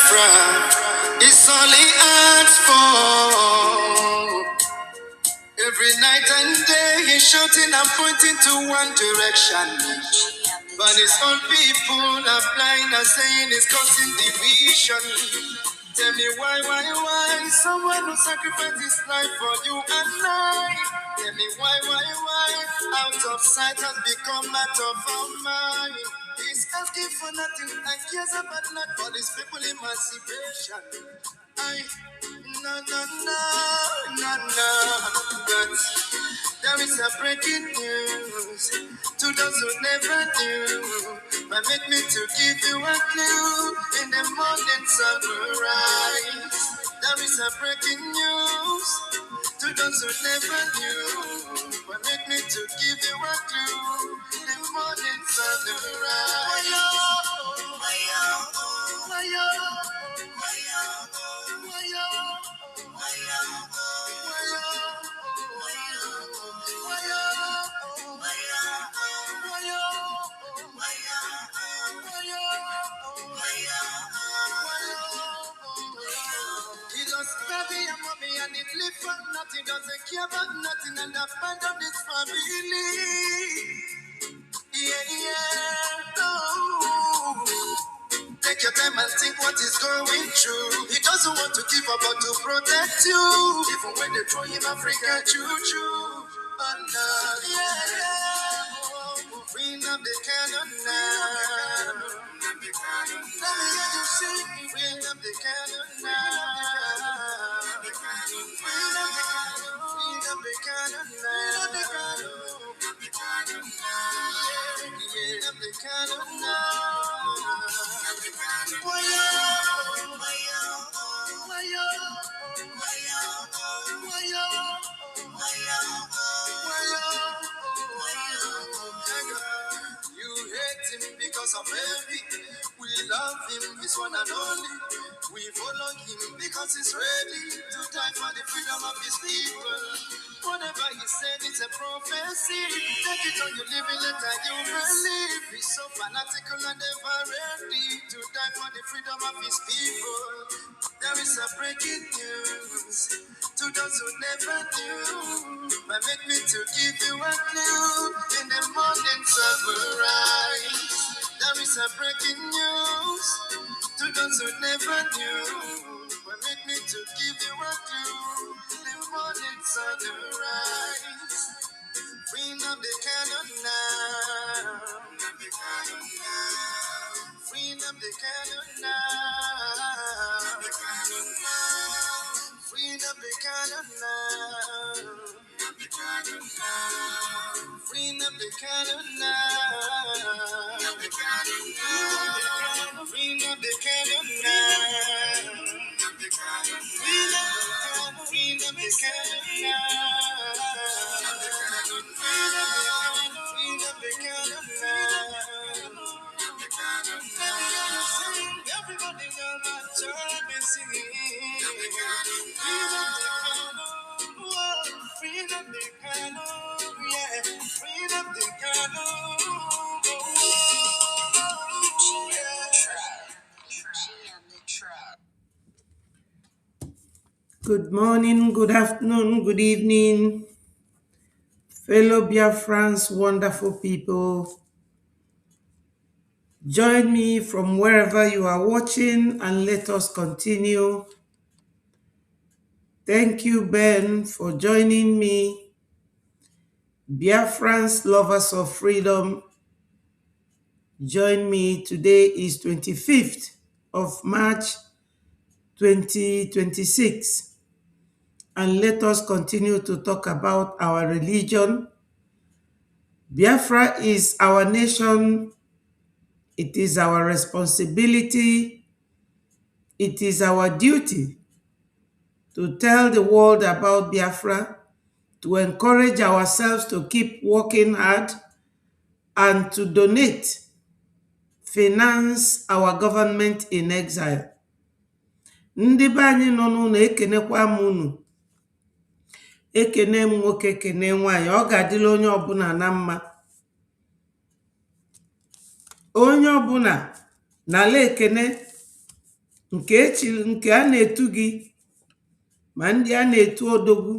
Biafra is all he asks for. Every night and day he's shouting and pointing to one direction. But his own people are blind and saying it's causing division. Tell me why? Someone who sacrificed his life for you and I. Tell me why? Out of sight has become out of our mind. He's asking for nothing and cares about not for his people emancipation. No. But there is a breaking news to those who never knew. But make me to give you a clue in the morning sunrise. There is a breaking news to those who never knew. But make me to give you a clue in the morning sunrise. He lost daddy and mommy and it lived for nothing, doesn't care about nothing and abandoned his family. Oh. Take your time and think what is going through. He doesn't want to give up but to protect you. Even when they throw him Africa choo-choo. Oh no, Queen of the cannon now. Let me hear you sing. Queen of the cannon now. Queen of the cannon now. You hate him because of envy. We love him, this one and only. We follow him because he's ready to die for the freedom of his people. Whatever he said, it's a prophecy. Take it or you live it, later you believe. He's so fanatical and ever ready to die for the freedom of his people. There is a breaking news to those who never knew. But make me to give you a clue in the morning sunrise. There is a breaking news to those who never knew. But make me to give you a clue in the morning sunrise. Queen of the cannon now. Queen of the cannon now. Queen of the cannon now. Queen of the cannon now. Queen of the cannon now. Queen of the cannon now. Queen of the cannon now. Everybody know my job is singing. Freedom the cannon, yeah. Freedom the cannon. Good morning, good afternoon, good evening, fellow Biafrans, wonderful people. Join me from wherever you are watching and let us continue. Thank you, Ben, for joining me. Biafrans, lovers of freedom, join me. Today is 25th of March 2026. And let us continue to talk about our religion. Biafra is our nation. It is our responsibility. It is our duty to tell the world about Biafra, to encourage ourselves to keep working hard, and to donate, finance our government in exile. Ndị be anyị nọ n'ụlọ ekenekwa m unu. Ekene m nwoke, ekene nwaanyị, ọ ga-adịla onye ọbụla na mma. Onye ọbụla n'ala ekene nke a na-etu gị, ma ndị a na-etu odogwu,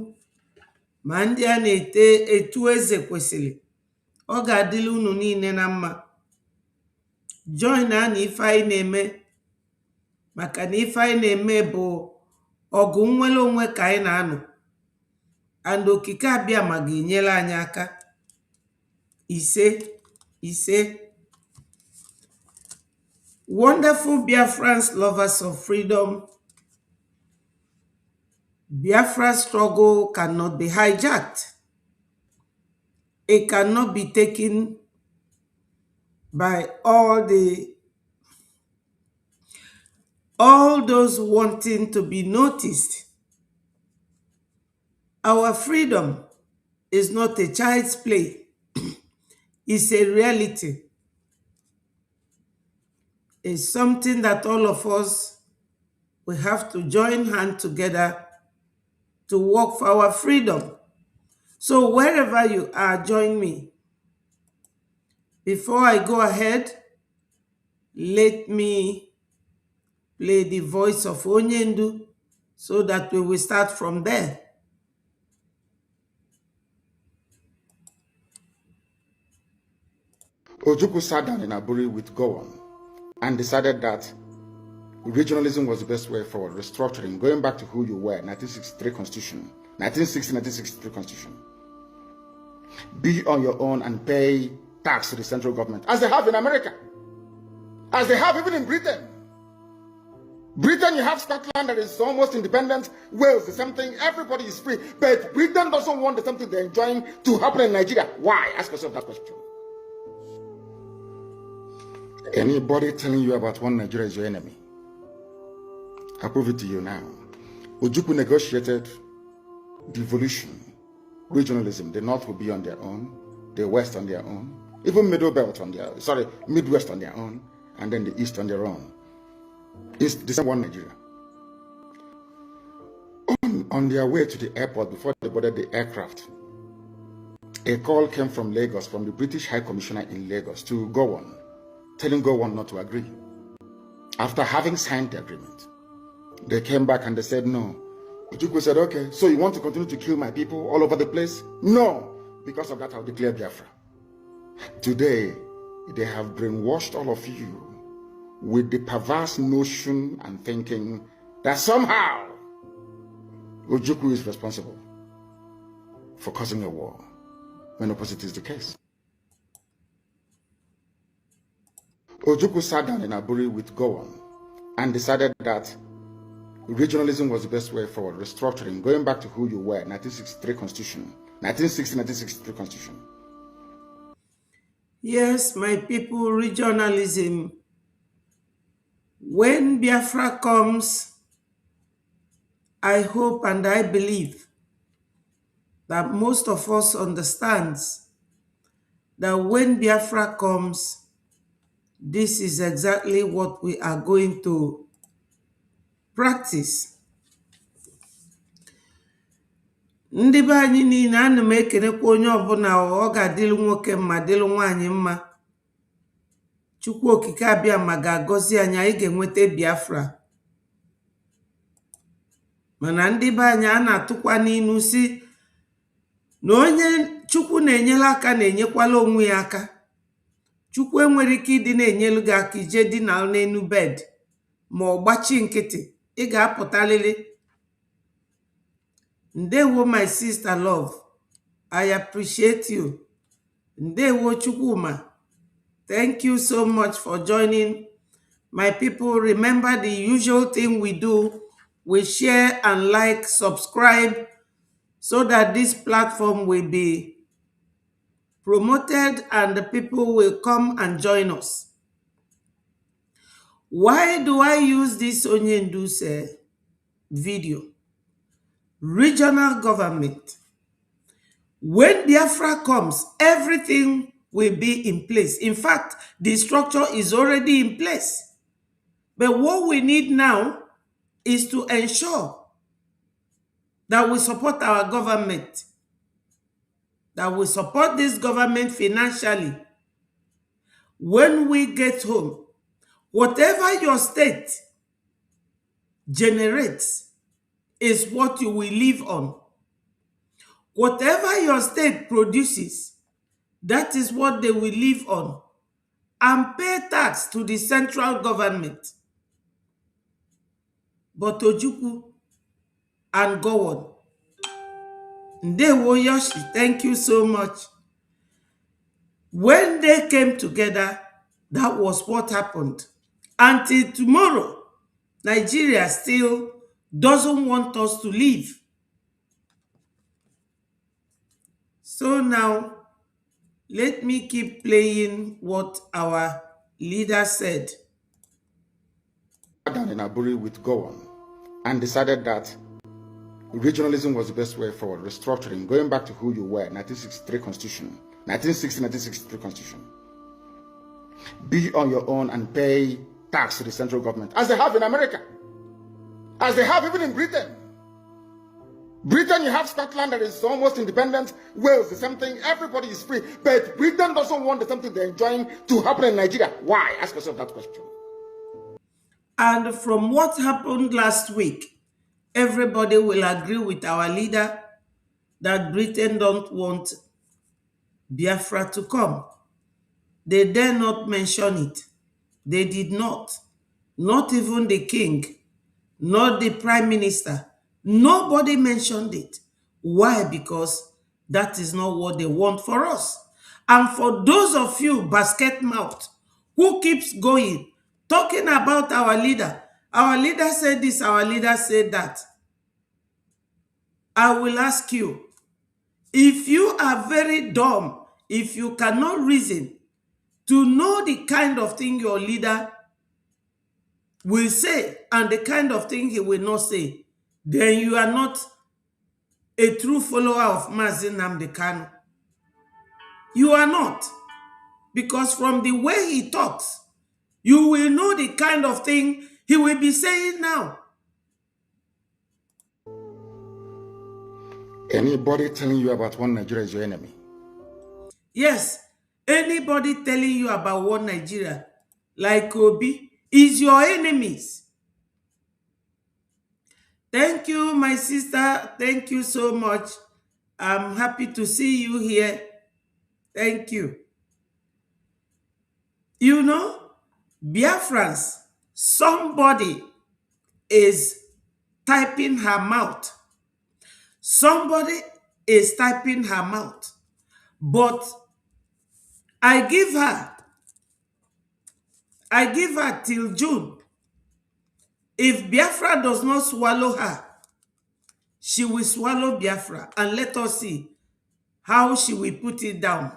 ma ndị a na-etu eze kwesịrị. Ọ ga-adịla unu niile na mma. Join na ife anyị na-eme, maka na ife anyị na-eme bụ ọgụ nnwere onwe ka anyị na-anọ, and okike abịa ma ga-enyere anyị aka. Ise ise. Wonderful Biafrans, lovers of freedom, Biafra struggle cannot be hijacked. It cannot be taken by all those wanting to be noticed. Our freedom is not a child's play. It's a reality. It's something that all of us, we have to join hands together to work for our freedom. So wherever you are, join me. Before I go ahead, let me play the voice of Onyendu so that we will start from there. Ojukwu sat down in Aburi with Gowon and decided that regionalism was the best way forward, restructuring, going back to who you were, 1963 Constitution, 1963 Constitution. Be on your own and pay tax to the central government, as they have in America, as they have even in Britain. Britain, you have Scotland that is almost independent. Wales, the same thing. Everybody is free. But Britain doesn't want the same thing they're enjoying to happen in Nigeria. Why? Ask yourself that question. Anybody telling you about one Nigeria is your enemy. I prove it to you now. Ojukwu negotiated devolution, regionalism. The North will be on their own, the West on their own, even Midwest on their own, and then the East on their own. It's the same one Nigeria. On their way to the airport, before they boarded the aircraft, a call came from Lagos, from the British High Commissioner in Lagos, to Gowon, telling Gowon not to agree. After having signed the agreement, they came back and they said no. Ojukwu said, okay, so you want to continue to kill my people all over the place? No. Because of that, I'll declare Biafra. Today, they have brainwashed all of you with the perverse notion and thinking that somehow Ojukwu is responsible for causing a war, when opposite is the case. Ojukwu sat down in Aburi with Gowon and decided that regionalism was the best way forward, restructuring, going back to who you were, 1963 Constitution, 1963 Constitution. Yes, my people, regionalism. When Biafra comes, I hope and I believe that most of us understands that when Biafra comes, this is exactly what we are going to practice. Ndị be anyị niile, ana m ekenekwa onye ọbụla ọ ga-adịlụ nwoke mma dịlụ nwaanyị mma. Chukwu okike abịa ma ga-agọzi anyị, anyị ga-enweta Biafra. Mana ndị be anyị a na-atụkwa n'inu si na onye Chukwu na-enyere aka na-enyekwala onwe ya aka. Chukwu enwere ike ịdị na-enyelu gị aka ije dị na n'enu bed ma ọ gbachi nkịtị, ị ga-apụtalịrị. Ndewo my sister love, I appreciate you. Ndewo Chukwuma, thank you so much for joining. My people, remember the usual thing we do. We share and like, subscribe, so that this platform will be promoted and the people will come and join us. Why do I use this Onyendu's video? Regional government. When Biafra comes, everything will be in place. In fact, the structure is already in place. But what we need now is to ensure that we support our government, that we support this government financially. When we get home, whatever your state, generates is what you will live on. Whatever your state produces, that is what they will live on and pay tax to the central government. But Ojukwu and Gowon, Ndewo Yoshi, thank you so much. When they came together, that was what happened. Until tomorrow, Nigeria still doesn't want us to leave. So now, let me keep playing what our leader said. Down in Aburi with Gowon and decided that regionalism was the best way forward, restructuring, going back to who you were, 1963 Constitution, 1960-1963 Constitution. Be on your own and pay tax to the central government, as they have in America, as they have even in Britain. Britain, you have Scotland that is almost independent, Wales, the same thing, everybody is free, but Britain doesn't want the same thing they're enjoying to happen in Nigeria. Why? Ask yourself that question. And from what happened last week, everybody will agree with our leader that Britain don't want Biafra to come. They dare not mention it. They did not. Not even the king, not the prime minister. Nobody mentioned it. Why? Because that is not what they want for us. And for those of you basket mouth who keeps going, talking about our leader said this, our leader said that. I will ask you, if you are very dumb, if you cannot reason to know the kind of thing your leader will say and the kind of thing he will not say, then you are not a true follower of Mazi Nnamdi Kanu. You are not. Because from the way he talks, you will know the kind of thing he will be saying now. Anybody telling you about one Nigeria is your enemy. Yes, anybody telling you about one Nigeria, like Obi, is your enemies. Thank you, my sister. Thank you so much. I'm happy to see you here. Thank you. You know, Biafrans, somebody is typing her mouth. Somebody is typing her mouth. But I give her till June. If Biafra does not swallow her, she will swallow Biafra, and let us see how she will put it down.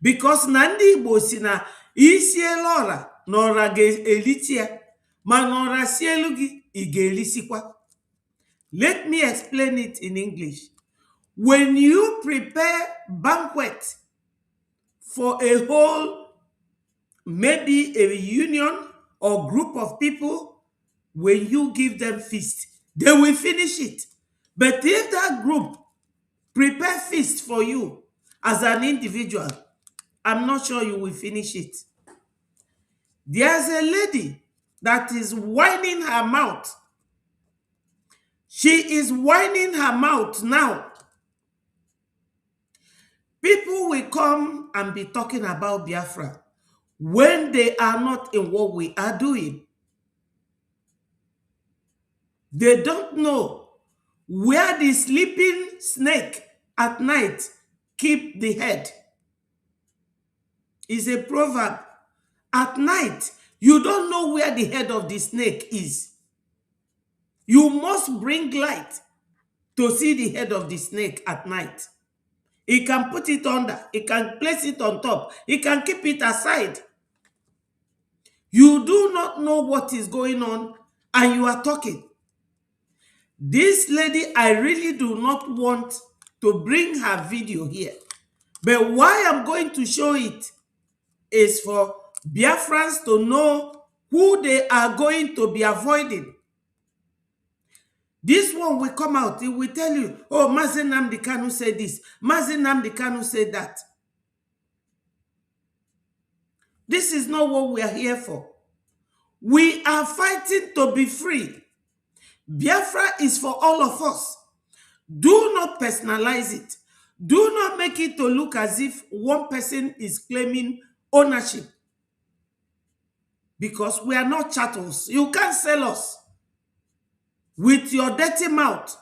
Because Nandi Igbo si na isiela ọra na ọra ga-eliti ya, ma na ọra si elu gị, ị ga-elisikwa. Let me explain it in English. When you prepare banquet for a whole, maybe a reunion or group of people, when you give them feast, they will finish it. But if that group prepare feast for you as an individual, I'm not sure you will finish it. There's a lady that is whining her mouth. She is whining her mouth now. People will come and be talking about Biafra when they are not in what we are doing. They don't know where the sleeping snake at night keep the head. It's a proverb. At night, you don't know where the head of the snake is. You must bring light to see the head of the snake at night. He can put it under, he can place it on top, he can keep it aside. You do not know what is going on and you are talking. This lady, I really do not want to bring her video here. But why I'm going to show it is for Biafrans to know who they are going to be avoiding. This one will come out, it will tell you, oh, Mazi Nnamdi Kanu said this, Mazi Nnamdi Kanu said that. This is not what we are here for. We are fighting to be free. Biafra is for all of us. Do not personalize it. Do not make it to look as if one person is claiming ownership, because we are not chattels. You can't sell us with your dirty mouth.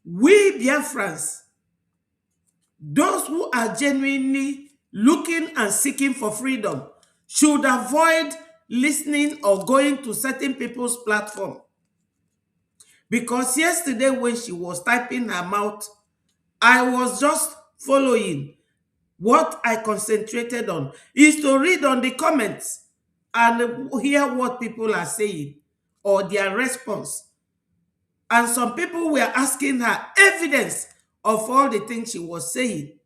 We Biafrans, those who are genuinely looking and seeking for freedom, should avoid listening or going to certain people's platform. Because yesterday when she was typing her mouth, I was just following. What I concentrated on is to read on the comments and hear what people are saying or their response. And some people were asking her evidence of all the things she was saying.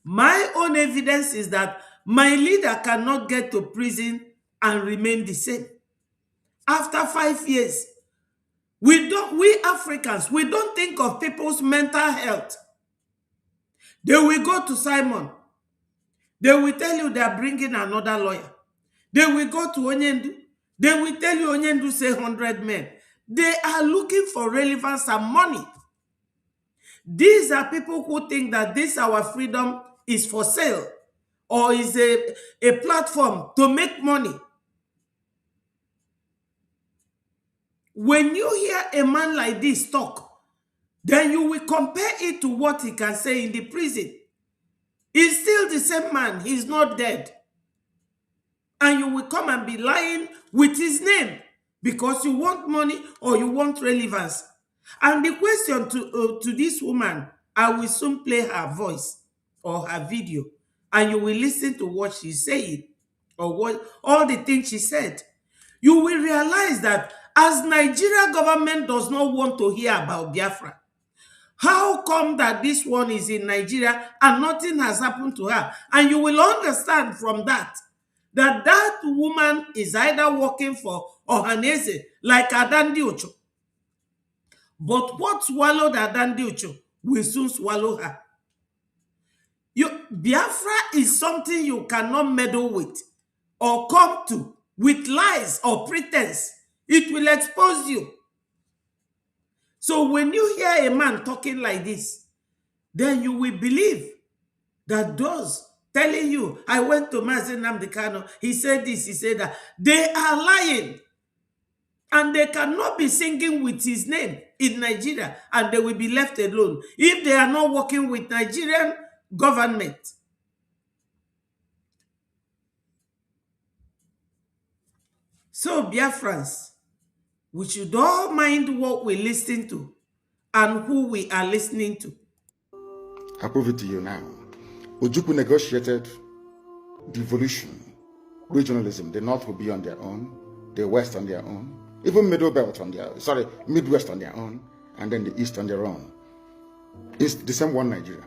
My own evidence is that my leader cannot get to prison and remain the same. After 5 years, we Africans, we don't think of people's mental health. They will go to Simon. They will tell you they are bringing another lawyer. They will go to Onyendu. They will tell you Onyendu say 100 men. They are looking for relevance and money. These are people who think that this our freedom is for sale or is a platform to make money. When you hear a man like this talk, then you will compare it to what he can say in the prison. He's still the same man. He's not dead. And you will come and be lying with his name because you want money or you want relevance. And the question to this woman, I will soon play her voice or her video, and you will listen to what she's saying or what all the things she said. You will realize that as Nigeria government does not want to hear about Biafra, how come that this one is in Nigeria and nothing has happened to her? And you will understand from that that woman is either working for Ohanese like Adandi Ocho. But what swallowed Adandi Ocho will soon swallow her. Biafra is something you cannot meddle with or come to with lies or pretense. It will expose you. So when you hear a man talking like this, then you will believe that those telling you, I went to Mazi Nnamdi Kanu, he said this, he said that, they are lying. And they cannot be singing with his name in Nigeria and they will be left alone if they are not working with Nigerian government. So Biafrans, we should all mind what we listen to and who we are listening to. I prove it to you now. Ojukwu negotiated devolution, regionalism. The North will be on their own, the West on their own, even Midwest on their own, and then the East on their own. It's the same one Nigeria.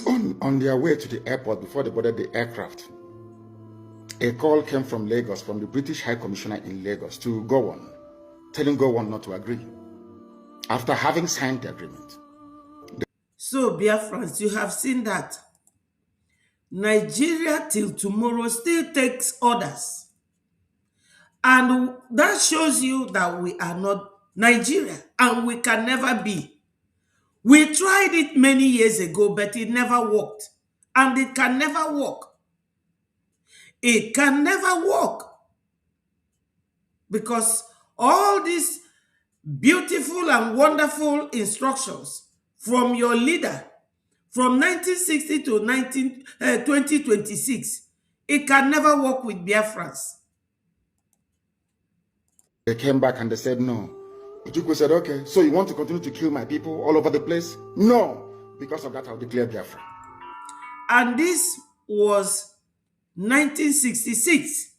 On their way to the airport, before they boarded the aircraft, a call came from Lagos, from the British High Commissioner in Lagos, to Gowon, telling Gowon not to agree, after having signed the agreement. So, Biafrans, you have seen that Nigeria till tomorrow still takes orders. And that shows you that we are not Nigeria and we can never be. We tried it many years ago, but it never worked. And it can never work. It can never work. Because all these beautiful and wonderful instructions from your leader from 1960 to 2026, it can never work with Biafrans. They came back and they said no. Ojukwu said, okay, so you want to continue to kill my people all over the place? No. Because of that, I'll declare Biafra. And this was 1966.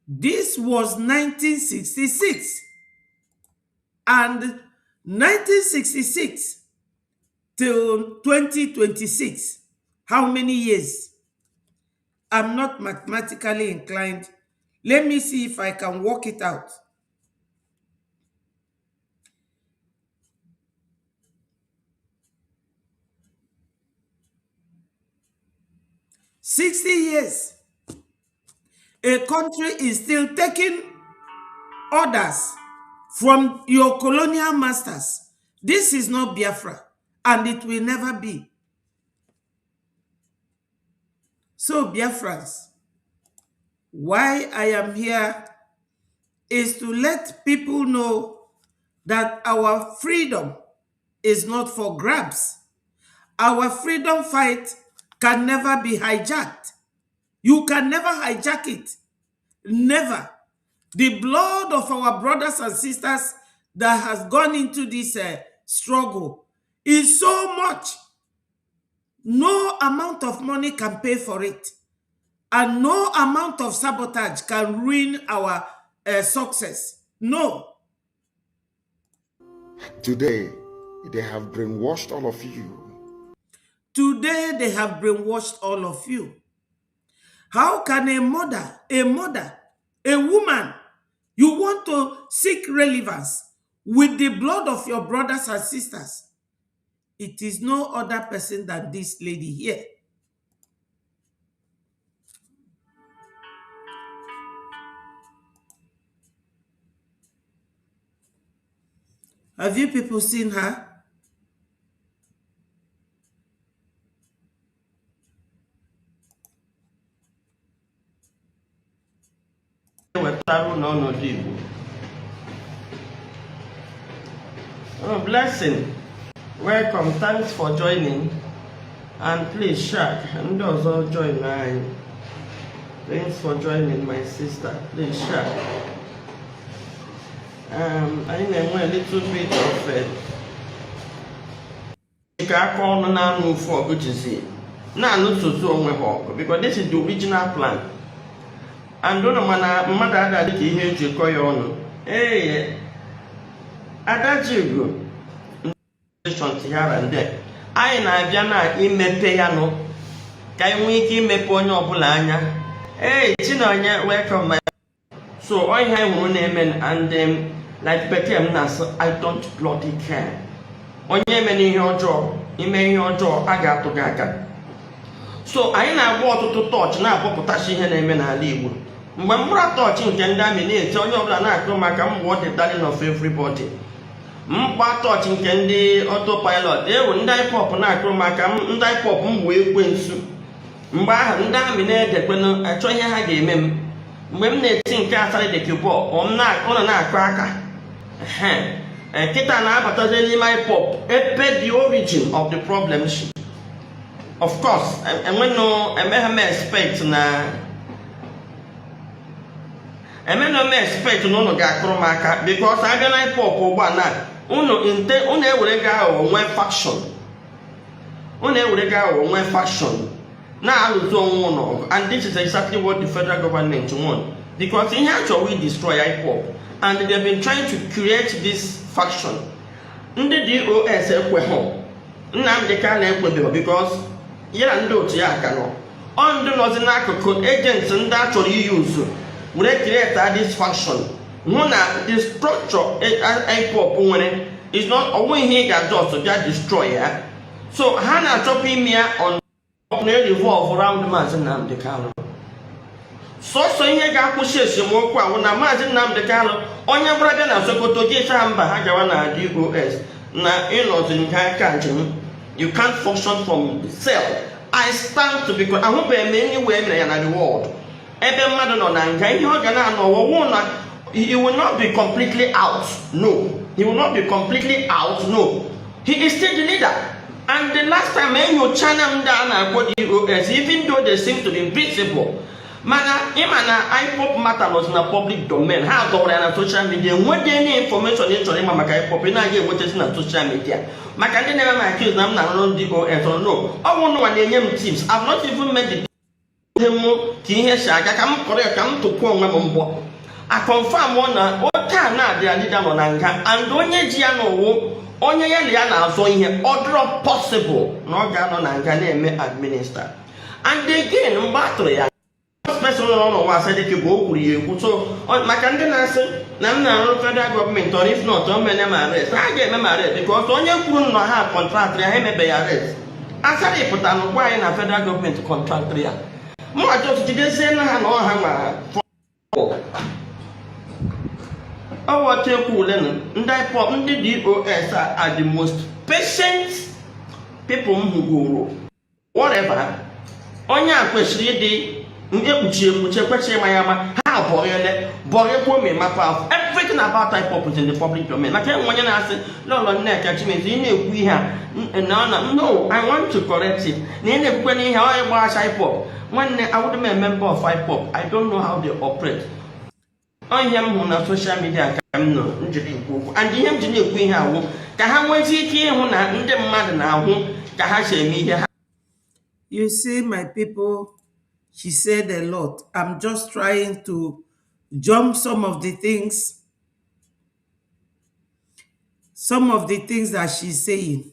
This was 1966. And 1966 till 2026. How many years? I'm not mathematically inclined. Let me see if I can work it out. 60 years, a country is still taking orders from your colonial masters. This is not Biafra, and it will never be. So, Biafrans, why I am here is to let people know that our freedom is not for grabs. Our freedom fight can never be hijacked. You can never hijack it. Never. The blood of our brothers and sisters that has gone into this struggle is so much. No amount of money can pay for it. And no amount of sabotage can ruin our success. No. Today, they have brainwashed all of you. Today, they have brainwashed all of you. How can a mother, a woman, you want to seek relevance with the blood of your brothers and sisters? It is no other person than this lady here. Have you people seen her? Oh, blessing. Welcome. Thanks for joining. And please share. And also join mine. Thanks for joining, my sister. Please share. I need a little bit of I call now for good to see. Now, not to do because this is the original plan. And don't know mother that he heard you call your own. Hey, I got you go. Here and there. I na Viana in me piano. Can we keep me ponyo bulanya? Hey, Chinonya, welcome my. So I have one name and like Betty Nas, I don't bloody care. On ye many your jaw, you may your jaw, I got to gaga. So I na water to touch now, Potashi and men I leave. When we're touching can dominate, tell your plan, come what the darling of everybody. Mpa touching can the autopilot, they wouldn't die pop and I come, die pop, we win soon. Mba and dominate when I try her game. When they think after the cube, or not on a cracker. Kitana, but as my pop, the origin of the problem. Of course, and when no, I may expect now. I may not expect no gacromaka because I can like pop or one. Uno inte unega or one faction. Unega or one faction. Now, and this is exactly what the federal government wants. Because in actual we destroy IPOP. And they've been trying to create this faction. In the DOS, because on the Northern agents and actually use will create this faction. One the structure IPOP is not only here just to destroy. So Hannah chopping me on revolve around the Mazin Namdekalo. So here got pushes you more when a Mazin Namdekalo on your brother and so go to get Samba Hagawana DOS. Now, in country, you can't function from the cell. I stand to because I hope many women in the world. Every mother on Nanga, he will not be completely out. No, he will not be completely out. No, he is still the leader. And the last time you channel down about the US, even though they seem to be invisible, IPOP matter was in a public domain. How do I social media? What any information into him, IPOP, and I get what is in social media. Macani never my accuse them now on the OS or no. I won't know what the name teams. I've not even met the Shaga come to Kwong. I confirm one what time now they are leader on Anka and Donya Giano. Onye Liana so in here order possible no gano na name administer. And again battery person no was said to go so on my candidacy na federal government or if not on many arrest. I get them arrest because on your no have contract I may be arrest. I said put an why in a federal government contract here. More just to get say na no ha I want to cool and I pop the DOS are the most patient people who go whatever. Onya question de nge question my how boy me map everything about type of in the public domain. I can't want to say no neck catchment in we have no I want to correct it. Nene when how I wash IPOP. When I would be a member of IPOP, I don't know how they operate. I am on social media and the him to know Queen how you see, my people, she said a lot. I'm just trying to jump some of the things that she's saying,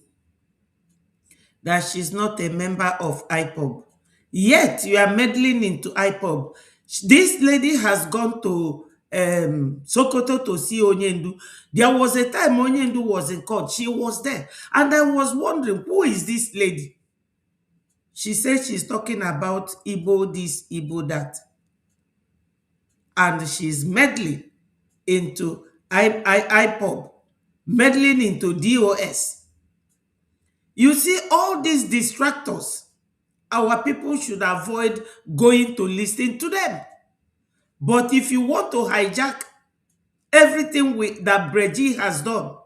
that she's not a member of IPOB. Yet you are meddling into IPOB. This lady has gone to Sokoto to see Onyendu. There was a time Onyendu was in court. She was there. And I was wondering, who is this lady? She said she's talking about Igbo this, Igbo that. And she's meddling into IPOB, meddling into DOS. You see, all these distractors, our people should avoid going to listen to them. But if you want to hijack everything that Breji has done,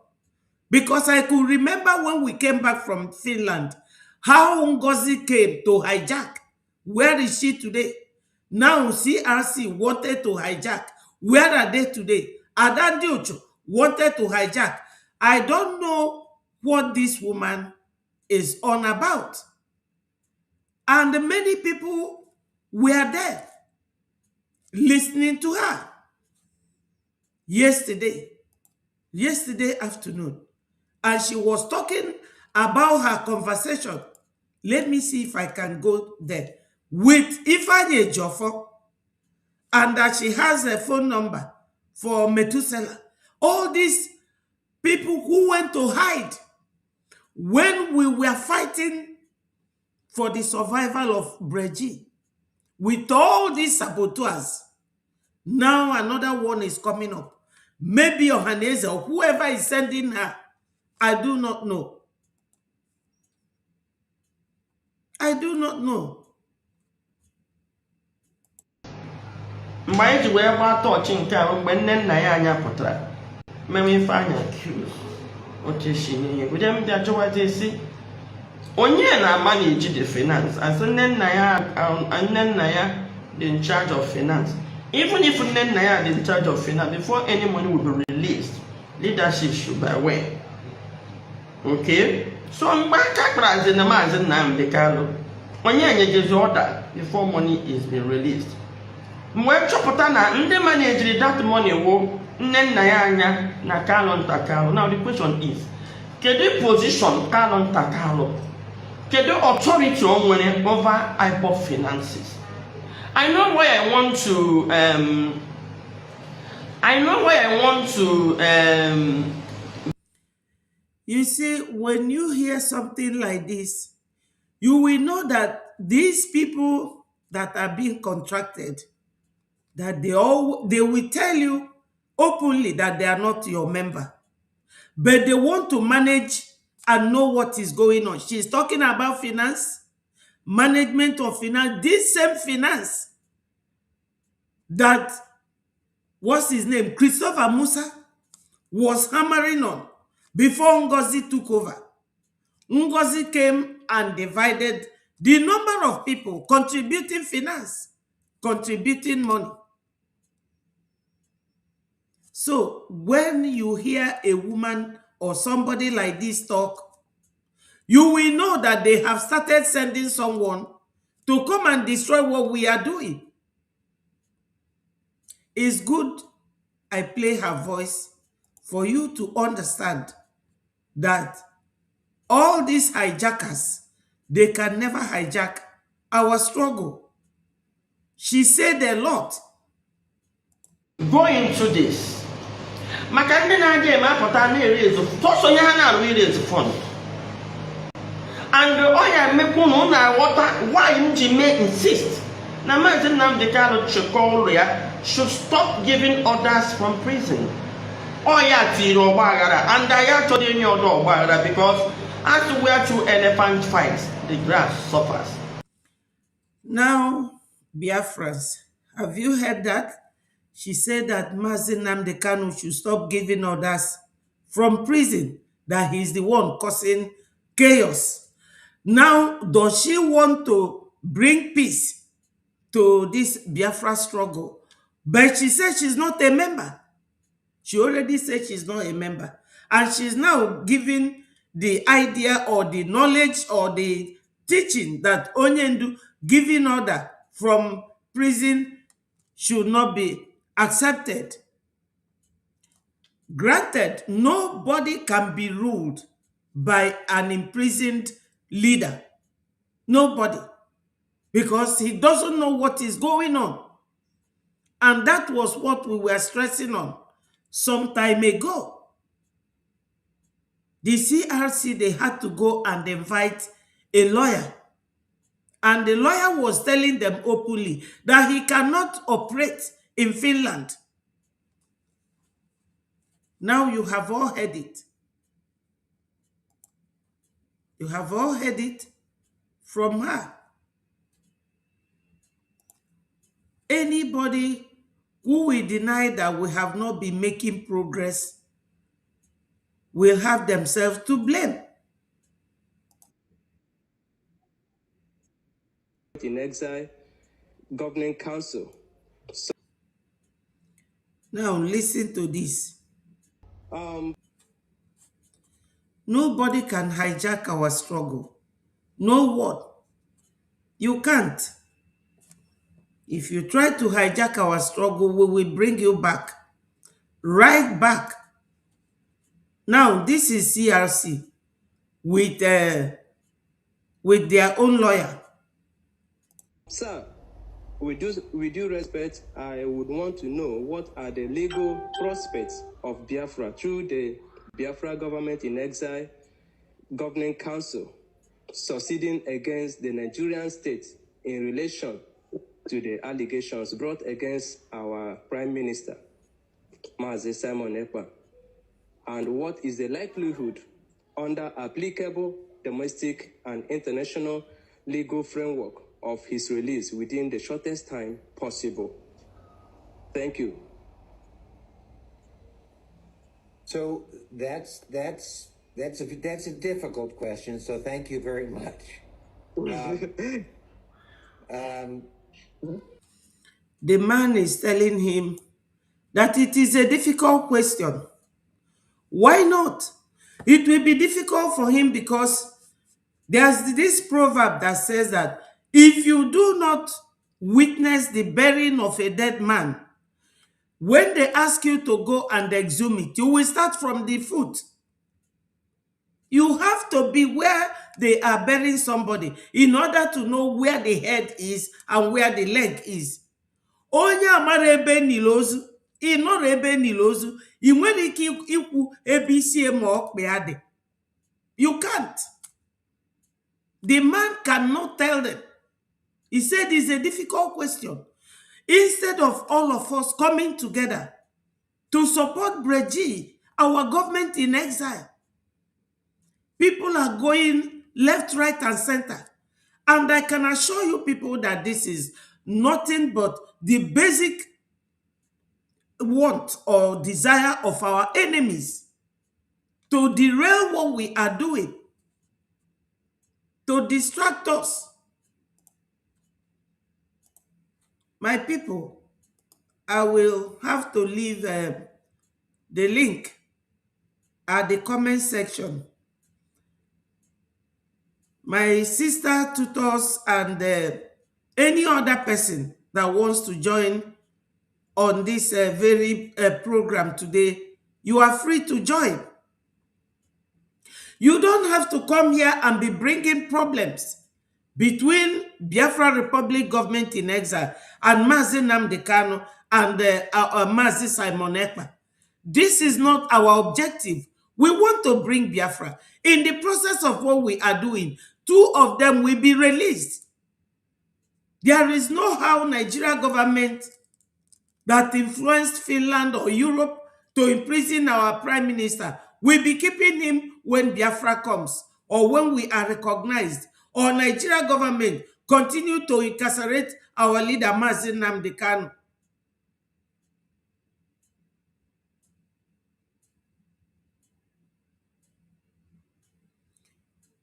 because I could remember when we came back from Finland, how Ngozi came to hijack. Where is she today? Now CRC wanted to hijack. Where are they today? Adandi Ocho wanted to hijack. I don't know what this woman is on about. And many people were there listening to her yesterday afternoon. And she was talking about her conversation. Let me see if I can go there. With Ifeanyi Ejiofor, and that she has a phone number for Methuselah. All these people who went to hide when we were fighting for the survival of Breji. With all these saboteurs, now another one is coming up. Maybe Ohaneze or whoever is sending her. I do not know. I do not know. Mgbe ji wee gba tọọchị nke ahụ mgbe nne nna ya anya pụtara meme ife anya accuse oche shi n'ihe gụje m dị ajụwazi esi onye na-ama na-eji the finance as nne nna ya dị in charge of finance. Even if nne nna ya dị in charge of finance, before any money will be released, leadership should be aware. Okay? So mgbe aka kparazi na Maazị Nnamdi Kanu onye enyejezi order before money is being released. Mgbe chọpụta na ndị manageri that money wo nne nna ya anya na Kanu Ntakanu. Now the question is, kedu position Kanu Ntakanu, kedu authority o nwere over IPOB finances? I know why I want to you see, when you hear something like this, you will know that these people that are being contracted, that they will tell you openly that they are not your member, but they want to manage and know what is going on. She's talking about finance, management of finance, this same finance that, what's his name, Christopher Musa was hammering on before Ngozi took over. Ngozi came and divided the number of people contributing finance, contributing money. So when you hear a woman or somebody like this talk, you will know that they have started sending someone to come and destroy what we are doing. It's good I play her voice for you to understand that all these hijackers, they can never hijack our struggle. She said a lot. Go into this. Maka ndị na-aja eme apụta na-erezi tọsọ onye ha na-arụ irezi fund. And ọ ya emekwu na ọ na-aghọta why m ji mee insist na Maazị Nnamdi Kanu chịkọọ ụlọ ya should stop giving orders from prison. Ọ ya tiri ọgbaghara, and ya achọghị enye ọdọ ọgbaghara because as where two elephant fights, the grass suffers. Now, Biafrans, have you heard that? She said that Maazị Nnamdi Kanu should stop giving orders from prison, that he is the one causing chaos. Now, does she want to bring peace to this Biafra struggle? But she said she's not a member. She already said she's not a member. And she's now giving the idea or the knowledge or the teaching that Onyendu giving order from prison should not be accepted. Granted, nobody can be ruled by an imprisoned leader. Nobody. Because he doesn't know what is going on. And that was what we were stressing on some time ago. The CRC, they had to go and invite a lawyer. And the lawyer was telling them openly that he cannot operate in Finland. Now you have all heard it. You have all heard it from her. Anybody who will deny that we have not been making progress will have themselves to blame. In exile, governing council. Now listen to this. Nobody can hijack our struggle. No one. You can't. If you try to hijack our struggle, we will bring you back. Right back. Now, this is CRC with their own lawyer. Sir, with due respect, I would want to know what are the legal prospects of Biafra through the Biafra government in exile governing council succeeding against the Nigerian state in relation to the allegations brought against our Prime Minister, Mazi Simon Ekpa, and what is the likelihood under applicable domestic and international legal framework of his release within the shortest time possible? Thank you. So that's a difficult question. So thank you very much. The man is telling him that it is a difficult question. Why not? It will be difficult for him because there's this proverb that says that if you do not witness the burying of a dead man, when they ask you to go and exhume it, you will start from the foot. You have to be where they are burying somebody in order to know where the head is and where the leg is. Onye amara ebe nilozu, inoro ebe nilozu, I nwere ike ikwu ebe isi ma okpe ade. You can't. The man cannot tell them. He said it's a difficult question. Instead of all of us coming together to support Breji, our government in exile, people are going left, right, and center. And I can assure you people that this is nothing but the basic want or desire of our enemies to derail what we are doing, to distract us. My people, I will have to leave the link at the comment section. My sister, tutors, and any other person that wants to join on this very program today, you are free to join. You don't have to come here and be bringing problems between Biafra Republic government in exile and Mazi Nnamdi Kanu and Mazi Simon Ekpa. This is not our objective. We want to bring Biafra. In the process of what we are doing, 2 of them will be released. There is no how Nigeria government that influenced Finland or Europe to imprison our prime minister will be keeping him when Biafra comes or when we are recognized, or Nigeria government continue to incarcerate our leader Mazi Nnamdi Kanu.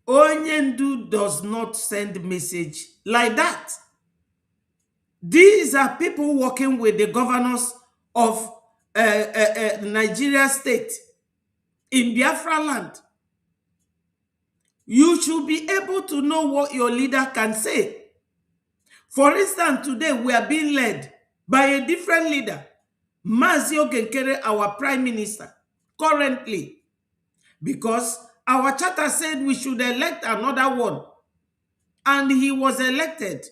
Onyendu does not send message like that. These are people working with the governors of Nigeria state in Biafra land. You should be able to know what your leader can say. For instance, today we are being led by a different leader, Mazi Ogenkere, our prime minister, currently, because our charter said we should elect another one, and he was elected.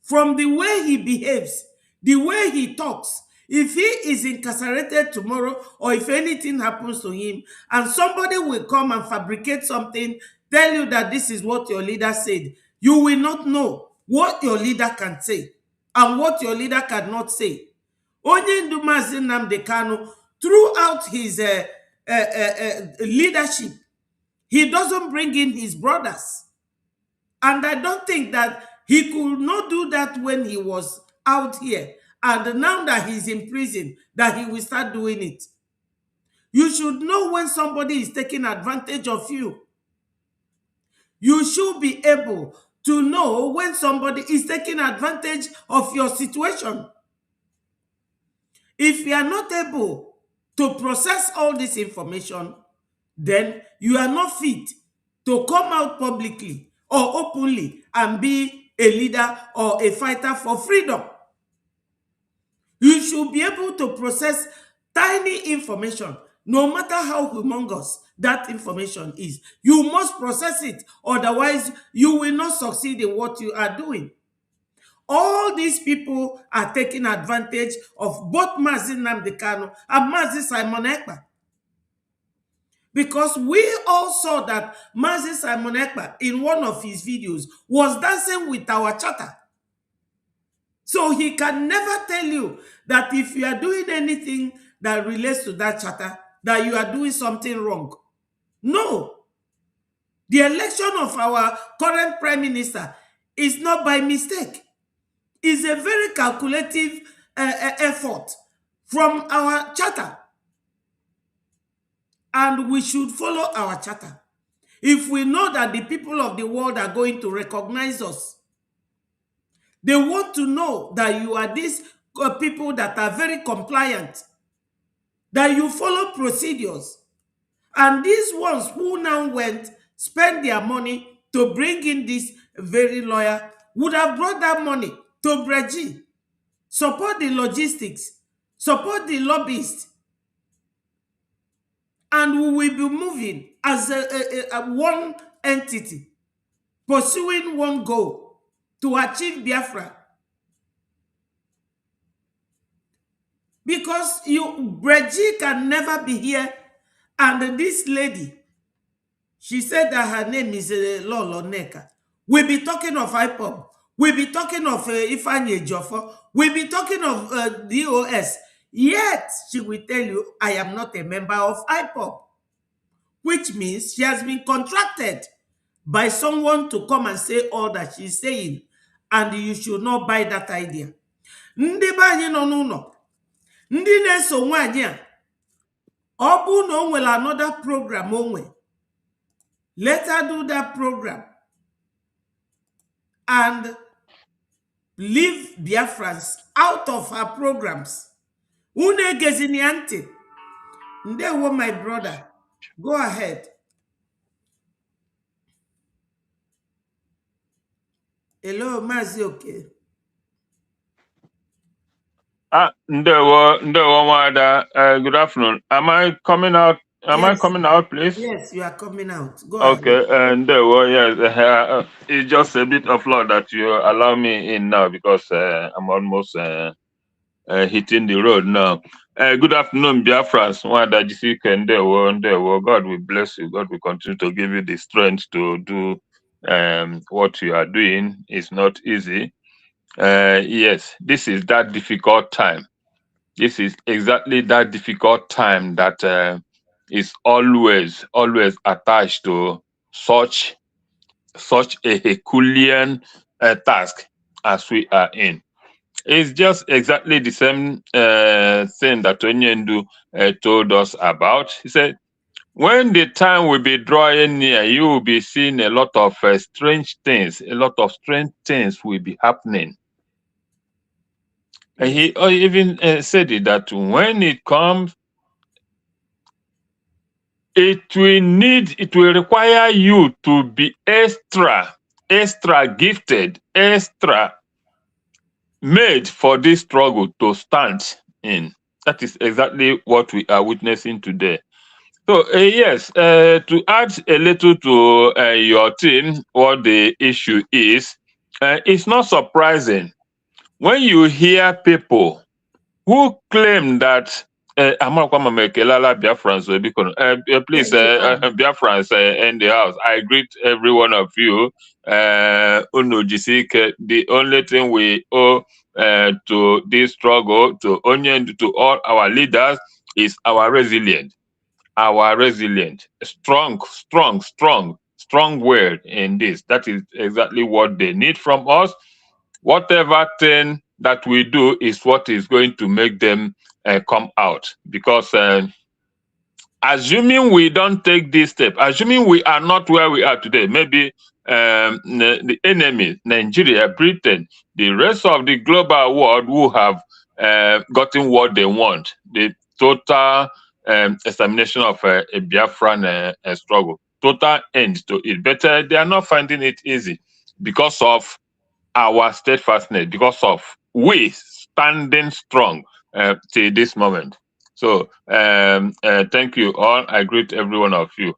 From the way he behaves, the way he talks, if he is incarcerated tomorrow or if anything happens to him and somebody will come and fabricate something, tell you that this is what your leader said, you will not know what your leader can say and what your leader cannot say. Onyendu Mazi Nnamdi Kanu, throughout his leadership, he doesn't bring in his brothers. And I don't think that he could not do that when he was out here. And now that he's in prison, that he will start doing it. You should know when somebody is taking advantage of you. You should be able to know when somebody is taking advantage of your situation. If you are not able to process all this information, then you are not fit to come out publicly or openly and be a leader or a fighter for freedom. You should be able to process tiny information, no matter how humongous that information is. You must process it, otherwise you will not succeed in what you are doing. All these people are taking advantage of both Mazi Nnamdi Kanu and Mazi Simon Ekpa. Because we all saw that Mazi Simon Ekpa, in one of his videos, was dancing with our charter. So he can never tell you that if you are doing anything that relates to that charter, that you are doing something wrong. No. The election of our current prime minister is not by mistake. It's a very calculative effort from our charter. And we should follow our charter. If we know that the people of the world are going to recognize us, they want to know that you are these people that are very compliant, that you follow procedures. And these ones who now went, spend their money to bring in this very lawyer, would have brought that money to Breji, support the logistics, support the lobbyists, and we will be moving as a one entity, pursuing one goal to achieve Biafra. Because Breji can never be here, and this lady, she said that her name is Lolo Neka. We'll be talking of IPOB. We'll be talking of Ifanye Jofo. We'll be talking of DOS. Yet, she will tell you, I am not a member of IPOB. Which means she has been contracted by someone to come and say all that she's saying. And you should not buy that idea. Ndị be anyị nọ n'ụlọ, ndị na-eso nwaanyị a, ọ bụ na o nwere another program onwe, let her do that program and leave Biafrans out of her programs. Une geziniante. Ndewo, my brother. Go ahead. Hello, Mazi. Okay. Ndewo, Wada. Good afternoon. Am I coming out? Am I coming out, please? Yes, you are coming out. Go okay, ahead. Ndewo, yes. It's just a bit of luck that you allow me in now because I'm almost hitting the road now. Good afternoon, Biafrans. Wada Jisike, Ndewo. God will bless you. God will continue to give you the strength to do what you are doing. It's not easy. Yes, this is that difficult time. This is exactly that difficult time that is always attached to such a Herculean task as we are in. It's just exactly the same thing that Onyendu told us about. He said, when the time will be drawing near, you will be seeing a lot of strange things. A lot of strange things will be happening. And he even said it, that when it comes, it will require you to be extra gifted, extra made for this struggle to stand in. That is exactly what we are witnessing today. So yes, to add a little to your team, what the issue is, it's not surprising when you hear people who claim that Biafrans, please, Biafrans in the house. I greet every one of you. The only thing we owe to this struggle, to Onion, to all our leaders, is our resilience. Strong word in this. That is exactly what they need from us. Whatever thing that we do is what is going to make them come out. Because assuming we don't take this step, assuming we are not where we are today, maybe the enemy, Nigeria, Britain, the rest of the global world will have gotten what they want, the total extermination of a Biafran struggle, total end to it. But they are not finding it easy because of our steadfastness, because of we standing strong till this moment. So thank you all. I greet every one of you.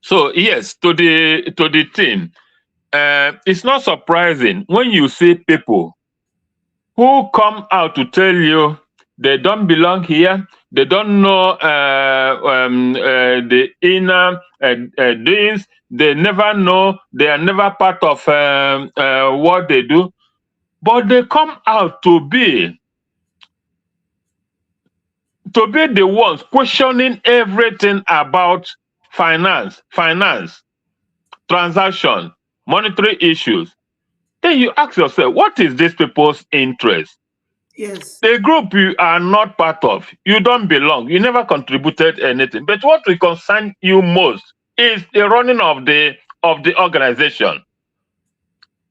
So yes, to the team, it's not surprising when you see people who come out to tell you they don't belong here, they don't know the inner doings, they never know, they are never part of what they do, but they come out to be the ones questioning everything about finance, transaction, monetary issues. Then you ask yourself, what is these people's interest? Yes. The group you are not part of, you don't belong, you never contributed anything. But what will concern you most is the running of the organization,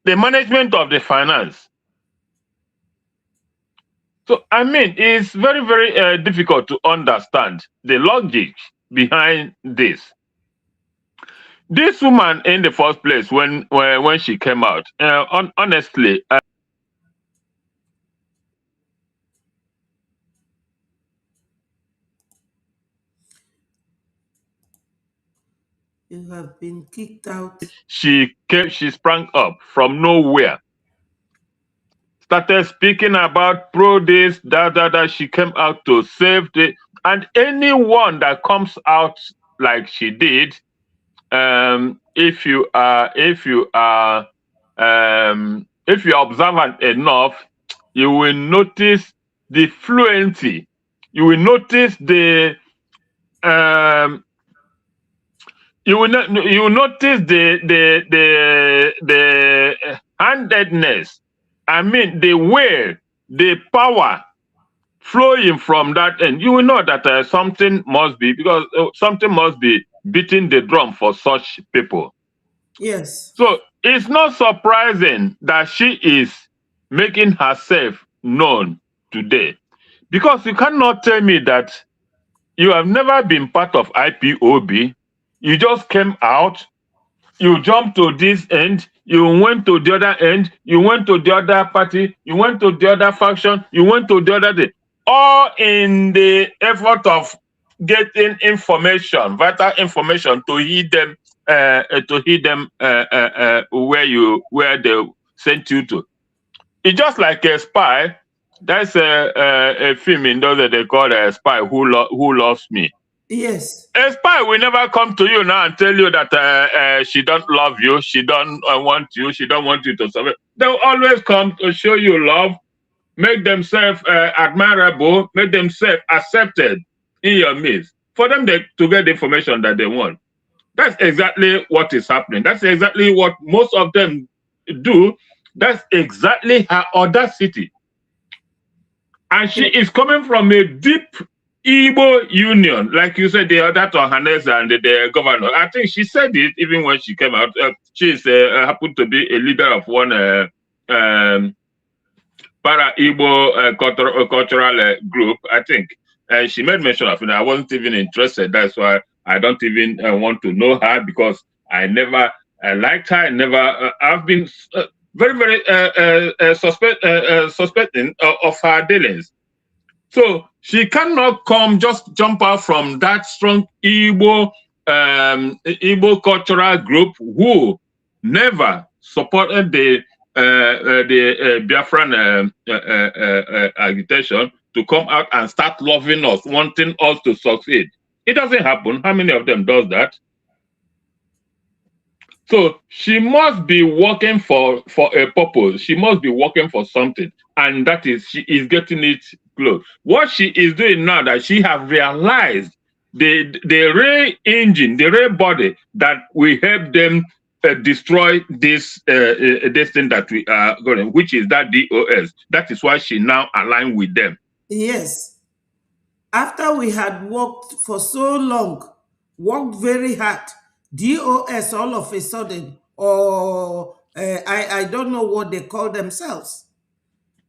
the management of the finance. So, I mean, it's very, very difficult to understand the logic behind this. This woman, in the first place, when she came out, honestly, you have been kicked out. She sprang up from nowhere, started speaking about pro this, that. She came out to save and anyone that comes out like she did, if you are observant enough, you will notice the fluency. You will notice the you will notice the handedness. I mean, the way, the power flowing from that end. You will know that something must be, because something must be beating the drum for such people. Yes. So it's not surprising that she is making herself known today, because you cannot tell me that you have never been part of IPOB. You just came out, you jumped to this end, you went to the other end, you went to the other party, you went to the other faction, you went to the other day, all in the effort of getting information, vital information, to heed them where they sent you to. It's just like a spy. That's a film in those that they call a spy who loves me. Yes. A spy will never come to you now and tell you that she don't love you, she don't want you, she don't want you to survive. They'll always come to show you love, make themselves admirable, make themselves accepted in your midst, for them to get the information that they want. That's exactly what is happening. That's exactly what most of them do. That's exactly her audacity. And she is coming from a deep Igbo union, like you said, that Ohanesa and the governor. I think she said it even when she came out. She happened to be a leader of one para-Igbo cultural group, I think. She made mention of it. I wasn't even interested. That's why I don't even want to know her, because I never liked her. I've been very, very suspecting of her dealings. So she cannot just jump out from that strong Igbo cultural group who never supported the Biafran agitation to come out and start loving us, wanting us to succeed. It doesn't happen. How many of them does that? So she must be working for a purpose. She must be working for something, and that is, she is getting it close. What she is doing now, that she has realized the ray engine, the ray body that will help them destroy this thing that we are going, which is that DOS. That is why she now aligned with them. Yes. After we had worked for so long, worked very hard, DOS all of a sudden, or I don't know what they call themselves.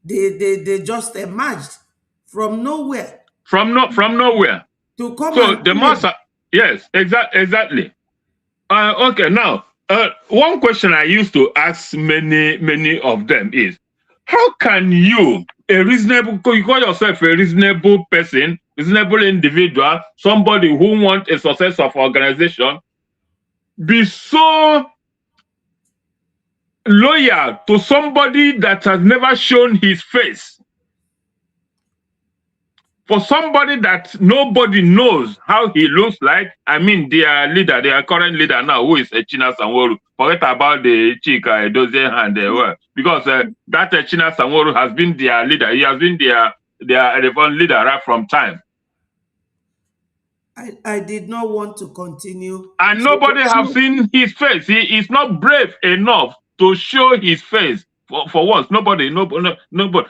They just emerged from nowhere. From nowhere. To come so and the master, yes, exactly. Okay, now one question I used to ask many of them is, how can you, you call yourself a reasonable person, reasonable individual, somebody who wants a success of organization, be so loyal to somebody that has never shown his face? For somebody that nobody knows how he looks like, I mean, their leader, their current leader now, who is China Sanworu. Forget about the Chika Edozie and because that China Sanworu has been their leader. He has been their leader right from time. I did not want to continue. And nobody have seen his face. He is not brave enough to show his face for once. Nobody.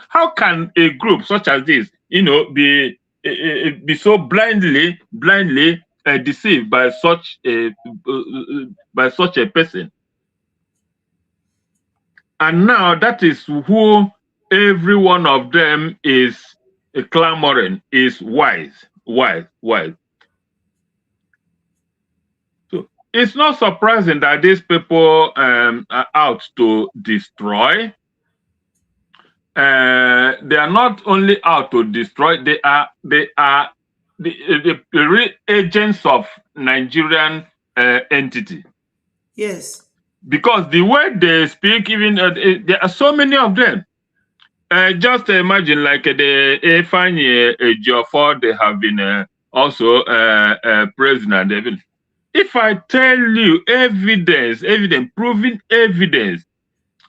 How can a group such as this, be so blindly deceived by such a person? And now that is who every one of them is clamoring, is wise. So it's not surprising that these people are out to destroy. They are not only out to destroy, they are the real agents of Nigerian entity. Yes. Because the way they speak, even there are so many of them. Just imagine, like the Efanye Ejiofor, they have been also president. If I tell you evidence, proving evidence,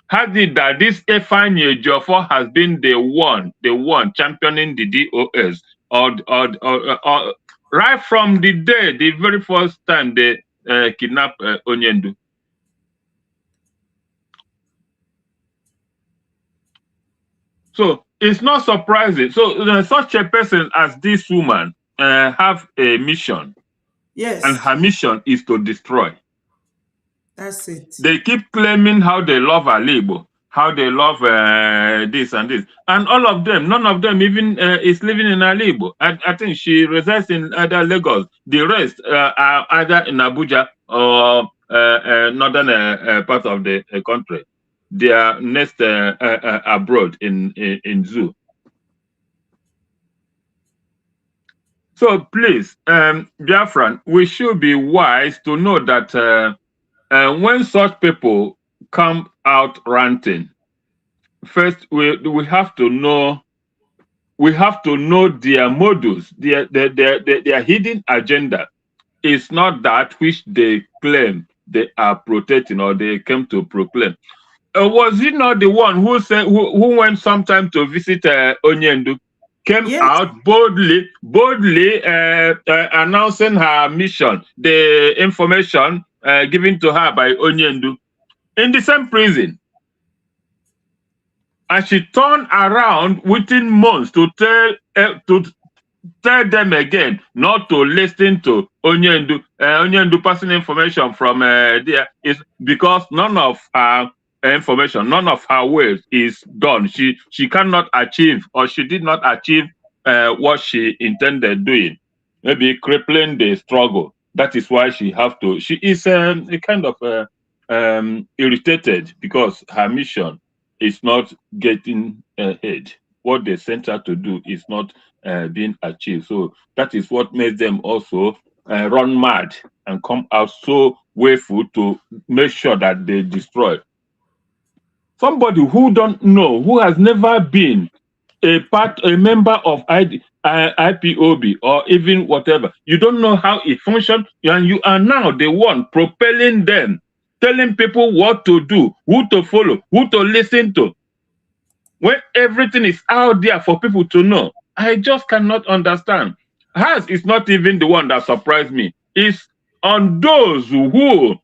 has it that this Efanye Ejiofor has been the one championing the DOS, or right from the day, the very first time they kidnapped Onyendu. So it's not surprising. So such a person as this woman have a mission. Yes. And her mission is to destroy. That's it. They keep claiming how they love Alibo, how they love this and this. And all of them, none of them even is living in Alibo. I think she resides in either Lagos. The rest are either in Abuja or northern part of the country. They are next abroad in zoo. So please, Biafran, we should be wise to know that when such people come out ranting, first we have to know we have to know their modus, their hidden agenda is not that which they claim they are protecting or they came to proclaim. Was he not the one who said who went sometime to visit Onyendu, came Yes, out boldly announcing her mission, the information given to her by Onyendu in the same prison, and she turned around within months to tell them again not to listen to Onyendu. Onyendu passing information from there is because none of her information, none of her words is done. She cannot achieve, or she did not achieve what she intended doing. Maybe crippling the struggle. That is why she have to. She is a kind of irritated because her mission is not getting ahead. What they sent her to do is not being achieved. So that is what makes them also run mad and come out so wayful to make sure that they destroy. Somebody who don't know, who has never been a member of IPOB or even whatever, you don't know how it functions, and you are now the one propelling them, telling people what to do, who to follow, who to listen to, when everything is out there for people to know. I just cannot understand. Hers is not even the one that surprised me. It's on those who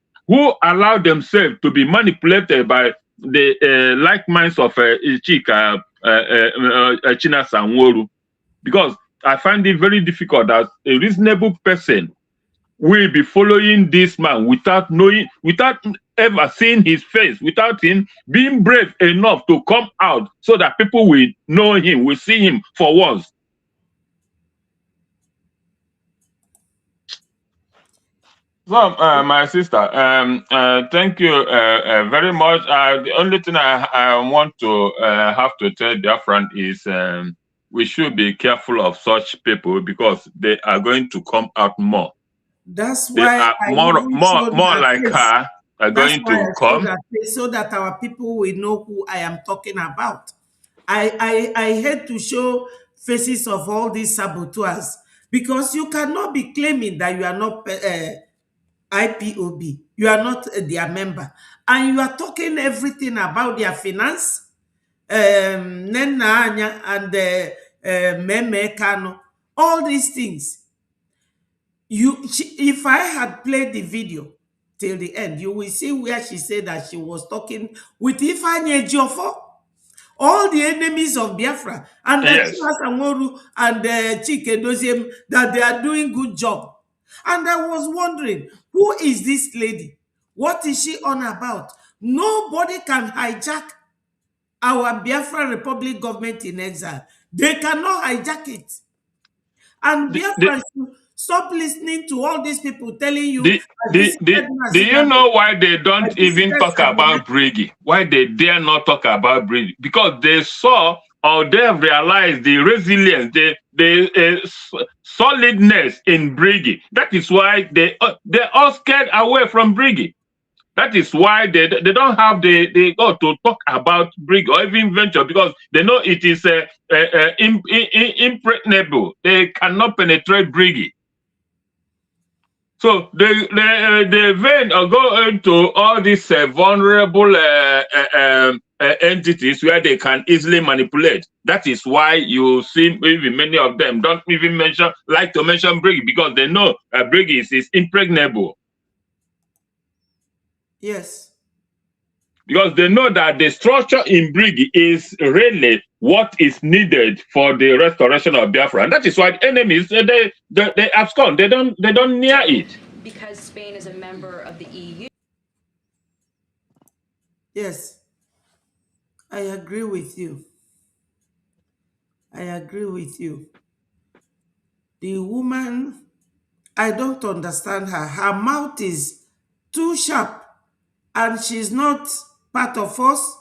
allow themselves to be manipulated by the like minds of Chika China Sanworu. Because I find it very difficult that a reasonable person will be following this man without knowing, without ever seeing his face, without him being brave enough to come out so that people will know him, will see him for once. So, my sister, thank you very much. The only thing I want to have to tell Biafran is we should be careful of such people because they are going to come out more. that's They why are I more even showed her like face. her are That's going why to I showed come. her face so that our people will know who I am talking about. I hate to show faces of all these saboteurs because you cannot be claiming that you are not IPOB, you are not their member, and you are talking everything about their finance, Nena Anya and Meme Kano, all these things. If I had played the video till the end, you will see where she said that she was talking with Ifanye Jiofo, all the enemies of Biafra, and the Yes. Chimas Amoru and the Chike Doziem, that they are doing good job. And I was wondering, who is this lady? What is she on about? Nobody can hijack our Biafra Republic government in exile. They cannot hijack it. And Biafra should stop listening to all these people telling you, I visited do you Mazinago, know why they I don't even visited talk Sabina. about Briggy? Why they dare not talk about Briggy? Because they saw or they have realized the resilience, the solidness in Briggy. That is why they're all scared away from Briggy. That is why they don't have the go to talk about Brig or even venture because they know it is impregnable. They cannot penetrate Briggy. So they then go into all these vulnerable entities where they can easily manipulate. That is why you see even many of them don't even like to mention Briggy because they know Briggy is impregnable. Yes. Because they know that the structure in Briggy is really what is needed for the restoration of Biafra. And that is why the enemies, they abscond. They don't near it. Because Spain is a member of the EU. Yes. I agree with you. I agree with you. The woman, I don't understand her. Her mouth is too sharp and she's not part of us.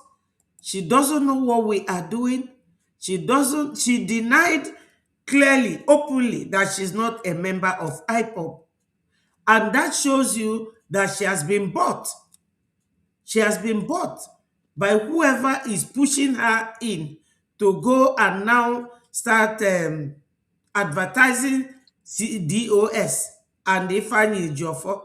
She doesn't know what we are doing. She denied clearly, openly, that she's not a member of IPOB. And that shows you that she has been bought. She has been bought by whoever is pushing her in to go and now start advertising DOS and Ifeanyi Ejiofor,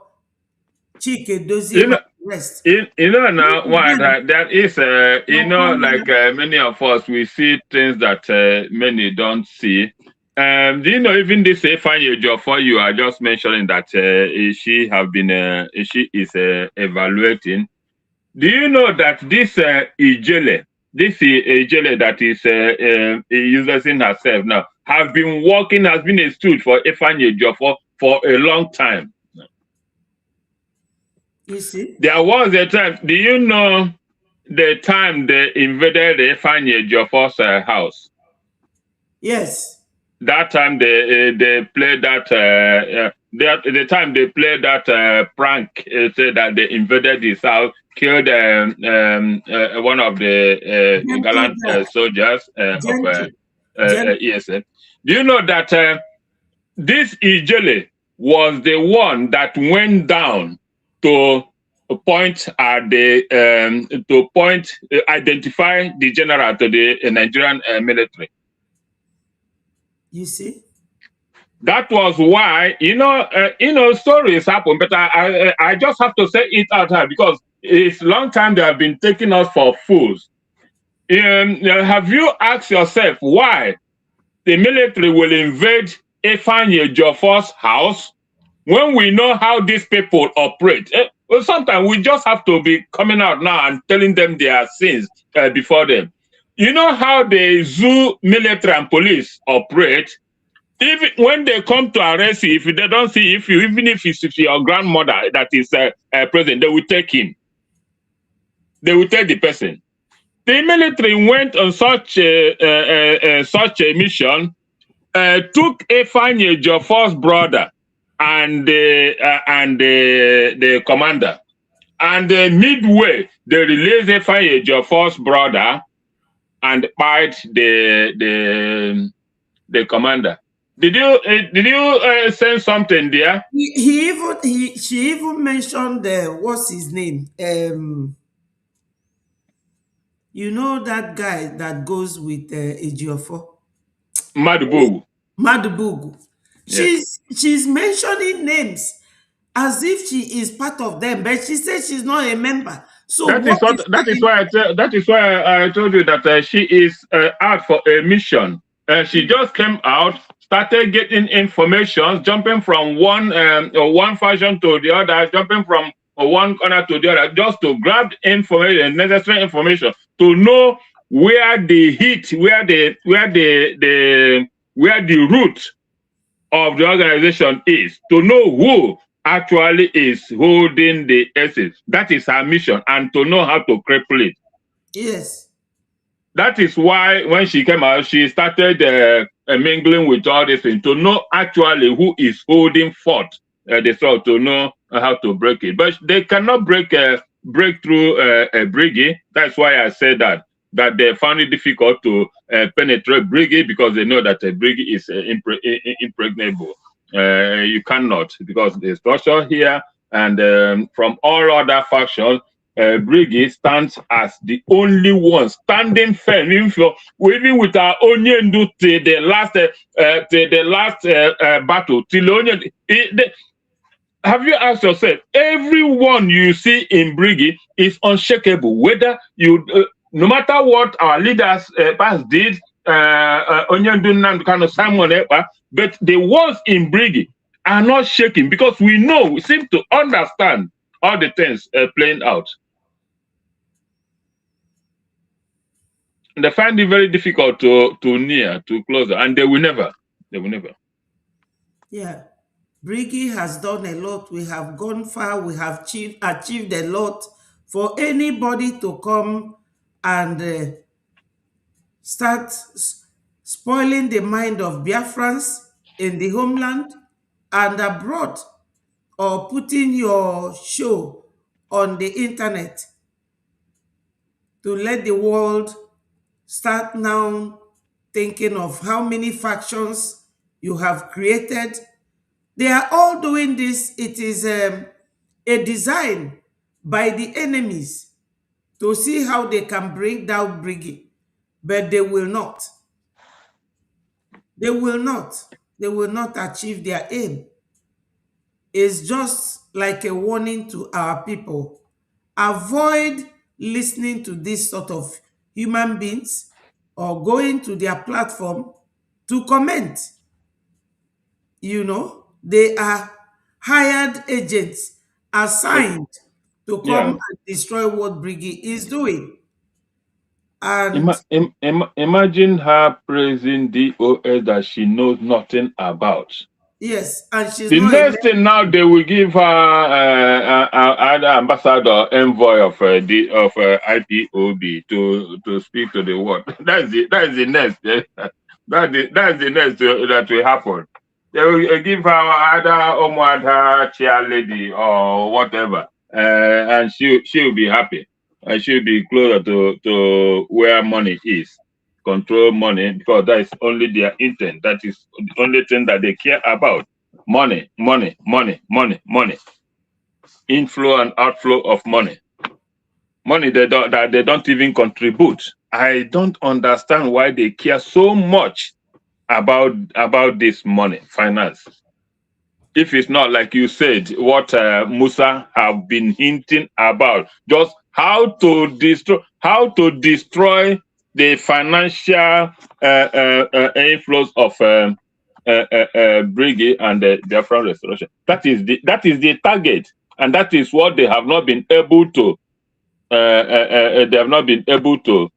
Chike Dozie, You know, rest. you know now what that is. Like many of us, we see things that many don't see. Do you know even this Ifeanyi Ejiofor you are just mentioning that she have been she is evaluating. Do you know that this Ijele, that is using herself now, have been working, has been a stooge for Ifeanyi Ejiofor for a long time. You see? There was a time, do you know the time they invaded the Ifeanyi Ejiofor's house? Yes. That time they played that, the time they played that prank, said that they invaded his house, killed one of the gallant soldiers of ESN. Do you know that this Ijele was the one that went down to point at the identify the general to the Nigerian military? You see? That was why stories happen, but I just have to say it out here because it's long time they have been taking us for fools. Have you asked yourself why the military will invade Ifeanyi Ejiofor's house when we know how these people operate? Well, sometimes we just have to be coming out now and telling them their sins before them. You know how the zoo military and police operate? Even when they come to arrest you, if they don't see even if it's your grandmother that is present, they will take him. They will take the person. The military went on such a mission, took Ifeanyi Ejiofor's brother and the commander, and midway they released Ifeanyi Ejiofor's brother and fired the commander. Did you say something there? She even mentioned what's his name? You know that guy that goes with Ejiofor? Madubugu. Madubugu. Yes. She's mentioning names as if she is part of them, but she says she's not a member. So that is why I told you that she is out for a mission. She just came out, started getting information, jumping from one fashion to the other, jumping from one corner to the other, just to grab information, necessary information, to know where the heat, where the root of the organization is, to know who actually is holding the essence. That is her mission, and to know how to cripple it. Yes. That is why when she came out, she started mingling with all these things, to know actually who is holding forth the thought, to know how to break it. But they cannot break through a Briggy. That's why I said that they found it difficult to penetrate Briggy, because they know that a Briggy is impregnable. You cannot, because the structure here and from all other factions, Briggy stands as the only one standing firm, even with our Onyendu till the last battle. Have you asked yourself, everyone you see in Briggy is unshakable, whether you, no matter what our leaders past did, Onyendu Namdekano, Simon Ekpa, but the ones in Briggy are not shaking, because we seem to understand all the things playing out. They find it very difficult to near, to closer, and they will never. Yeah. Briggy has done a lot. We have gone far. We have achieved a lot. For anybody to come and start spoiling the mind of Biafrans in the homeland and abroad, or putting your show on the internet to let the world start now thinking of how many factions you have created. They are all doing this. It is a design by the enemies to see how they can bring down Briggy, but they will not. They will not. They will not achieve their aim. It's just like a warning to our people. Avoid listening to this sort of human beings or going to their platform to comment. They are hired agents assigned to come Yeah. and destroy what Briggy is doing. And Imagine her praising DOS that she knows nothing about. yes, and she's The not a next thing now they will give her either ambassador envoy of IPOB to speak to the world. That's the next. That's the next that will happen. They will give her either Omoada chair lady or whatever, and she'll be happy. And she'll be closer to where money is. Control money because that is only their intent. That is the only thing that they care about. Money, money, money, money, money. Inflow and outflow of money. Money they don't even contribute. I don't understand why they care so much about this money, finance. If it's not like you said, what Musa have been hinting about, just how to destroy the financial inflows of Brigade and the Biafran restoration. That is the target, and that is what they have not been able to. They have not been able to.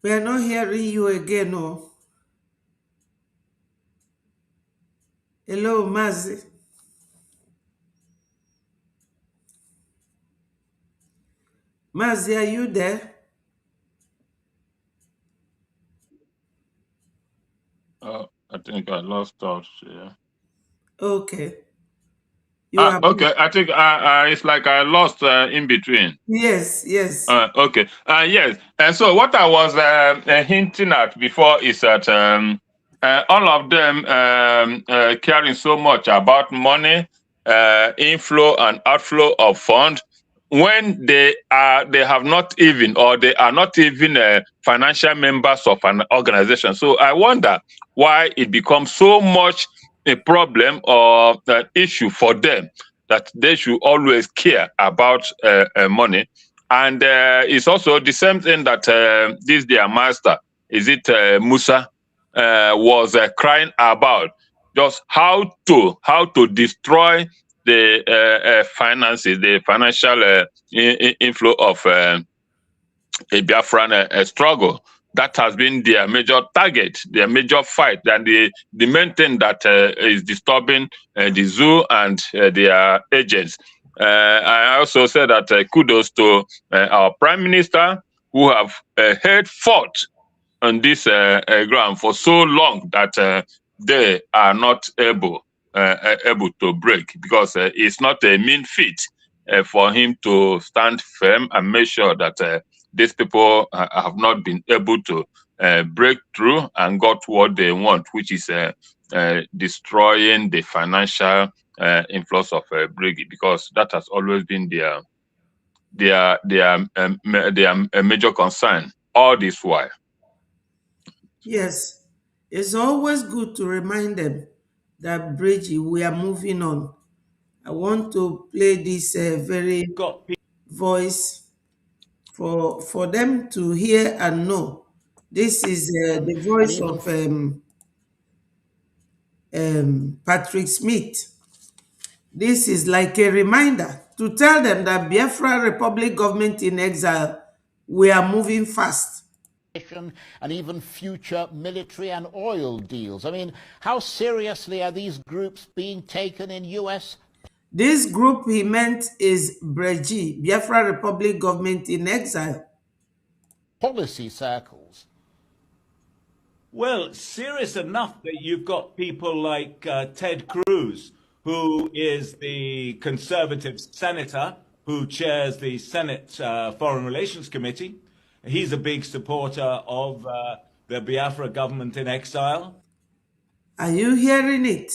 We are not hearing you again, no. Hello, Mazi. Mazi, are you there? I think I lost touch. Yeah. Okay. You are back. Okay. I think it's like I lost in between. Yes, yes. Okay. Yes. So what I was hinting at before is that all of them caring so much about money, inflow and outflow of funds, when they have not even, or they are not even financial members of an organization. So I wonder why it becomes so much a problem or an issue for them that they should always care about money. And it's also the same thing that this their master, is it Musa, was crying about, just how to destroy the finances, the financial inflow of a Biafran struggle. That has been their major target, their major fight, and the main thing that is disturbing the zoo and their agents. I also said that kudos to our prime minister, who have held fought on this ground for so long that they are not able to break, because it's not a mean feat for him to stand firm and make sure that these people have not been able to break through and got what they want, which is destroying the financial influence of Briggy, because that has always been their major concern all this while. Yes. It's always good to remind them that, Bridgie, we are moving on. I want to play this very voice for them to hear and know. This is the voice of Patrick Smith. This is like a reminder to tell them that Biafra Republic government in exile, we are moving fast. And even future military and oil deals. I mean, how seriously are these groups being taken in US? This group he meant is Breji, Biafra Republic government in exile. Policy circles. Well, serious enough that you've got people like Ted Cruz, who is the conservative senator who chairs the Senate Foreign Relations Committee. He's a big supporter of the Biafra government in exile. Are you hearing it?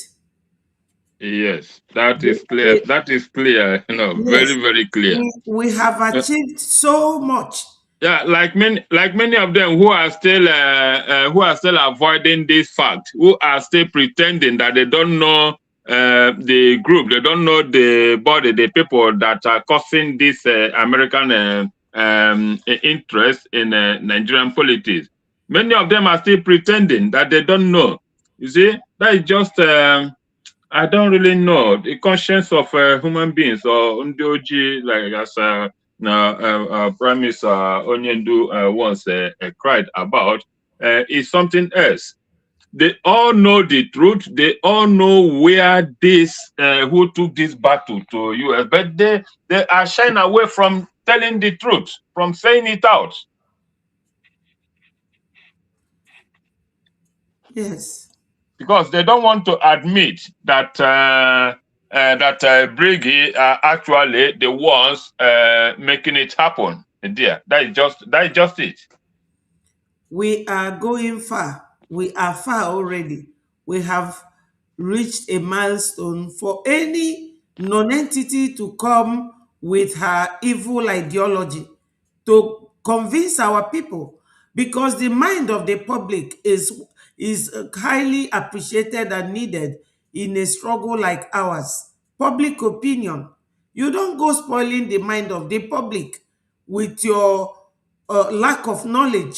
Yes, that is clear. That is clear. Yes, Very, very clear. we have achieved so much. Yeah, like many of them who are still avoiding this fact, who are still pretending that they don't know the group, they don't know the body, the people that are causing this American interest in Nigerian politics. Many of them are still pretending that they don't know. You see, that is just. I don't really know the conscience of human beings or Ndioji, like as Prime Minister Onyendu once cried about, is something else. They all know the truth. They all know where who took this battle to US, but they are shying away from telling the truth, from saying it out. Yes. Because they don't want to admit that Briggy are actually the ones making it happen. There, that is just it. We are going far. We are far already. We have reached a milestone for any non-entity to come with her evil ideology to convince our people, because the mind of the public is highly appreciated and needed in a struggle like ours. Public opinion. You don't go spoiling the mind of the public with your lack of knowledge.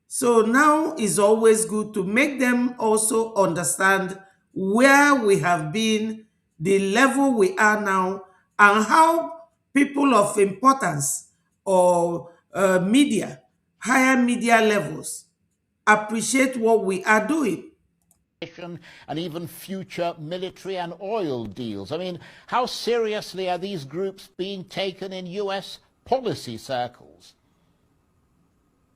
So now is always good to make them also understand where we have been, the level we are now, and how people of importance or media, higher media levels, appreciate what we are doing. And even future military and oil deals. I mean, how seriously are these groups being taken in US policy circles?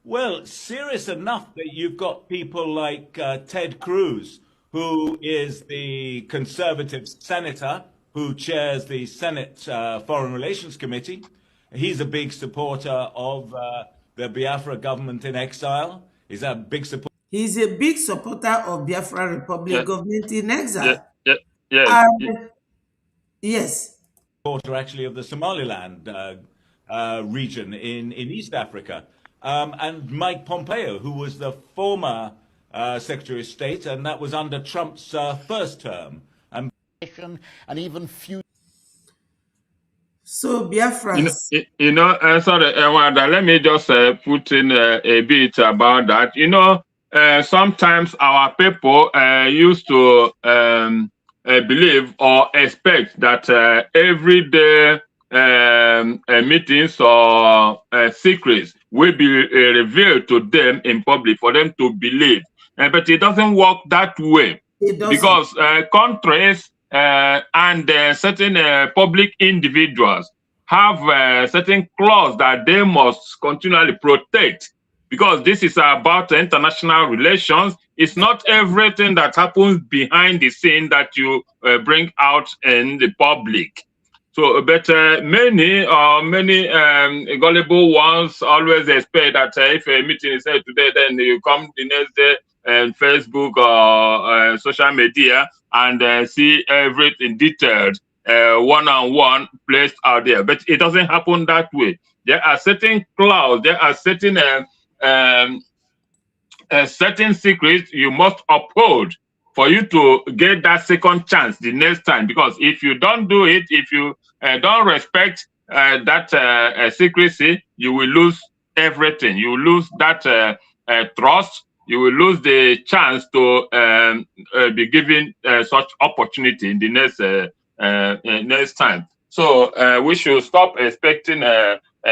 Well, serious enough that you've got people like Ted Cruz, who is the conservative senator who chairs the Senate Foreign Relations Committee. He's a big supporter of the Biafra government in exile. He's a big supporter. He's a big supporter of Biafra Republic Yeah, government in yeah, exile. yeah, yes. And yes, Supporter actually of the Somaliland region in East Africa. And Mike Pompeo, who was the former Secretary of State, and that was under Trump's first term. And even future. so Biafrans. Sorry, Wanda, let me just put in a bit about that. Sometimes our people used to believe or expect that everyday meetings or secrets will be revealed to them in public for them to believe. But it doesn't work that way, It doesn't. because countries and certain public individuals have certain clause that they must continually protect, because this is about international relations. It's not everything that happens behind the scene that you bring out in the public. So, but many gullible ones always expect that if a meeting is held today, then you come the next day and Facebook or social media and see everything detailed, one-on-one placed out there. But it doesn't happen that way. There are certain clauses, there are certain secrets you must uphold for you to get that second chance the next time. Because if you don't do it, if you don't respect that secrecy, you will lose everything. You will lose that trust. You will lose the chance to be given such opportunity in the next time. So we should stop expecting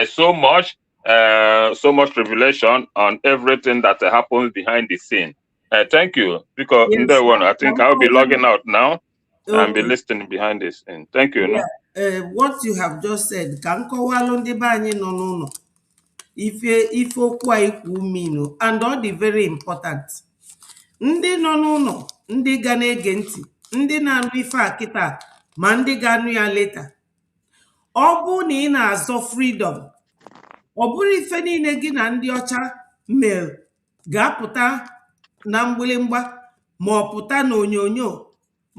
so much revelation on everything that happens behind the scene. Thank you. Because in Yes. that one, I think I'll be logging out now and be Okay. listening behind this. And thank you. No? What you have just said, ka m kọwalụ ndị be anyị nọ n'ụlọ ife okwu a ikwu minu, and ọ dị very important. Ndị nọ n'ụlọ, ndị ga na-ege ntị, ndị na-anụ ife a kịta, ma ndị ga-anụ ya leta. Ọ bụ na ị na-azọ freedom, ọ bụrụ ife niile gị na ndị ọcha mere ga-apụta na mgbịrịmgba ma ọ pụta na onyonyo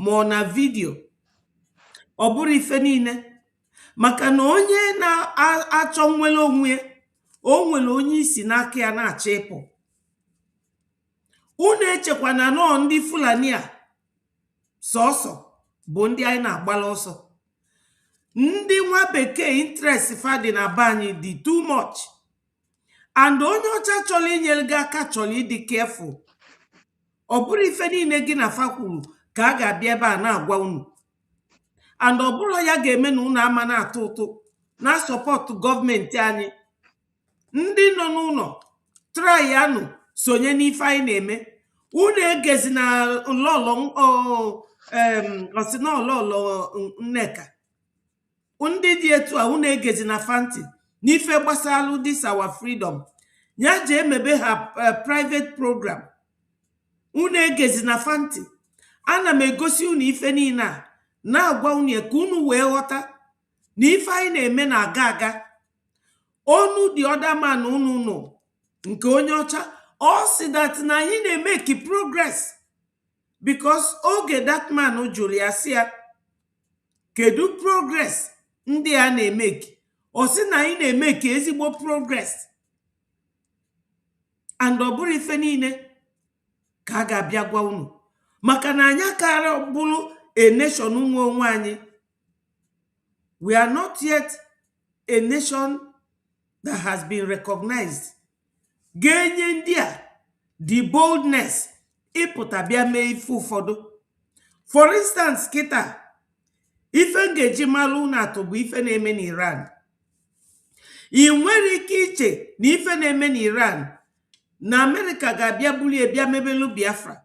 ma ọ na vidio. Ọ bụrụ ife niile, maka na onye na-achọ nwere onwe o nwere onye isi n'aka ya na-achọ ịpụ. Unu echekwa na nọọ ndị Fulani a sọsọ bụ ndị anyị na-agbala ọsọ. Ndị nwa bekee interest fadị na be anyị dị too much, and onye ọcha chọrọ inyere gị aka chọrọ ịdị careful. Ọ bụrụ ife niile gị na fa kwuru ka a ga-abịa ebe a na-agwa unu, and ọ bụrụ ya ga-eme na unu ama na-atụ ụtụ na sọpọtụ gọọmenti anyị. Ndị nọ n'ụlọ trayanụ sonye n'ife anyị na-eme. Unu egezi na ọlọlọ Nneka, ndị dị etu a unu egezi na fanti n'ife gbasalụ this our freedom. Ya je emebe ha private program. Unu egezi na fanti. Ana m egosi unu ife niile a na-agwa unu ka unu wee ghọta na ife anyị na-eme na-aga aga. Onu the other man unu nọ nke onye ọcha, ọ sị that na anyị na-emeki progress, because oge that man jụrụ ya sị ya kedu progress ndị a na-emeki, ọ sị na anyị na-emeki ezigbo progress. And ọ bụrụ ife niile ka a ga-abịa gwa unu, maka na anyị akara bụrụ a nation nwe onwe anyị. We are not yet a nation that has been recognized. Ga-enye ndị a the boldness ịpụta bịa mee ife ụfọdụ. For instance, kịta ife ngeji malụ unu atụ bụ ife na-eme n'Iran. Ị nwere ike iche na ife na-eme n'Iran na Amerịka ga-abịa bulie bịa mebelu Biafra,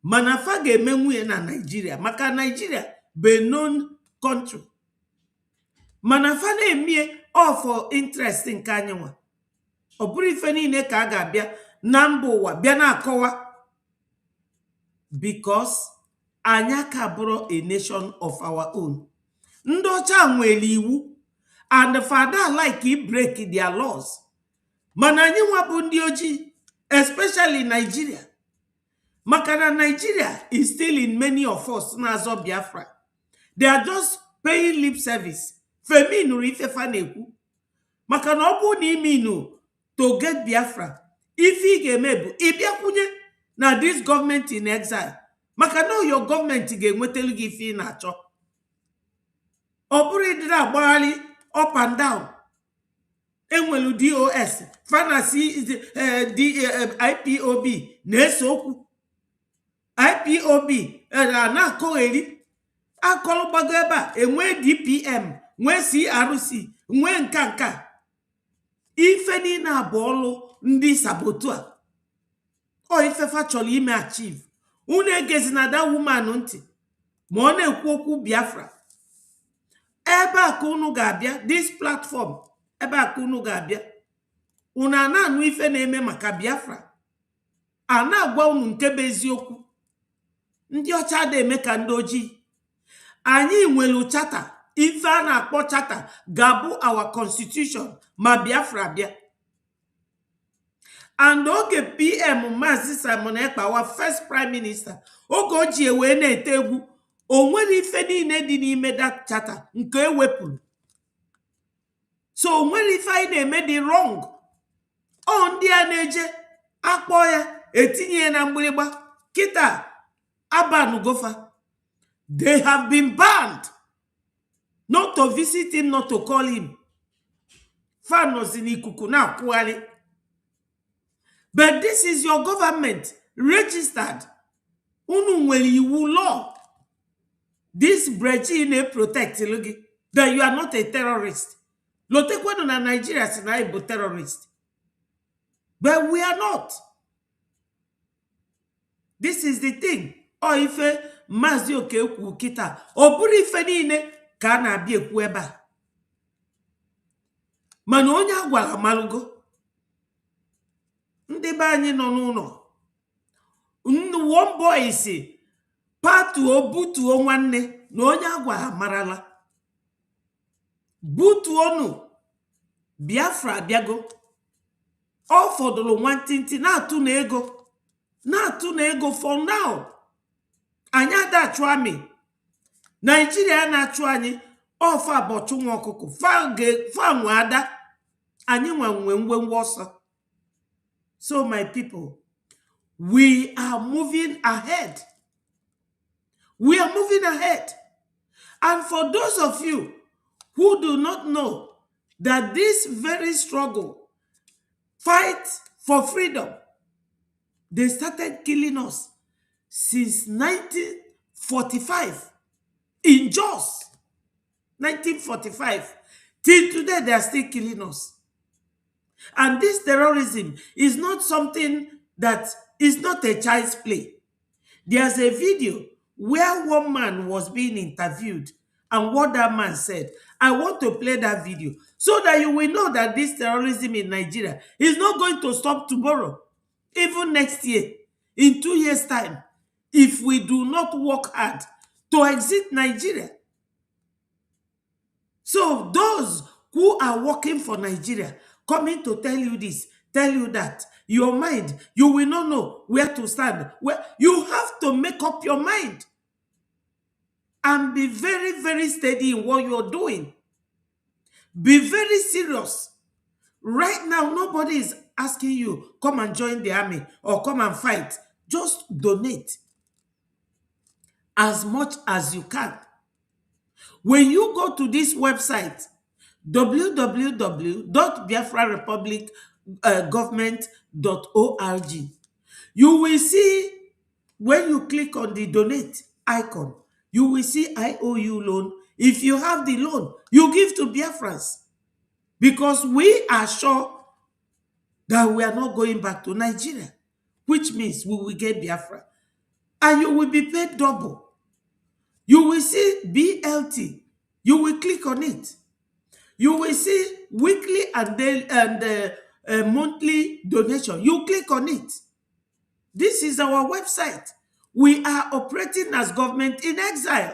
mana fa ga-eme nwunye na Nigeria, maka Nigeria bụ a known country. Mana fa na-emie all for interest nke anyị nwa. Ọ bụrụ ife niile ka a ga-abịa na mba ụwa bịa na-akọwa, because anyị ka bụrụ a nation of our own. Ndị ọcha nwere iwu and the father like break their laws. Mana anyị nwa bụ ndị ojii, especially Nigeria. Maka na Nigeria is still in many of us na-azọ Biafra. They are just paying lip service. Femi nụrụ ife fa na-ekwu. Maka na ọ bụ na imi nụ to get Biafra, ife ị ga-eme bụ ịbịakwunye na this government in exile. Maka na your government ga-enwetelu gị ife ị na-achọ. Ọ bụrụ ịdịrị agbagharị up and down. Enwelu DOS, fantasy IPOB na-eso okwu. IPOB na-akọgheri akọlụgbago ebe a, enwe DPM, nwee CRC, nwee nka. Ife niile abụ ọlụ ndị sabotu a. Ọ ifefa chọrọ ime achieve. Unu egezi na that woman ntị ma ọ na-ekwu okwu Biafra. Ebe a ka unu ga-abịa, this platform, ebe a ka unu ga-abịa. Unu a na-anụ ife na-eme maka Biafra. A na-agwa unu nke bụ eziokwu. Ndị ọcha na-eme ka ndị ojii. Anyị nwelu chata. Ife a na-akpọ chata ga-abụ our constitution ma Biafra bịa. And oge PM Maazị Simon Ekpa, our first prime minister, oge o ji wee na-ete egwu, o nwere ife niile dị n'ime that chata nke ewepụrụ. So o nwere ife anyị na-eme dị wrong. Ọ ndị a na-eje akpọ ya etinye na mgbịrịgba kịta abanugofa. They have been banned not to visit him, not to call him. Fanos in ikuku na akwụgharị. But this is your government registered. Unu nwere iwu law. This regime protect logi that you are not a terrorist. Lotekwenu na Nigeria si na ibu terrorist. But we are not. This is the thing. O ife Maazị Okekwu kita. Ọ bụrụ ife niile ka a na-abịa ekwu ebe a. Mana onye agwala malugo. Ndị be anyị nọ n'ụlọ. One boy si patuo butuo nwanne na onye agwala marala. Butuo nu Biafra abịago. Ọ fọdụrụ nwantịntị na-atụ na ego for now. Anya da chwami. Nigeria na chwani ofa bochu nwa okuku. Fa nwada. Anyị nwe nwosa. So my people, we are moving ahead. We are moving ahead. And for those of you who do not know that this very struggle, fight for freedom, they started killing us since 1945 in Jos. 1945 till today they are still killing us. And this terrorism is not something that is not a child's play. There's a video where one man was being interviewed and what that man said. I want to play that video so that you will know that this terrorism in Nigeria is not going to stop tomorrow, even next year, in 2 years' time, if we do not work hard to exit Nigeria. So those who are working for Nigeria, coming to tell you this, tell you that, your mind, you will not know where to stand. Where you have to make up your mind and be very, very steady in what you're doing. Be very serious. Right now, nobody is asking you, come and join the army or come and fight. Just donate as much as you can. When you go to this website, www.biafrarepublicgovernment.org, you will see, when you click on the donate icon, you will see IOU loan. If you have the loan, you give to Biafrans, because we are sure that we are not going back to Nigeria, which means we will get Biafra, and you will be paid double. You will see BLT. You will click on it. You will see weekly and monthly donation. You click on it. This is our website. We are operating as government in exile.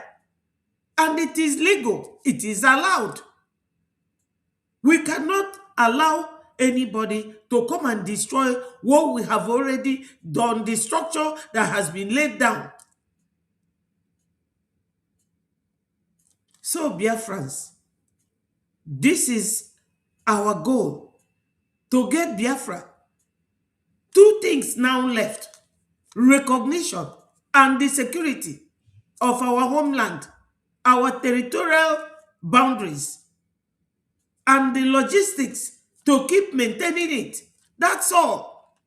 And it is legal. It is allowed. We cannot allow anybody to come and destroy what we have already done, the structure that has been laid down. So, Biafrans, this is our goal, to get Biafra. 2 things now left: recognition and the security of our homeland, our territorial boundaries, and the logistics to keep maintaining it. That's all.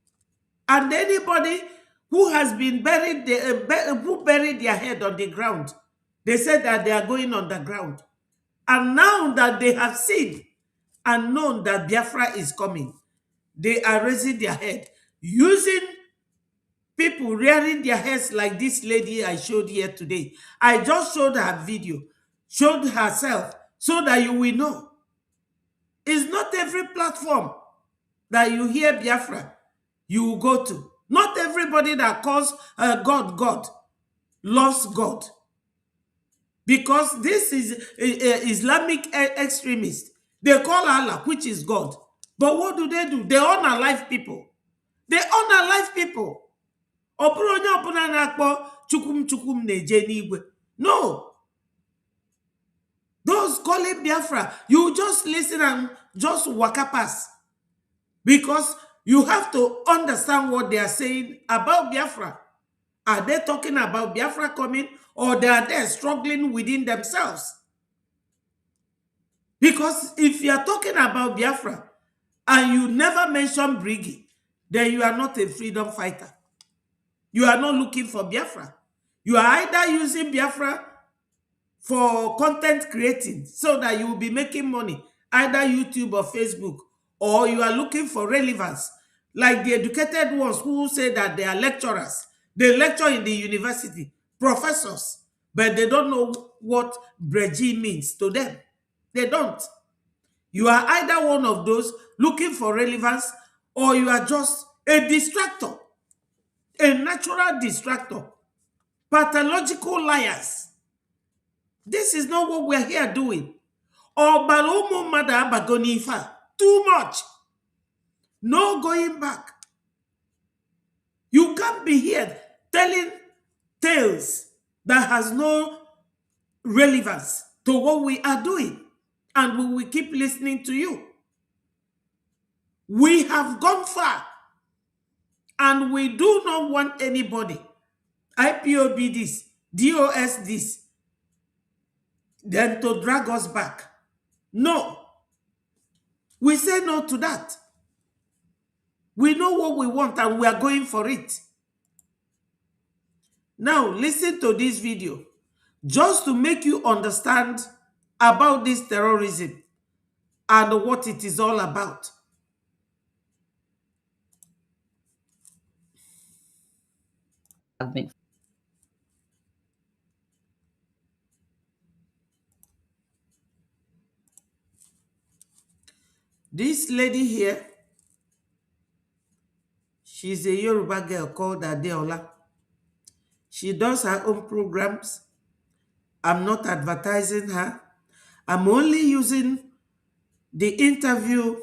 And anybody who has been buried, who buried their head on the ground, they said that they are going underground. And now that they have seen and known that Biafra is coming, they are raising their head, using people rearing their heads like this lady I showed here today. I just showed her video, showed herself, so that you will know. It's not every platform that you hear Biafra you will go to. Not everybody that calls God loves God. Because this is Islamic extremists. They call Allah, which is God. But what do? They unalive people. They unalive people. No. Those calling Biafra, you just listen and just waka pass. Because you have to understand what they are saying about Biafra. Are they talking about Biafra coming, or they are there struggling within themselves? Because if you are talking about Biafra and you never mention Briggy, then you are not a freedom fighter. You are not looking for Biafra. You are either using Biafra for content creating so that you will be making money, either YouTube or Facebook, or you are looking for relevance, like the educated ones who say that they are lecturers. They lecture in the university, professors, but they don't know what Breji means to them. They don't. You are either one of those looking for relevance, or you are just a distractor, a natural distractor, pathological liars. This is not what we're here doing. Too much. No going back. You can't be here telling tales that has no relevance to what we are doing, and we will keep listening to you. We have gone far, and we do not want anybody, IPOB this, DOS this, then to drag us back. No. We say no to that. We know what we want and we are going for it. Now, listen to this video just to make you understand about this terrorism and what it is all about. This lady here, she's a Yoruba girl called Adeola. She does her own programs. I'm not advertising her. I'm only using the interview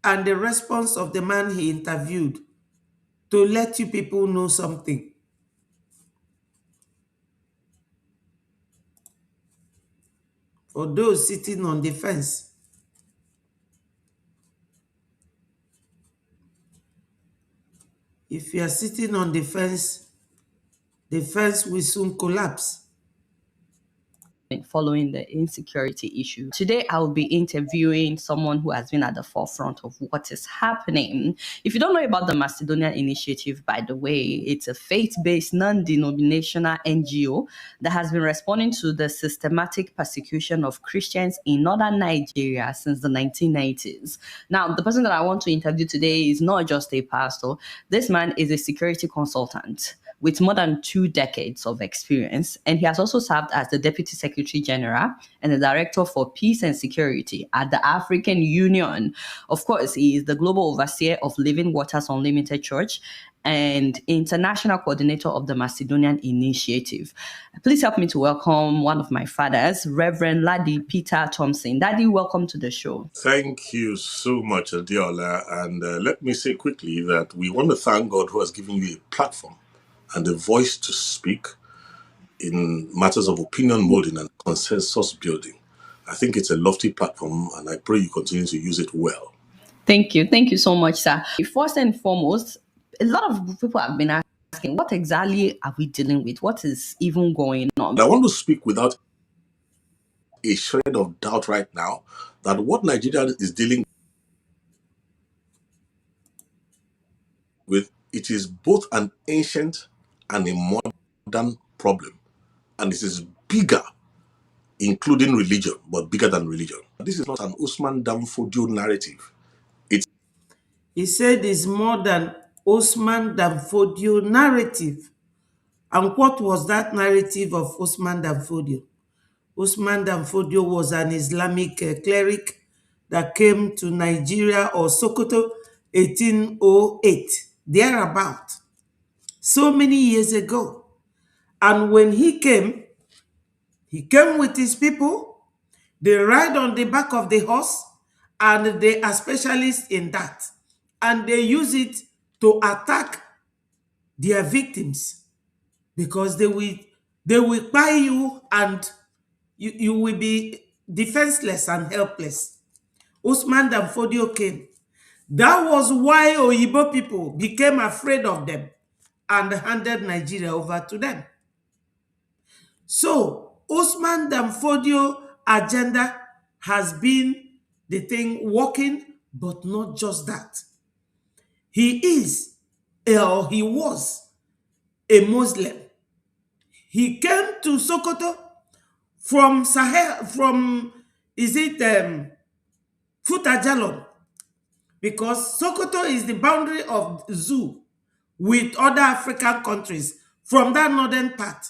and the response of the man he interviewed to let you people know something. For those sitting on the fence, if you are sitting on the fence will soon collapse. Following the insecurity issue. Today, I will be interviewing someone who has been at the forefront of what is happening. If you don't know about the Macedonian Initiative, by the way, it's a faith-based, non-denominational NGO that has been responding to the systematic persecution of Christians in northern Nigeria since the 1990s. Now, the person that I want to interview today is not just a pastor. This man is a security consultant with more than 2 decades of experience, and he has also served as the Deputy Secretary General and the Director for Peace and Security at the African Union. Of course, he is the Global Overseer of Living Waters Unlimited Church and International Coordinator of the Macedonian Initiative. Please help me to welcome one of my fathers, Reverend Ladi Peter Thompson. Daddy, welcome to the show. Thank you so much, Adiola. And let me say quickly that we want to thank God who has given you a platform and a voice to speak in matters of opinion molding and consensus building. I think it's a lofty platform, and I pray you continue to use it well. Thank you. Thank you so much, sir. First and foremost, a lot of people have been asking, what exactly are we dealing with? What is even going on? I want to speak without a shred of doubt right now that what Nigeria is dealing with, it is both an ancient and a modern problem. And it is bigger, including religion, but bigger than religion. This is not an Usman Danfodio narrative. He said it's more than Osman Danfodio narrative. And what was that narrative of Osman Danfodio? Osman Danfodio was an Islamic cleric that came to Nigeria or Sokoto 1808, thereabout, so many years ago. And when he came with his people. They ride on the back of the horse, and they are specialists in that. And they use it to attack their victims, because they will buy you, and you will be defenseless and helpless. Usman Danfodio came. That was why Oyibo people became afraid of them and handed Nigeria over to them. So, Usman Danfodio agenda has been the thing working, but not just that. He is, or he was, a Muslim. He came to Sokoto from Sahel, Futajalon, because Sokoto is the boundary of Zoo with other African countries from that northern part.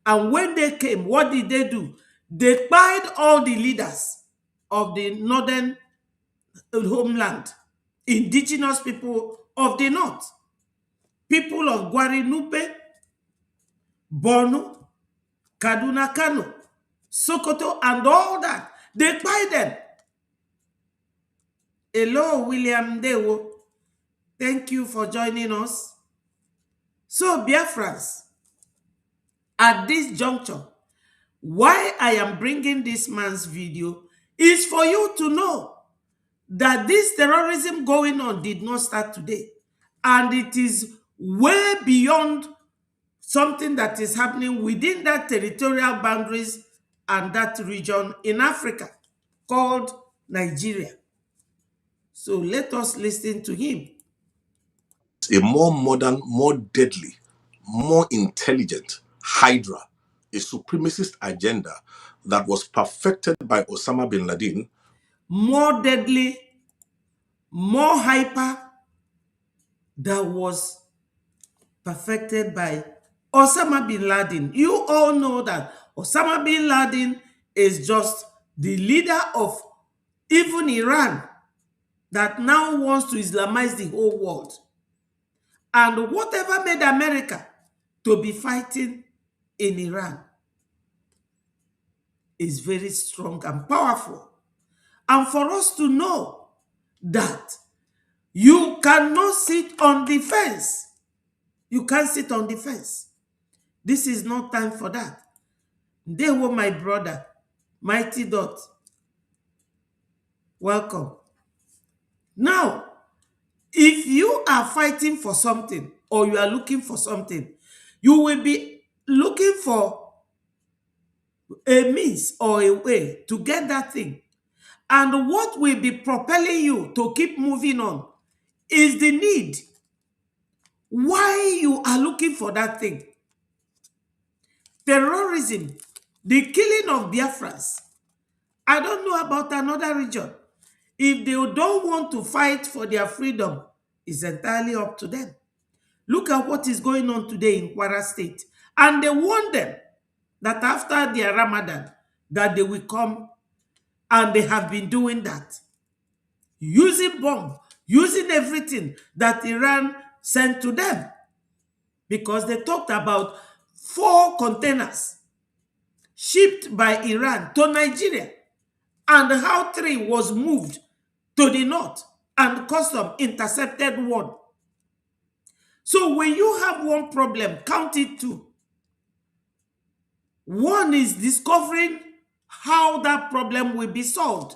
And when they came, what did they do? They spied all the leaders of the northern homeland, indigenous people of the north, people of Gwari Nupe, Borno, Kaduna Kano, Sokoto, and all that. They spied them. Hello, William Dewo. Thank you for joining us. So, Biafrans, at this juncture, why I am bringing this man's video is for you to know that this terrorism going on did not start today. And it is way beyond something that is happening within that territorial boundaries and that region in Africa called Nigeria. So let us listen to him. A more modern, more deadly, more intelligent Hydra, a supremacist agenda that was perfected by Osama bin Laden. More deadly, more hyper, that was perfected by Osama bin Laden. You all know that Osama bin Laden is just the leader of even Iran that now wants to Islamize the whole world. And whatever made America to be fighting in Iran is very strong and powerful. And for us to know that you cannot sit on the fence. You can't sit on the fence. This is not time for that. They were my brother, Mighty Dot. Welcome. Now, if you are fighting for something or you are looking for something, you will be looking for a means or a way to get that thing. And what will be propelling you to keep moving on is the need. Why you are looking for that thing. Terrorism, the killing of Biafrans. I don't know about another region. If they don't want to fight for their freedom, it's entirely up to them. Look at what is going on today in Kwara State. And they warn them that after their Ramadan, that they will come, and they have been doing that. Using bomb, using everything that Iran sent to them. Because they talked about 4 containers shipped by Iran to Nigeria, and how 3 was moved to the north, and custom intercepted 1. So when you have one problem, count it 2. One is discovering how that problem will be solved.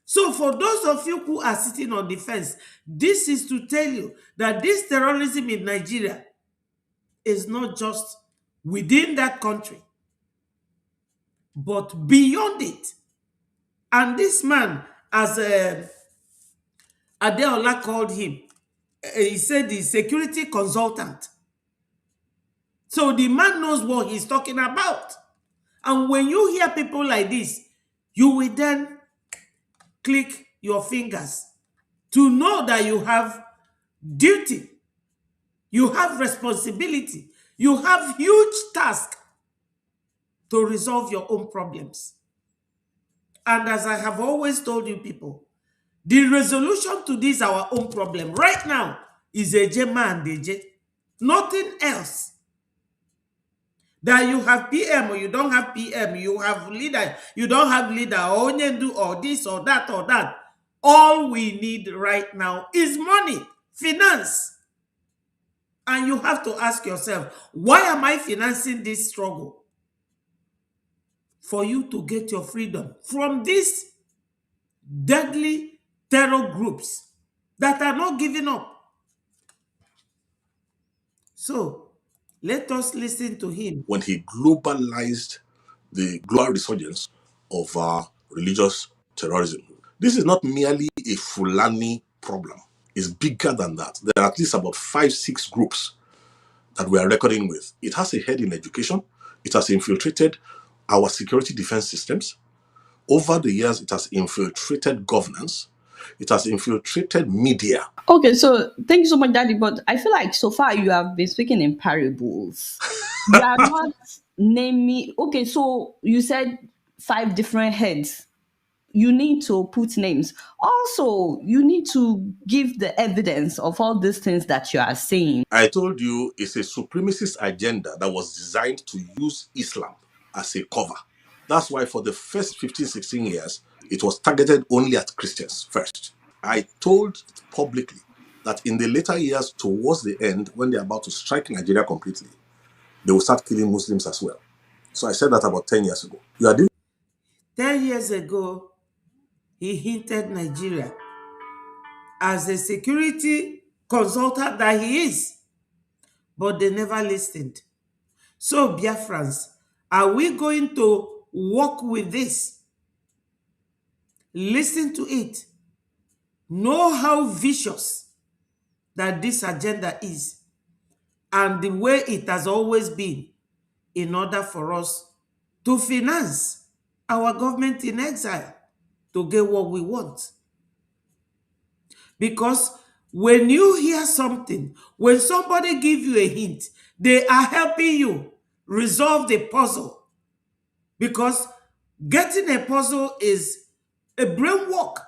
So for those of you who are sitting on the fence, this is to tell you that this terrorism in Nigeria is not just within that country, but beyond it. And this man, as Adeola called him, he said the security consultant. So the man knows what he's talking about. And when you hear people like this, you will then click your fingers to know that you have duty, you have responsibility, you have huge task to resolve your own problems. And as I have always told you people, the resolution to this our own problem right now is Ejema and Deje. Nothing else. That you have PM or you don't have PM, you have leader, you don't have leader, or Onyendu, or this or that or that. All we need right now is money, finance. And you have to ask yourself, why am I financing this struggle? For you to get your freedom from these deadly terror groups that are not giving up. So, let us listen to him. When he globalized the global resurgence of religious terrorism. This is not merely a Fulani problem. It's bigger than that. There are at least about 5-6 groups that we are reckoning with. It has a head in education. It has infiltrated our security defense systems. Over the years, it has infiltrated governance. It has infiltrated media. Okay, so thank you so much, Daddy. But I feel like so far you have been speaking in parables. You are not naming. Okay, so you said 5 different heads. You need to put names. Also, you need to give the evidence of all these things that you are saying. I told you it's a supremacist agenda that was designed to use Islam as a cover. That's why for the first 15, 16 years, it was targeted only at Christians first. I told publicly that in the later years, towards the end, when they're about to strike Nigeria completely, they will start killing Muslims as well. So I said that about 10 years ago. You are doing 10 years ago, he hinted Nigeria as a security consultant that he is, but they never listened. So, Biafrans, are we going to work with this? Listen to it. Know how vicious that this agenda is and the way it has always been in order for us to finance our government in exile to get what we want. Because when you hear something, when somebody gives you a hint, they are helping you resolve the puzzle. Because getting a puzzle is a brain work.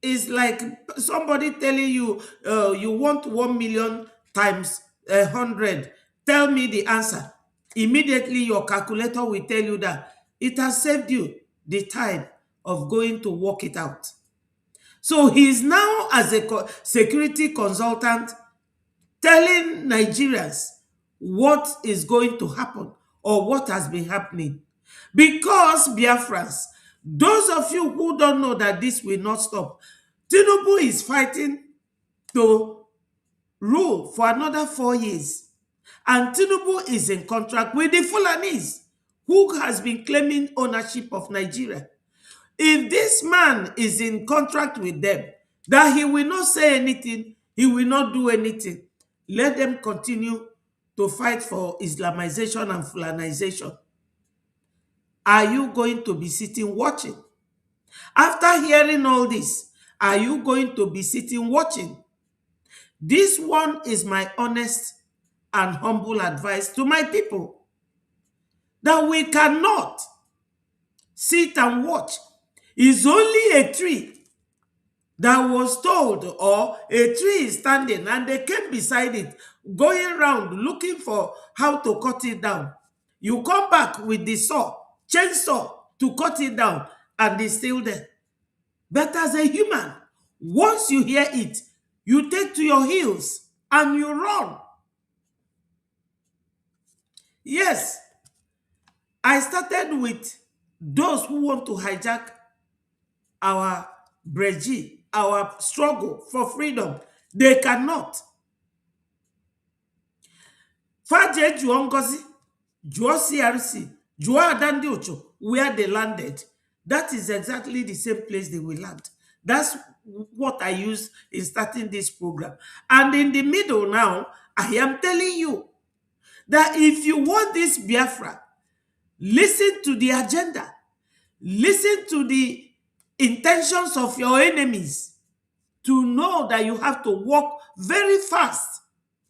It's like somebody telling you, you want 1 million times 100. Tell me the answer. Immediately your calculator will tell you that it has saved you the time of going to work it out. So he's now, as a security consultant, telling Nigerians what is going to happen or what has been happening. Because, Biafrans, those of you who don't know that this will not stop, Tinubu is fighting to rule for another 4 years. And Tinubu is in contract with the Fulanis, who has been claiming ownership of Nigeria. If this man is in contract with them, that he will not say anything, he will not do anything, let them continue to fight for Islamization and Fulanization. Are you going to be sitting watching? After hearing all this, are you going to be sitting watching? This one is my honest and humble advice to my people, that we cannot sit and watch. It's only a tree that was told, or a tree is standing and they came beside it, going around looking for how to cut it down. You come back with the saw, chainsaw, to cut it down, and it's still there. But as a human, once you hear it, you take to your heels and you run. Yes, I started with those who want to hijack our breji, our struggle for freedom. They cannot. Faje juo Ngozi, juo CRC, juo Adandi Ocho, where they landed. That is exactly the same place they will land. That's what I used in starting this program. And in the middle now, I am telling you that if you want this Biafra, listen to the agenda. Listen to the intentions of your enemies to know that you have to walk very fast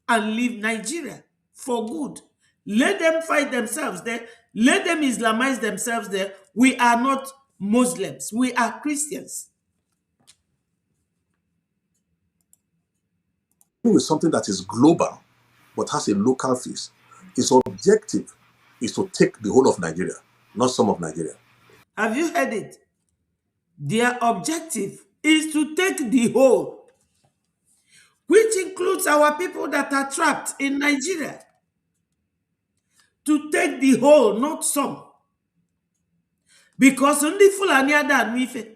and leave Nigeria for good. Let them fight themselves there. Let them Islamize themselves there. We are not Muslims. We are Christians. with something that is global but has a local face. Its objective is to take the whole of Nigeria, not some of Nigeria. Have you heard it? Their objective is to take the whole, which includes our people that are trapped in Nigeria. To take the whole, not some. Because ndị Fulani ada anụ ife.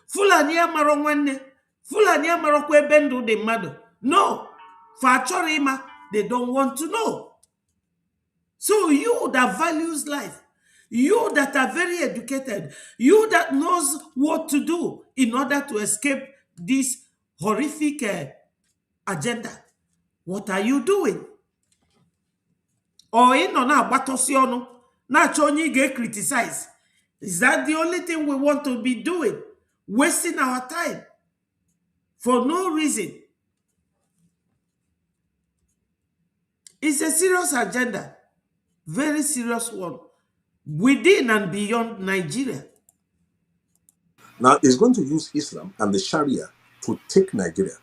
Fulani amaro nwanne. Fulani amarokwa ebe ndụ dị mmadụ. No. For achọrọ ịma, they don't want to know. So you that values life, you that are very educated, you that knows what to do in order to escape this horrific agenda, what are you doing? Or in on a not only get criticized. Is that the only thing we want to be doing? Wasting our time for no reason. It's a serious agenda, very serious one, within and beyond Nigeria. Now, it's going to use Islam and the Sharia to take Nigeria.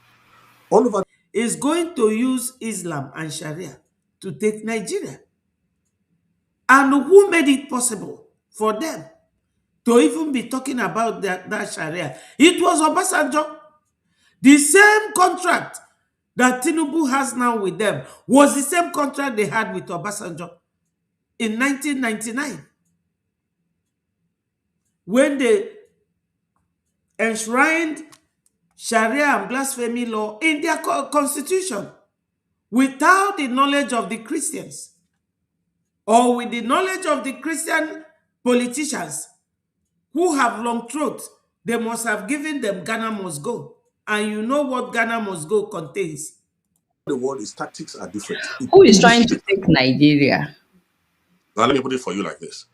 All over. It's going to use Islam and Sharia to take Nigeria. And who made it possible for them to even be talking about that Sharia? It was Obasanjo. The same contract that Tinubu has now with them was the same contract they had with Obasanjo in 1999 when they enshrined Sharia and blasphemy law in their constitution without the knowledge of the Christians or with the knowledge of the Christian politicians who have long throat. They must have given them Ghana must go. And you know what Ghana must go contains. The word is tactics are different. Who is trying to take Nigeria? Now, let me put it for you like this.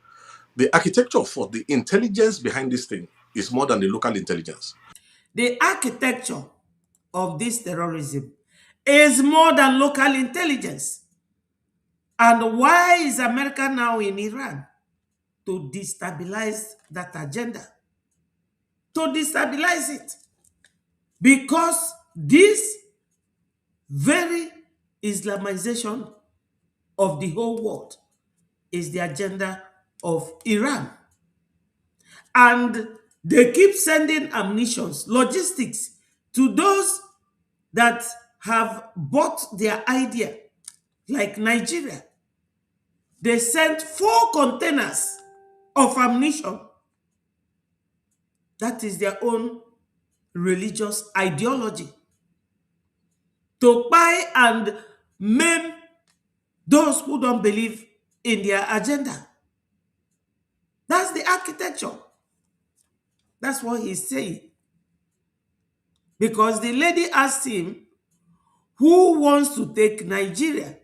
The architecture for the intelligence behind this thing is more than the local intelligence. The architecture of this terrorism is more than local intelligence. And why is America now in Iran? To destabilize that agenda. To destabilize it. Because this very Islamization of the whole world is the agenda of Iran. And they keep sending ammunitions, logistics to those that have bought their idea, like Nigeria. They sent 4 containers of ammunition. That is their own religious ideology. To buy and maim those who don't believe in their agenda. That's the architecture. That's what he's saying. Because the lady asked him, who wants to take Nigeria?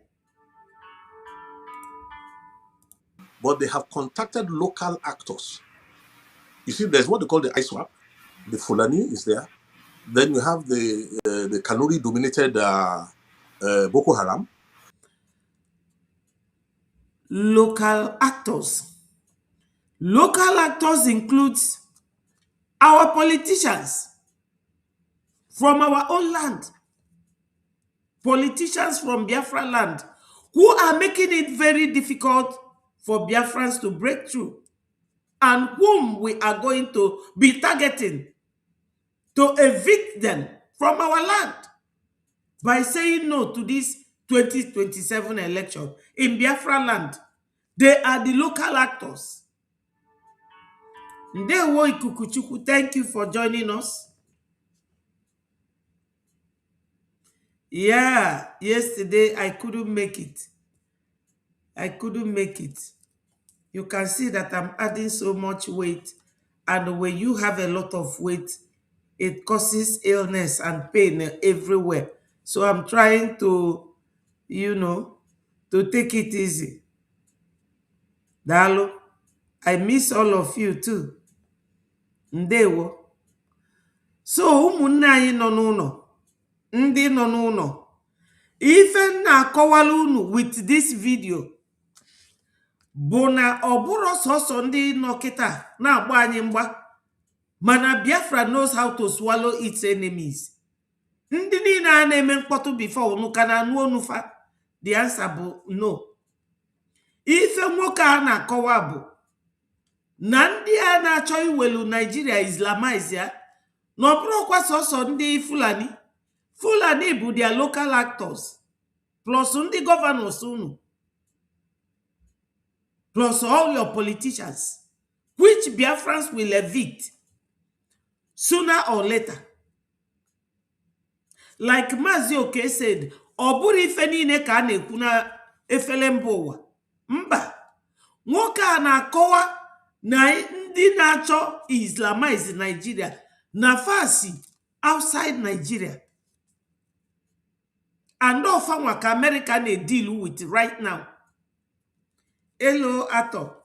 But they have contacted local actors. You see, there's what they call the ISWAP. The Fulani is there. Then you have the Kanuri-dominated Boko Haram. Local actors. Local actors includes our politicians from our own land. Politicians from Biafra land who are making it very difficult for Biafrans to break through, and whom we are going to be targeting to evict them from our land by saying no to this 2027 election in Biafra land. They are the local actors. Ndewo Ikukuchukwu, thank you for joining us. Yeah, yesterday I couldn't make it. You can see that I'm adding so much weight, and when you have a lot of weight, it causes illness and pain everywhere. So I'm trying to, to take it easy. Dalo, I miss all of you too. Ndewo. So ụmụnne anyị nọ n'ụlọ, ndị nọ n'ụlọ, ife na-akọwala unu with this video bụ na ọ bụrụ sọsọ ndị nọ kịta na-agba anyị mgba, mana Biafra knows how to swallow its enemies. Ndị niile a na-eme mkpọtụ before unu ka na-anụ onufa, the answer bụ no. Ife nwoke a na-akọwa bụ na ndị a na-achọ iwelu Nigeria Islamize ya, na ọ bụrụkwa sọsọ ndị Fulani bụ their local actors, plus ndị governors unu, plus all your politicians, which Biafrans will evict sooner or later. Like Mazi Oke said, ọ bụrụ ife niile ka a na-ekwu na efele mba ụwa. Mba, nwoke a na-akọwa na ndị na-achọ Islamize Nigeria na fasi outside Nigeria. And ọfanwa ka America na-deal with right now. Hello, Ato.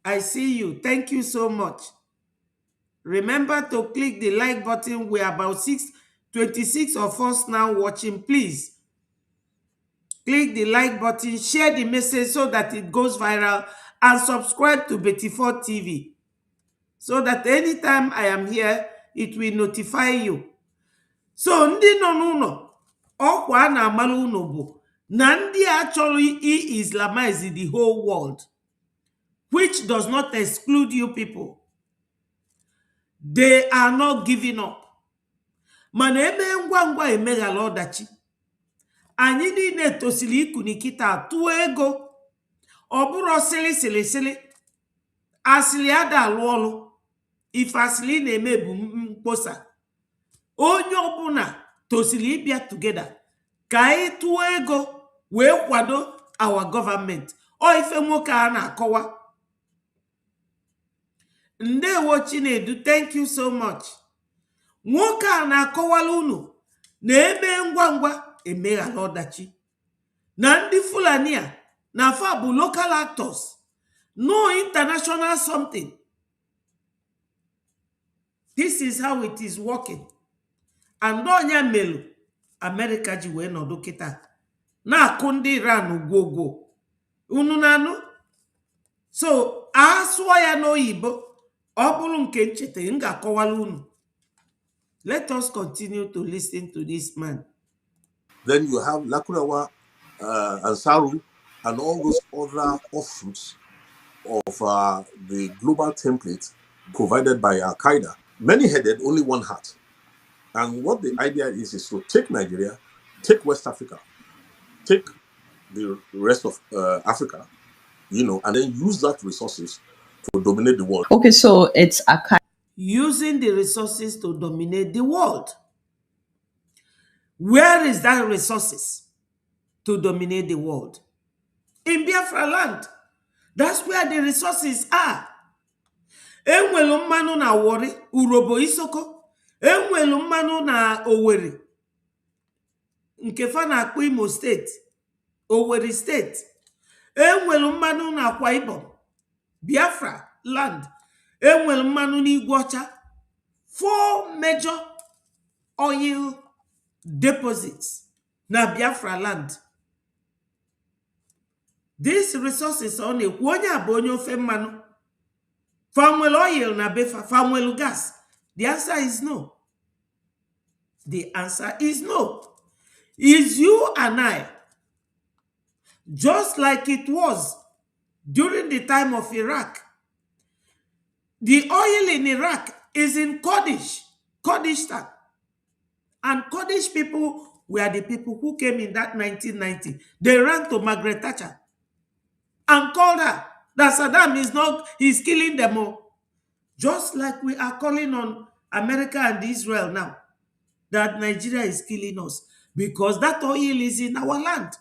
I see you. Thank you so much. Remember to click the like button. We're about 26 of us now watching. Please click the like button, share the message so that it goes viral, and subscribe to Betty4 TV so that anytime I am here, it will notify you. So, ndị nọ n'ụlọ, ọkwa na amala unu bụ na ndị achọrọ Islamize the whole world, which does not exclude you people. They are not giving up. mana eme ngwa ngwa emeghala ọdachi. Anyị niile tosiri ikunikita tụọ ego. Ọ bụrụ sịlị asịlị ada alụ ọlụ. Ife asịlị na-eme bụ mkposa. Onye ọbụla tosiri ịbịa together ka anyị tụọ ego wee kwado our government. Ọ ife nwoke a na-akọwa. Ndewo Chinedu, thank you so much. Nwoke a na-akọwala unu na eme ngwa ngwa emeghala ọdachi. Na ndị Fulani a na afa bụ local actors, no international something. This is how it is working. And onye melu America ji wee nọdụ kịta na-akụ ndị Iran ugwogwo. Unu na-anụ? So asụọ ya n'oyibo, ọ bụrụ nke ncheta m ga-akọwala unu. Let us continue to listen to this man. Then you have Lakurawa, Ansaru, and all those other offshoots of the global template provided by Al-Qaeda. Many headed, only one heart. And what the idea is to take Nigeria, take West Africa, take the rest of Africa, and then use that resources to dominate the world. Okay, so it's using the resources to dominate the world. Where is that resources to dominate the world? In Biafra land. That's where the resources are. Enwelu mmanụ na Warri, Urobo Isoko. Enwelu mmanụ na Owerri. Nke fa na-akpọ Imo State. Owerri State. Enwelu mmanụ na Akwa Ibom. Biafra land. Enwelu mmanụ na Igwocha. 4 major oil deposits na Biafra land. These resources on a onye abonye ofe mmanụ. Famwell oil na befa, famwell gas. The answer is no. The answer is no. Is you and I, just like it was during the time of Iraq. The oil in Iraq is in Kurdistan. And Kurdish people were the people who came in that 1990. They ran to Margaret Thatcher and called her that Saddam he's killing them all. Just like we are calling on America and Israel now, that Nigeria is killing us because that oil is in our land.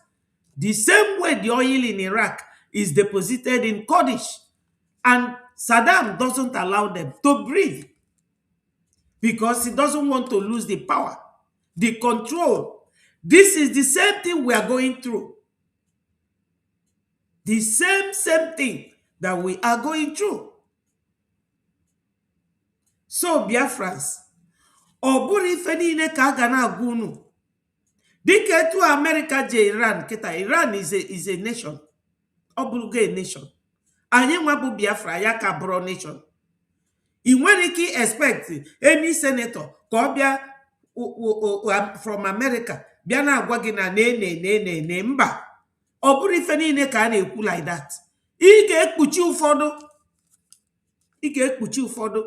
The same way the oil in Iraq is deposited in Kurdish, and Saddam doesn't allow them to breathe because he doesn't want to lose the power, the control. This is the same thing we are going through. The same thing that we are going through. So Biafrans, oburu ife niile ka aga na agwa unu. Dịka etu America je Iran kita. Iran is a nation. Oburugo a nation. Anyị nwa bụ Biafra ya ka bụrụ nation. I nwere ike expect any senator ka ọ bịa from America bịa na agwa gị na ne mba. Oburu ife niile ka a na-ekwu like that. Ị ga-ekpuchi ụfọdụ.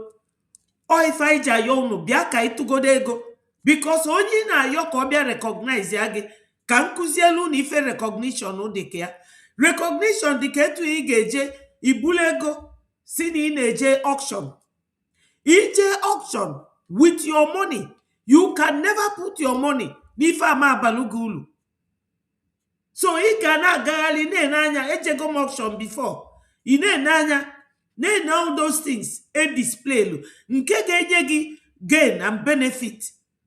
O ife anyị ji ayọ unu bịa ka ịtụgodo ego because onye na-ayọ ka ọ bịa recognize ya gị ka nkụzielu unu ife recognition dị ka ya. Recognition dị ka etu ị ga-eje ibulu ego si na ị na-eje auction. Ije auction with your money. You can never put your money n'ife ama abalugo ulu. So ị ga na-agagharị na-ene anya ejego m auction before. Ị na-ene anya na all those things display nke ga-enye gị gain and benefit.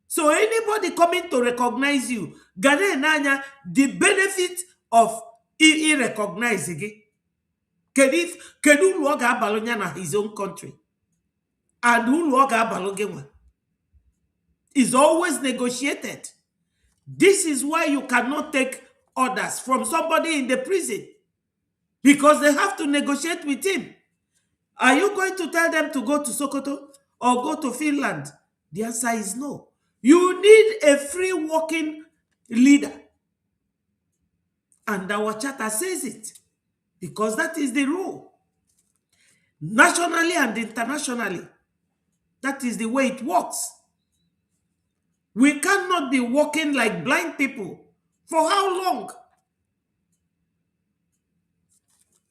So anybody coming to recognize you ga na-ene anya the benefit of recognize gị. Kedu uru ọ ga-abalụ ya na his own country and uru ọ ga-abalụ gị nwa is always negotiated. This is why you cannot take orders from somebody in the prison because they have to negotiate with him. Are you going to tell them to go to Sokoto or go to Finland? The answer is no. You need a free working leader. And our charter says it because that is the rule. Nationally and internationally, that is the way it works. We cannot be walking like blind people. For how long?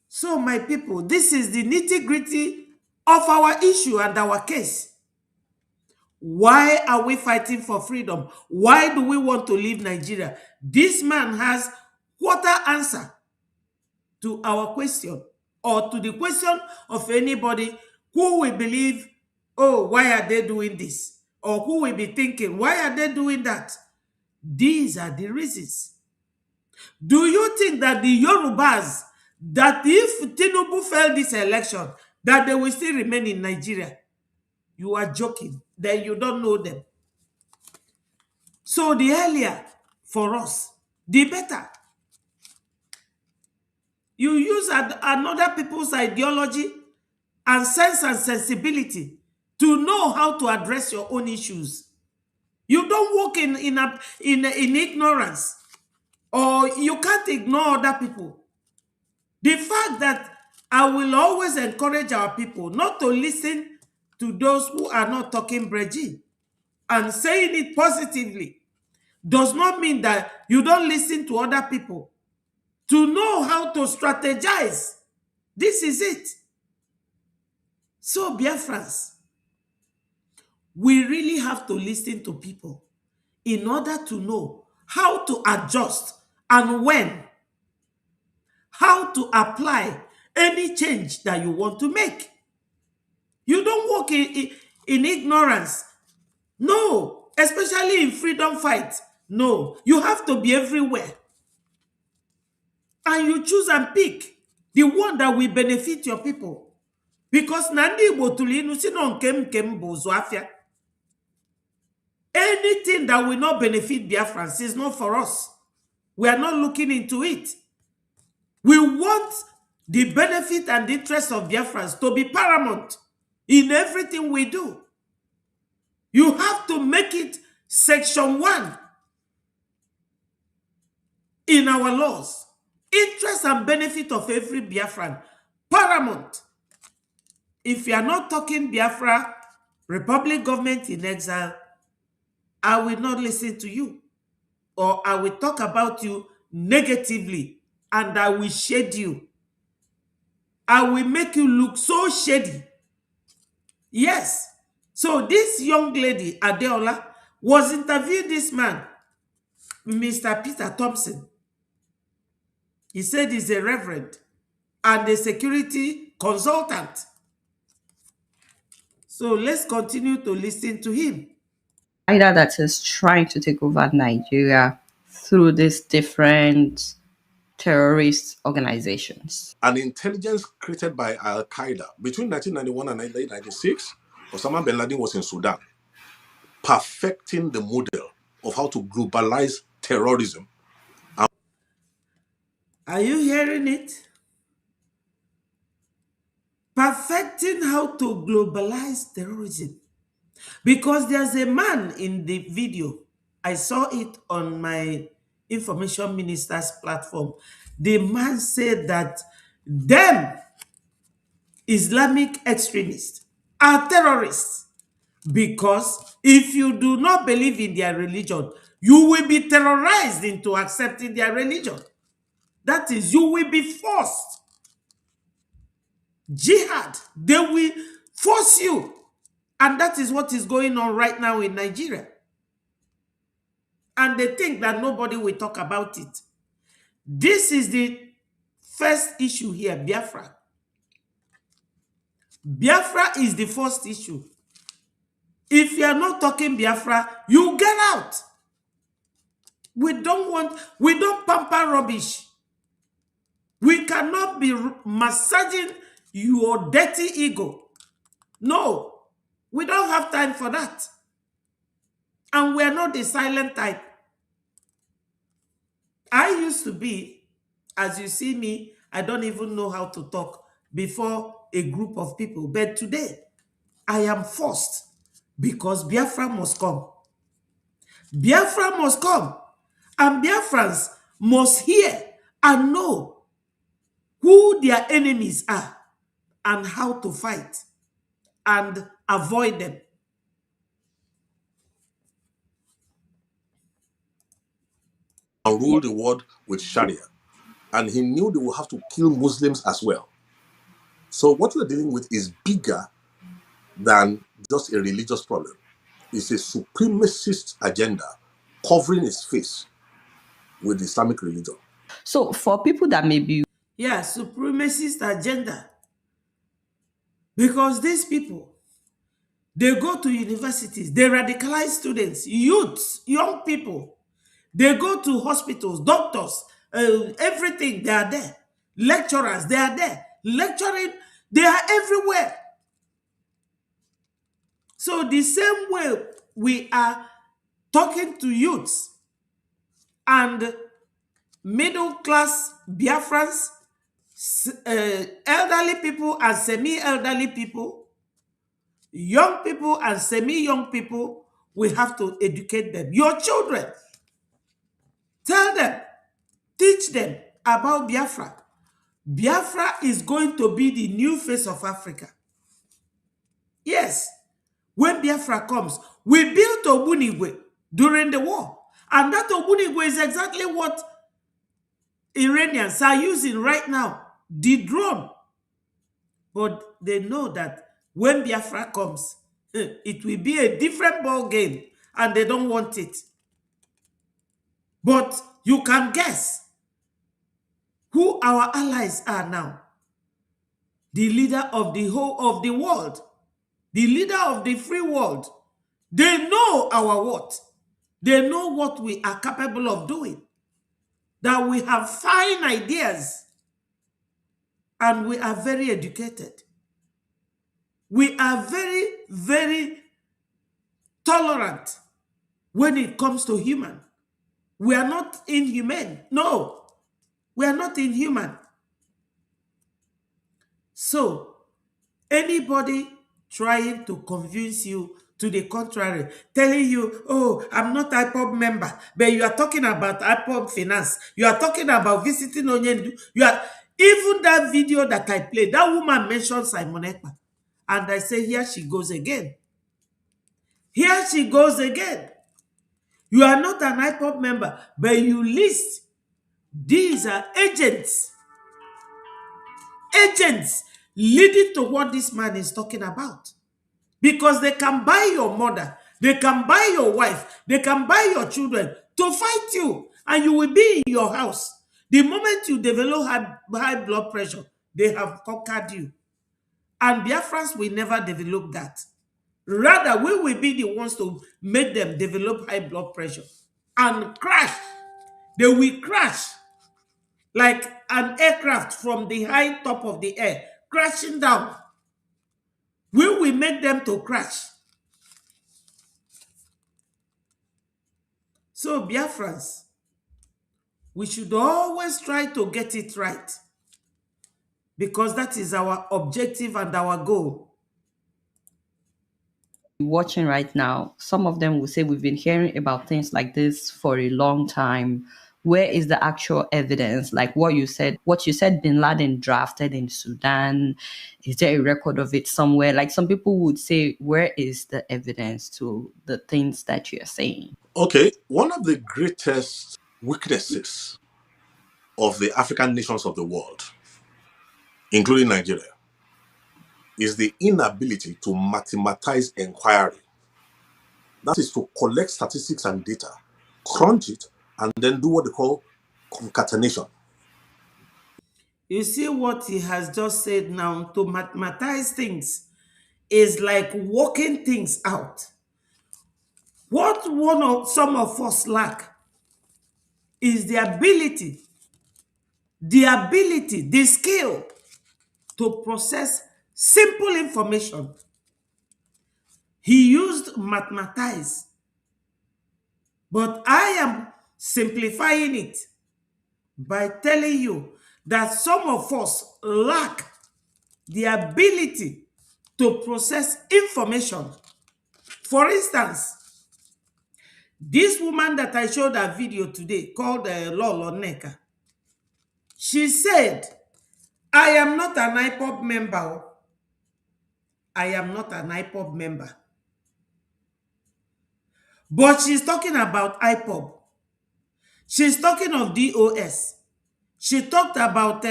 So, my people, this is the nitty-gritty of our issue and our case. Why are we fighting for freedom? Why do we want to leave Nigeria? This man has quarter answer to our question, or to the question of anybody who will believe, oh, why are they doing this? Or who will be thinking, why are they doing that? These are the reasons. Do you think that the Yorubas, that if Tinubu failed this election, that they will still remain in Nigeria? You are joking. Then you don't know them. So the earlier for us, the better. You use another people's ideology and sense and sensibility to know how to address your own issues. You don't walk in ignorance, or you can't ignore other people. The fact that I will always encourage our people not to listen to those who are not talking Breji and saying it positively does not mean that you don't listen to other people. To know how to strategize, this is it. So, Biafrans, we really have to listen to people in order to know how to adjust and when, how to apply any change that you want to make. You don't walk in ignorance. No, especially in freedom fight. No, you have to be everywhere. And you choose and pick the one that will benefit your people. Because Nandi Igbo tulinu si no nkem bụ ụzụ afịa. Anything that will not benefit Biafrans is not for us. We are not looking into it. We want the benefit and interest of Biafrans to be paramount in everything we do. You have to make it section 1 in our laws. Interest and benefit of every Biafran, paramount. If you are not talking Biafra, Republic government in exile, I will not listen to you. Or I will talk about you negatively and I will shade you. I will make you look so shady. Yes. So this young lady, Adeola, was interviewing this man, Mr. Peter Thompson. He said he's a reverend and a security consultant. So let's continue to listen to him. Either that is trying to take over Nigeria through these different terrorist organizations. An intelligence created by Al Qaeda between 1991 and 1996, Osama bin Laden was in Sudan, perfecting the model of how to globalize terrorism. Are you hearing it? Perfecting how to globalize terrorism. Because there's a man in the video, I saw it on my information minister's platform. The man said that them Islamic extremists are terrorists because if you do not believe in their religion, you will be terrorized into accepting their religion. That is, you will be forced. Jihad, they will force you. And that is what is going on right now in Nigeria. And they think that nobody will talk about it. This is the first issue here, Biafra. Biafra is the first issue. If you are not talking Biafra, you get out. We don't pamper rubbish. We cannot be massaging your dirty ego. No, we don't have time for that. And we're not the silent type. I used to be, as you see me, I don't even know how to talk before a group of people. But today, I am forced because Biafra must come. Biafra must come. And Biafrans must hear and know who their enemies are and how to fight and avoid them. rule the world with Sharia. And he knew they would have to kill Muslims as well. So what we're dealing with is bigger than just a religious problem. It's a supremacist agenda covering its face with the Islamic religion. So for people that may be Yeah, supremacist agenda. Because these people, they go to universities, they radicalize students, youths, young people. They go to hospitals, doctors, everything, they are there. Lecturers, they are there. Lecturing, they are everywhere. So the same way we are talking to youths and middle class Biafrans, elderly people and semi-elderly people, young people and semi-young people, we have to educate them. Your children, tell them, teach them about Biafra. Biafra is going to be the new face of Africa. Yes, when Biafra comes, we built Obunigwe during the war. And that Obunigwe is exactly what Iranians are using right now, the drone. But they know that when Biafra comes, it will be a different ball game, and they don't want it. But you can guess who our allies are now. The leader of the whole of the world, the leader of the free world. They know our what? They know what we are capable of doing. That we have fine ideas and we are very educated. We are very, very tolerant when it comes to human. We are not inhuman. No, we are not inhuman. So, anybody trying to convince you to the contrary, telling you, oh, I'm not IPOB member, but you are talking about IPOB finance, you are talking about visiting Onyendu, you are, even that video that I played, that woman mentioned Simon Ekpa, and I say, here she goes again. Here she goes again. You are not an IPOB member, but you list, these are agents leading to what this man is talking about. Because they can buy your mother, they can buy your wife, they can buy your children to fight you, and you will be in your house. The moment you develop high blood pressure, they have conquered you. And Biafrans will never develop that. Rather, we will be the ones to make them develop high blood pressure and crash. They will crash like an aircraft from the high top of the air, crashing down. We will make them to crash. So, Biafrans, we should always try to get it right, because that is our objective and our goal. watching right now, some of them will say we've been hearing about things like this for a long time. Where is the actual evidence? Like what you said Bin Laden drafted in Sudan. Is there a record of it somewhere? Like some people would say, where is the evidence to the things that you're saying? Okay, one of the greatest weaknesses of the African nations of the world, including Nigeria, is the inability to mathematize inquiry. That is to collect statistics and data, crunch it, and then do what they call concatenation. You see what he has just said now, to mathematize things is like working things out. What some of us lack is the ability, the skill to process simple information. He used mathematize, but I am simplifying it by telling you that some of us lack the ability to process information. For instance, this woman that I showed a video today called Lolo Neka, she said, I am not an IPOB member. I am not an IPOB member. But she's talking about IPOB. She's talking of DOS. She talked about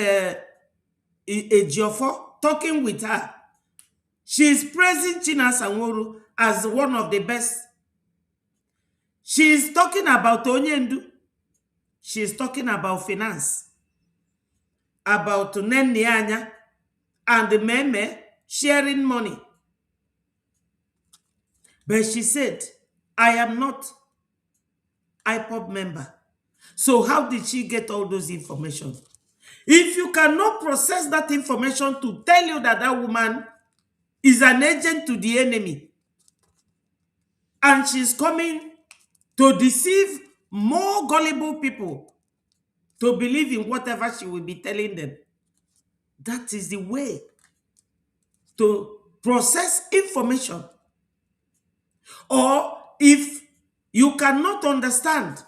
Ejiofor, talking with her. She's praising China Sanworu as one of the best. She's talking about Onyendu. She's talking about finance, about Nennianya and the Meme sharing money. But she said, I am not IPOB member. So how did she get all those information? If you cannot process that information to tell you that that woman is an agent to the enemy and she's coming to deceive more gullible people to believe in whatever she will be telling them, that is the way to process information. Or if you cannot understand,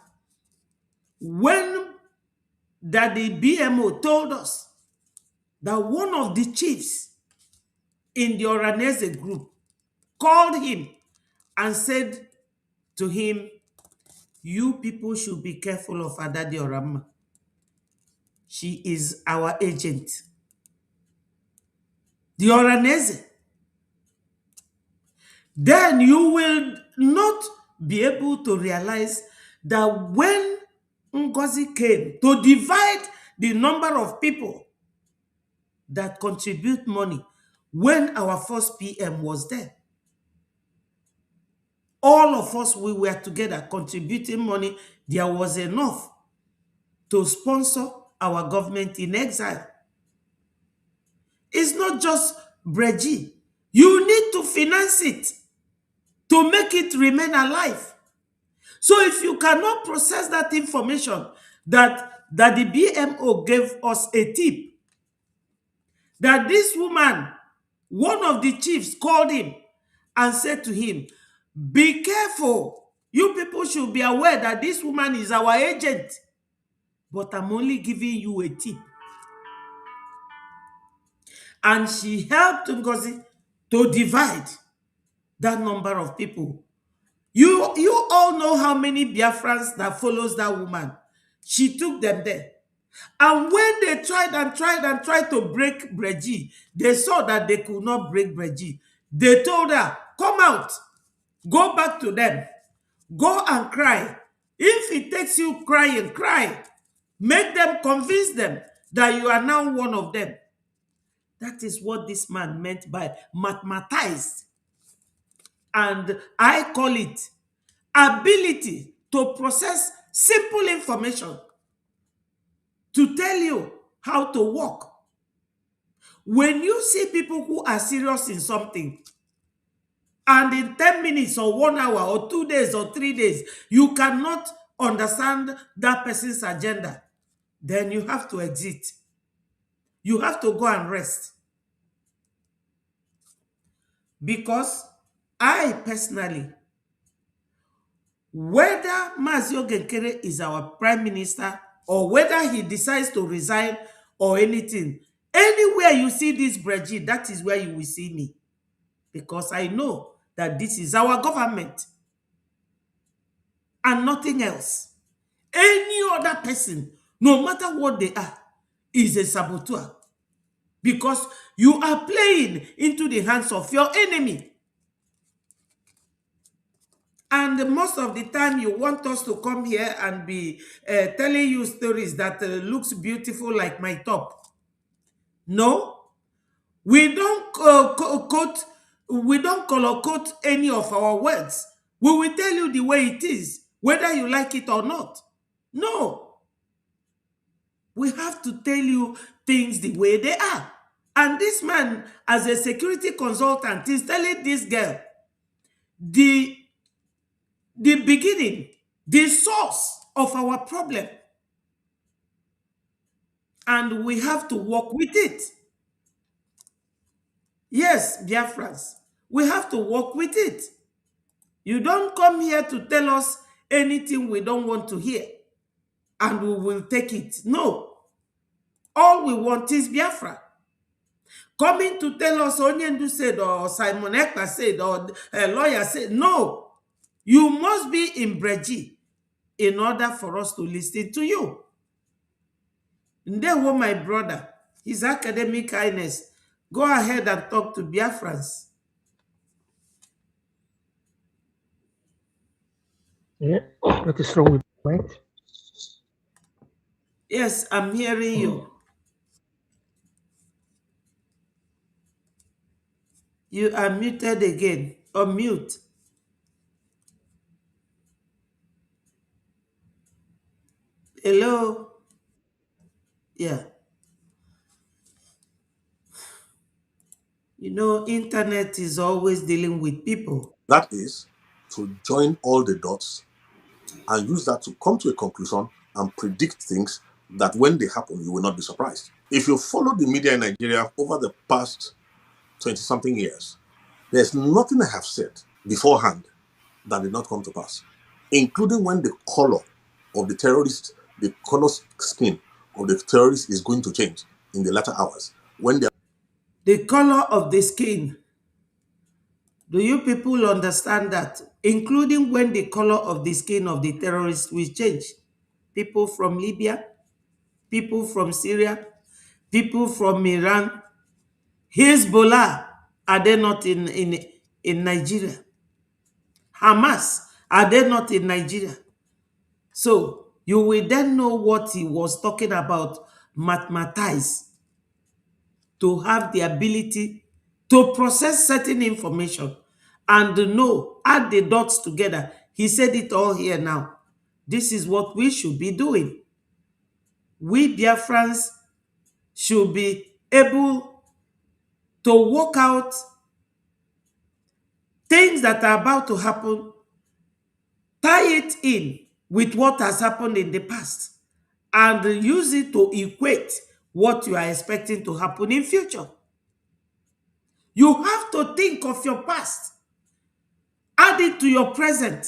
when that the BMO told us that one of the chiefs in the Oranese group called him and said to him, you people should be careful of Adadi Orama. She is our agent. The Oranese. Then you will not be able to realize that when Ngozi came to divide the number of people that contribute money, when our first PM was there, all of us, we were together contributing money. There was enough to sponsor our government in exile. It's not just Breji. You need to finance it to make it remain alive. So if you cannot process that information, that the BMO gave us a tip, that this woman, one of the chiefs, called him and said to him, be careful. You people should be aware that this woman is our agent. But I'm only giving you a tip. And she helped Ngozi to divide that number of people. You all know how many Biafrans that follows that woman. She took them there. And when they tried to break Breji, they saw that they could not break Breji. They told her, come out, go back to them, go and cry. If it takes you crying, cry. Make them, convince them that you are now one of them. That is what this man meant by mathematized. And I call it ability to process simple information to tell you how to walk. When you see people who are serious in something, and in 10 minutes or 1 hour or 2 days or 3 days, you cannot understand that person's agenda, then you have to exit. You have to go and rest. Because I personally, whether Mazio Genkere is our prime minister or whether he decides to resign or anything, anywhere you see this Breji, that is where you will see me. Because I know that this is our government and nothing else. Any other person, no matter what they are, is a saboteur. Because you are playing into the hands of your enemy. And most of the time, you want us to come here and be telling you stories that looks beautiful like my top. No, we don't color code any of our words. We will tell you the way it is, whether you like it or not. No, we have to tell you things the way they are. And this man, as a security consultant, is telling this girl the beginning, the source of our problem. And we have to work with it. Yes, Biafrans, we have to work with it. You don't come here to tell us anything we don't want to hear, and we will take it. No. All we want is Biafra. Coming to tell us Onyendu said, or Simon Ekpa said, or a lawyer said, no. You must be in Breji. in order for us to listen to you. Ndewo, my brother, His Academic Highness, go ahead and talk to Biafrans. Yeah, what is wrong with my mic? Yes, I'm hearing you. You are muted again. Or mute. Hello? Yeah. You know, internet is always dealing with people. That is to join all the dots and use that to come to a conclusion and predict things that when they happen, you will not be surprised. If you follow the media in Nigeria over the past 20-something years, there's nothing I have said beforehand that did not come to pass, including when the color of the terrorist, the color skin of the terrorist is going to change in the latter hours. When the color of the skin. Do you people understand that? Including when the color of the skin of the terrorists will change. People from Libya, people from Syria, people from Iran, Hezbollah, are they not in Nigeria? Hamas, are they not in Nigeria? So you will then know what he was talking about, mathematize, to have the ability to process certain information and know, add the dots together. He said it all here now. This is what we should be doing. We Biafrans should be able to work out things that are about to happen, tie it in with what has happened in the past, and use it to equate what you are expecting to happen in future. You have to think of your past, add it to your present,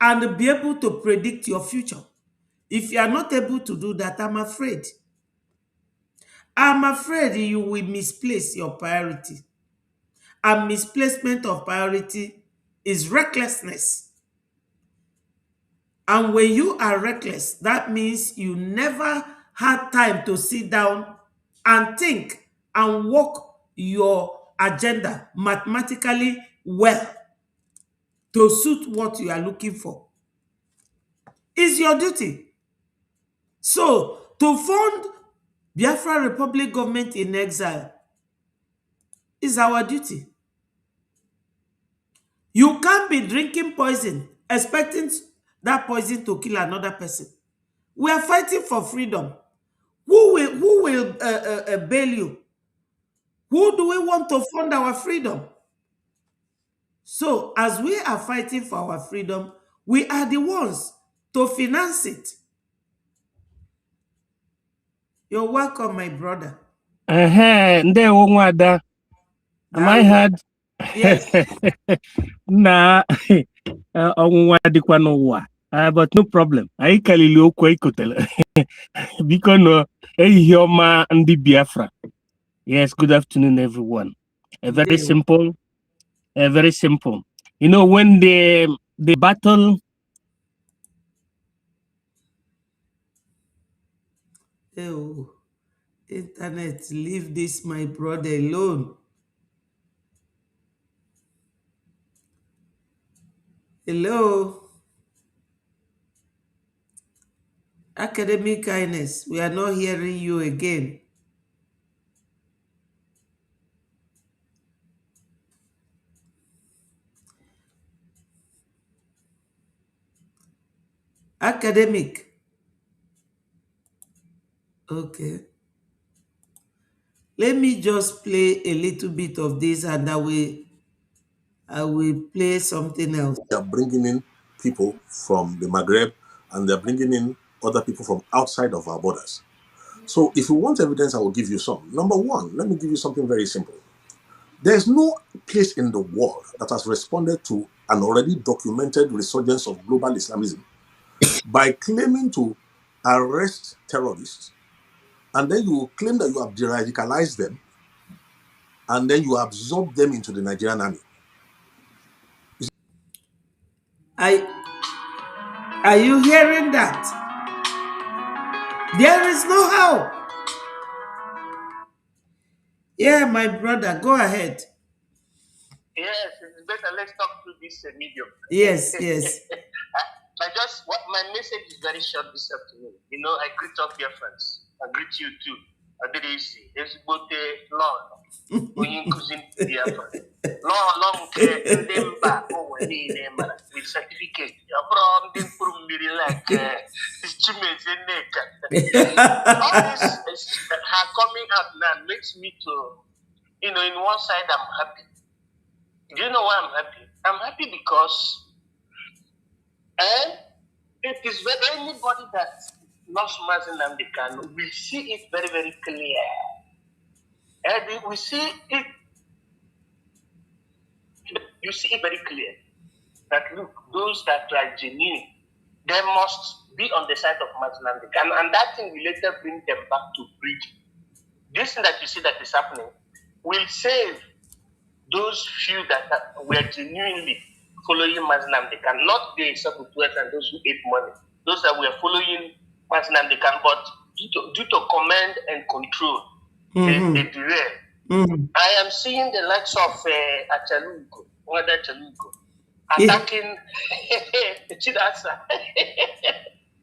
and be able to predict your future. If you are not able to do that, I'm afraid you will misplace your priority. And misplacement of priority is recklessness. And when you are reckless, that means you never had time to sit down and think and work your agenda mathematically well to suit what you are looking for. It's your duty. So, to fund Biafra Republic government in exile is our duty. You can't be drinking poison, expecting that poison to kill another person. We are fighting for freedom. Who will bail you? Who do we want to fund our freedom? So, as we are fighting for our freedom, we are the ones to finance it. You're welcome, my brother. Ndewo nwada. Am I heard? Yes. Na ọnwụnwa dịkwa n'ụwa. But no problem. Anyị kalili okwu ekotele. Biko no ehihie ọma ndị Biafra. Yes, good afternoon, everyone. Very simple. Very simple. You know, when the battle. Oh, internet, leave this my brother alone. Hello. Academic Kindness, we are not hearing you again. Academic. Okay. Let me just play a little bit of this and I will play something else. they are bringing in people from the Maghreb and they're bringing in other people from outside of our borders. So if you want evidence, I will give you some. Number one, let me give you something very simple. There's no place in the world that has responded to an already documented resurgence of global Islamism by claiming to arrest terrorists, and then you claim that you have de-radicalized them, and then you absorb them into the Nigerian army. Are you hearing that? There is no how. Yeah, my brother, go ahead. Yes, it's better. Let's talk to this medium. Yes, yes. My message is very short this afternoon. You know, I greet all your friends. I greet you too. I did easy. There's both the law. Onye nkuzi Biafra. Law ndị mba ụwa niile mara with certificate. Abụrụ ndị mkpụrụ mmiri like Chimeze Nneka. All this her coming up now makes me to, in one side I'm happy. Do you know why I'm happy? I'm happy because it is when anybody that loves Mazi Nnamdi Kanu, we see it very, very clear. And we see it, you see it very clear that look, those that are genuine, they must be on the side of Mazi Nnamdi Kanu, and that thing will later bring them back to preach. This thing that you see that is happening will save those few that were genuinely following Mazi Nnamdi Kanu, not the saboteurs and those who ate money. Those that were following Mazi Nnamdi Kanu, but due to command and control, they derail. I am seeing the likes of Achalugo, attacking Chidasa.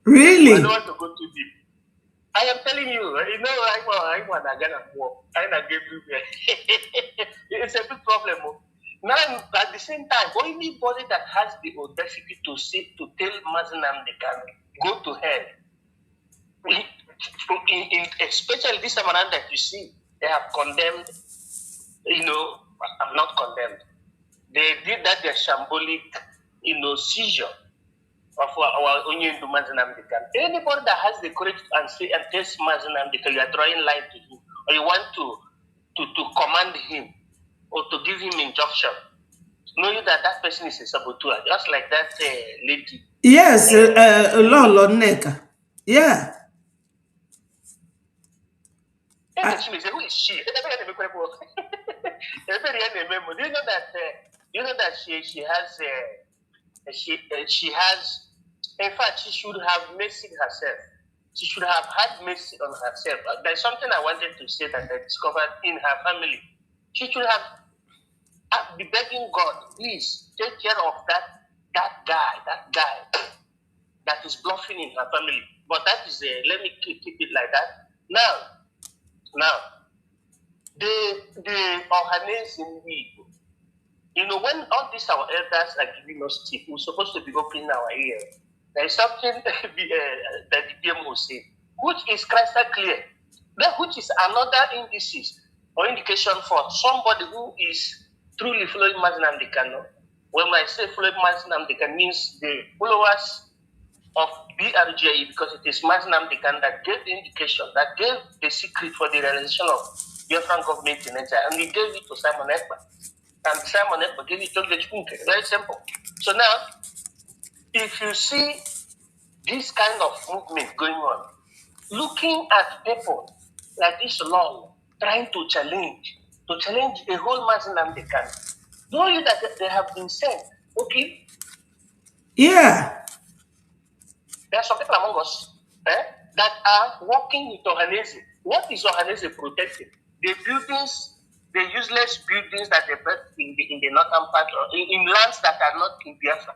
Really? I don't want to go too deep. I am telling you, you know, I want to get a war. It's a big problem. Now, at the same time, anybody that has the audacity to tell Mazi Nnamdi Kanu, go to hell. Especially this time around that you see, they have condemned, you know, I'm not condemned. They did that, their shambolic, you know, seizure of our onion to Mazi Nnamdi Kanu. Anybody that has the courage and say and test Mazi Nnamdi Kanu, you are drawing line to him, or you want to command him, or to give him injunction, knowing that that person is a saboteur, just like that lady. Yes, Lolo Neka. Yeah. Who is she? Do you know that she has, in fact, she should have mercy herself. She should have had mercy on herself. There's something I wanted to say that I discovered in her family. She should have be begging God, please take care of that guy that is bluffing in her family. But that is let me keep it like that. Now, the Ohanes in Igbo, you know, when all these our elders are giving us tip, we're supposed to be opening our ears. There is something that the PMO say, which is crystal clear, which is another indices or indication for somebody who is truly following Mazi Nnamdi Kanu. When I say following Mazi Nnamdi Kanu, means the followers of BRGE, because it is Mazi Nnamdi Kanu that gave the indication, that gave the secret for the realization of Biafran government in Nigeria, and he gave it to Simon Ekpa. And Simon Ekpa gave it to the Chunke. Very simple. So now, if you see this kind of movement going on, looking at people like this law trying to challenge a whole Mazi Nnamdi Kanu, know you that they have been sent, okay? Yeah. There are some people among us that are working with Ohanese. What is Ohanese protecting? The buildings, the useless buildings that they built in the northern part, or in lands that are not in Biafra,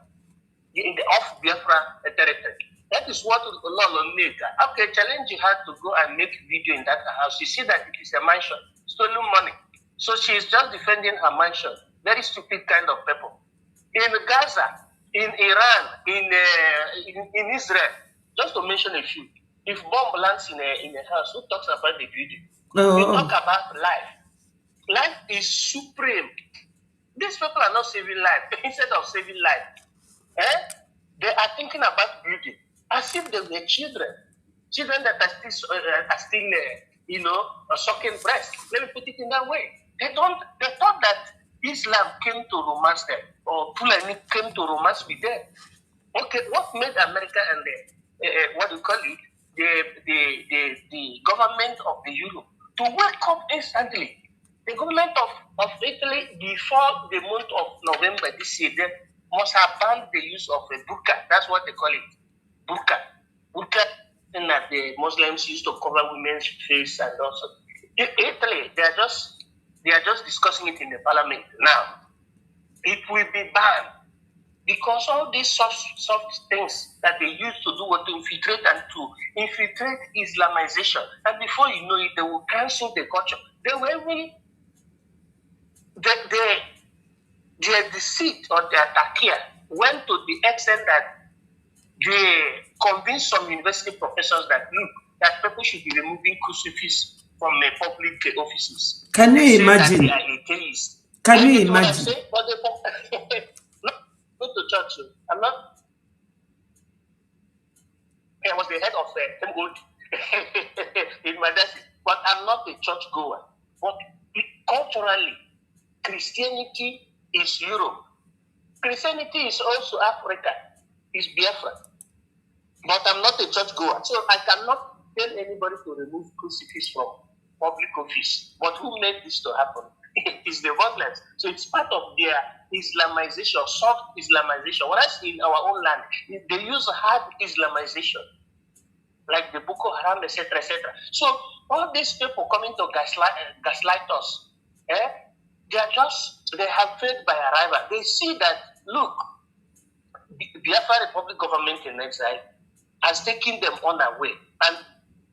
in the off Biafra territory. That is what Lolo Neka. Okay, challenge you had to go and make video in that house. You see that it is a mansion, stolen money. So she is just defending her mansion. Very stupid kind of people. In Gaza, in Iran, in Israel, just to mention a few. If bomb lands in a house, who talks about the building? You talk about life. Life is supreme. These people are not saving life. Instead of saving life, they are thinking about building as if they were children that are still sucking breast. Let me put it in that way. They thought that Islam came to romance them, or Fulani came to romance with them. Okay, what made America and the government of the Europe to wake up instantly? The government of Italy, before the month of November this year, they must have banned the use of a burqa. That's what they call it. burqa, and that the Muslims used to cover women's face, and also Italy, they are just discussing it in the parliament now. It will be banned because all these soft things that they used to do were to infiltrate Islamization, and before you know it, they will cancel the culture. They were even their deceit or their takia went to the extent that they convinced some university professors that people should be removing crucifix from the public offices. Can they you imagine? That they are atheists. Can you What I imagine? say? But they not go to church. I'm not. I was the head of MOD in my diocese, but I'm not a church goer. But culturally, Christianity is Europe. Christianity is also Africa. Is Biafra. But I'm not a church goer, so I cannot tell anybody to remove crucifix from public office. But who made this to happen? It's the Muslims. So it's part of their Islamization, soft Islamization. Whereas in our own land, they use hard Islamization, like the Boko Haram, etc., etc. So all these people coming to gaslight us, they have failed by arrival. They see that, look, the Biafra Republic government in exile has taken them on their way. And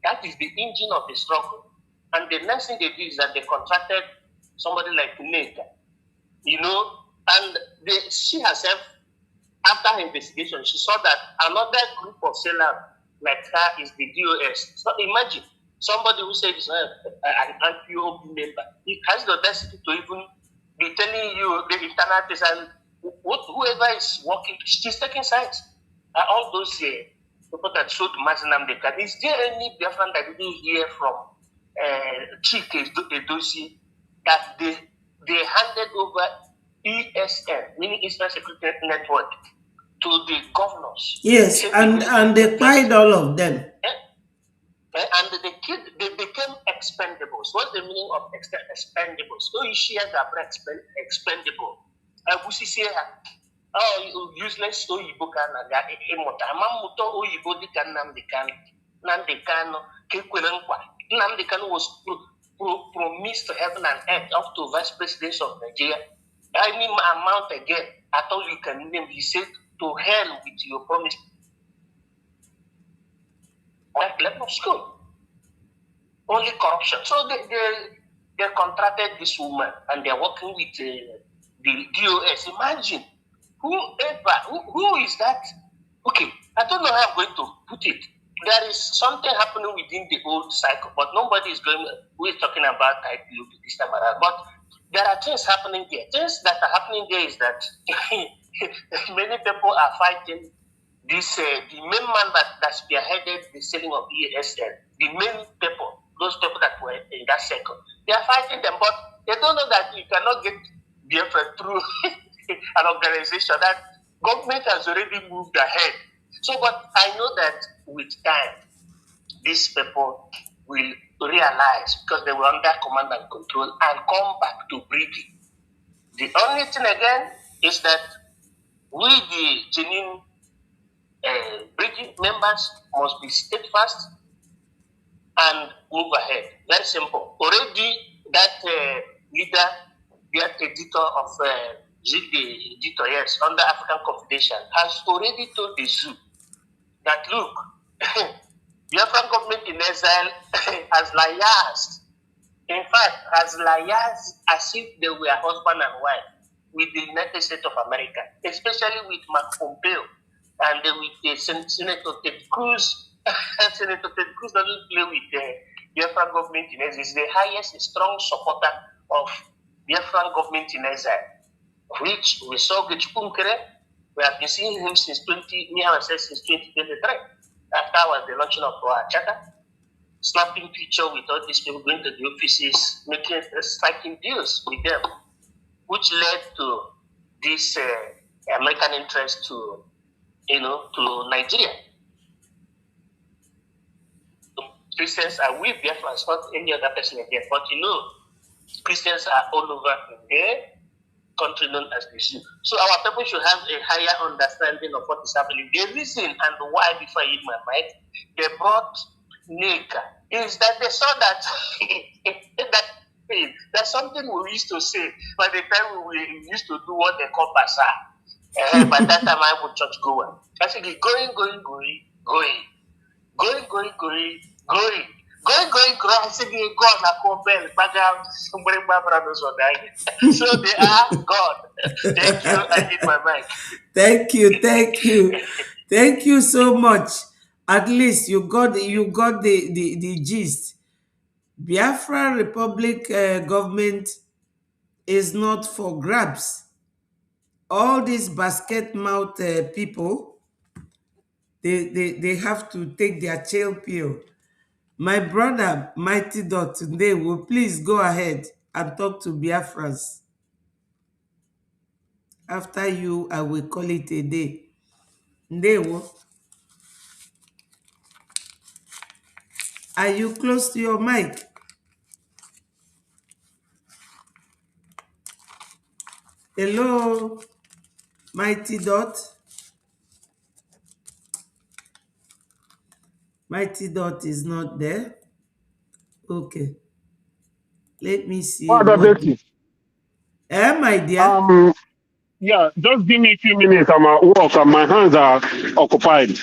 that is the engine of the struggle. And the next thing they did is that they contracted somebody like Nate, and she herself, after her investigation, she saw that another group of sellers like her is the DOS. So imagine somebody who says an anti-OB member. He has the audacity to even be telling you the internal things, and whoever is working, she's taking sides. All those people that showed Mazinam the card. Is there any Biafran that didn't hear from Chike Edosi that they handed over ESN, meaning Eastern Security Network, to the governors? Yes, and they paid all of them. And they became expendables. What's the meaning of expendables? So you share that expendable. Useless Oyibo can ga emota amamuto Oyibo dika Nnamdi Kanu kekwere nkwa. Nnamdi Kanu was promised heaven and earth up to vice president of Nigeria. Any amount again, I thought you can name. He said, to hell with your promise. Like level of school. Only corruption. So they contracted this woman and they're working with the DOS. Imagine who is that? Okay, I don't know how I'm going to put it. There is something happening within the old cycle, but nobody is who is talking about IPOB this time around. But there are things happening there. Things that are happening there is that many people are fighting this, the main man that spearheaded the selling of ESN, the main people, those people that were in that circle, they are fighting them, but they don't know that you cannot get Biafra through an organization. That government has already moved ahead. So, but I know that with time, these people will realize, because they were under command and control, and come back to breeding. The only thing again is that we, the genuine breeding members, must be steadfast and move ahead. Very simple. Already that leader, that editor of the editor, yes, under African Confidential, has already told the zoo that, look, the African government in exile has liaised. In fact, has liaised as if they were husband and wife with the United States of America, especially with Mark Pompeo and with Senator Ted Cruz. Senator Ted Cruz doesn't play with the Biafran government in exile. He's the highest strong supporter of Biafran government in exile, which we saw Gichukunkere. We have been seeing him since 2023, after the launching of our charter, snapping picture with all these people, going to the offices, making striking deals with them, which led to this American interest to Nigeria. Christians are with Biafrans, not any other person again. But Christians are all over in there. country known as the zoo. So our people should have a higher understanding of what is happening. The reason and why, before I eat my mic, they brought Nika is that they saw that that's something we used to say by the time we used to do what they call bazaar. By that time I would church goer. Actually going. I said, God, I call bell, so they are God. Thank you. I need my mic. Thank you so much. At least you got the gist. Biafra Republic government is not for grabs. All these basket mouth people, they have to take their chill pill. My brother, Mighty Dot, today will please go ahead and talk to Biafrans. After you, I will call it a day. Ndewo, are you close to your mic? Hello, Mighty Dot. Mighty Dot is not there. Okay. Let me see what. My dear. Yeah, just give me a few minutes. I'm at work and my hands are occupied.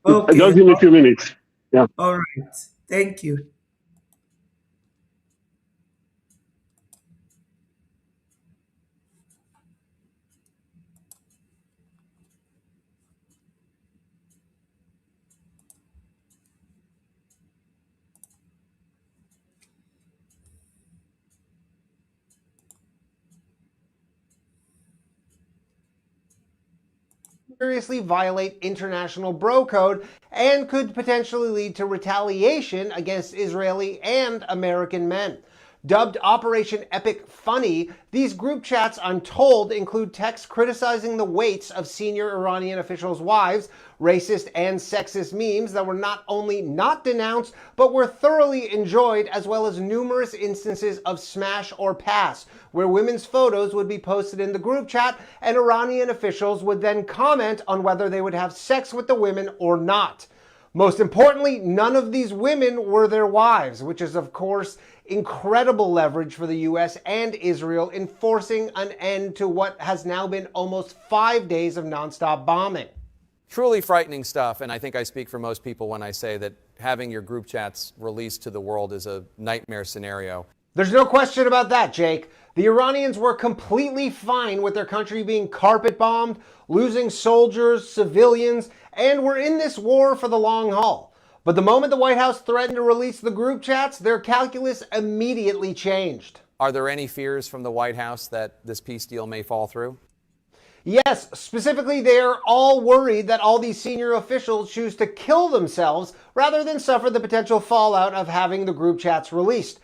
Okay. Just give me a few minutes. Yeah. All right. Thank you. Seriously violate international bro code and could potentially lead to retaliation against Israeli and American men. Dubbed Operation Epic Funny, these group chats, I'm told, include texts criticizing the weights of senior Iranian officials' wives, racist and sexist memes that were not only not denounced, but were thoroughly enjoyed, as well as numerous instances of smash or pass, where women's photos would be posted in the group chat and Iranian officials would then comment on whether they would have sex with the women or not. Most importantly, none of these women were their wives, which is, of course, incredible leverage for the US and Israel in forcing an end to what has now been almost 5 days of nonstop bombing. Truly frightening stuff, and I think I speak for most people when I say that having your group chats released to the world is a nightmare scenario. There's no question about that, Jake. The Iranians were completely fine with their country being carpet bombed, losing soldiers, civilians, and were in this war for the long haul. But the moment the White House threatened to release the group chats, their calculus immediately changed. Are there any fears from the White House that this peace deal may fall through? Yes, specifically they are all worried that all these senior officials choose to kill themselves rather than suffer the potential fallout of having the group chats released.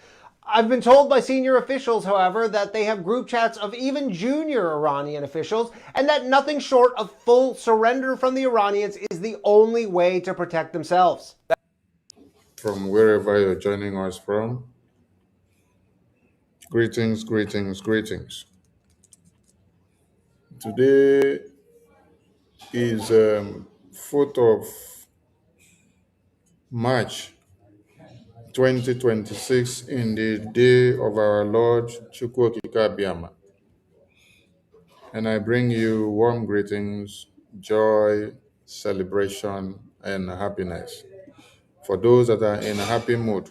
I've been told by senior officials, however, that they have group chats of even junior Iranian officials and that nothing short of full surrender from the Iranians is the only way to protect themselves. From wherever you're joining us from, greetings. Today is 4th of March 2026 in the day of our Lord Chukwokika Biama. And I bring you warm greetings, joy, celebration, and happiness. For those that are in a happy mood,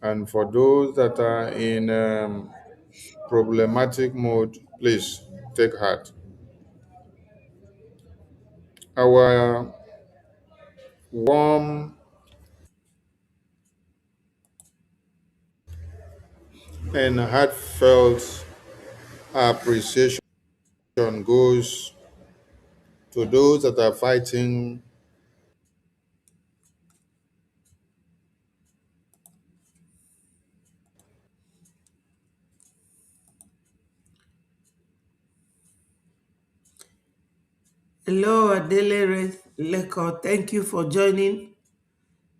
and for those that are in problematic mode, please take heart. Our warm and heartfelt appreciation goes to those that are fighting Hello, Adele Leko. Thank you for joining.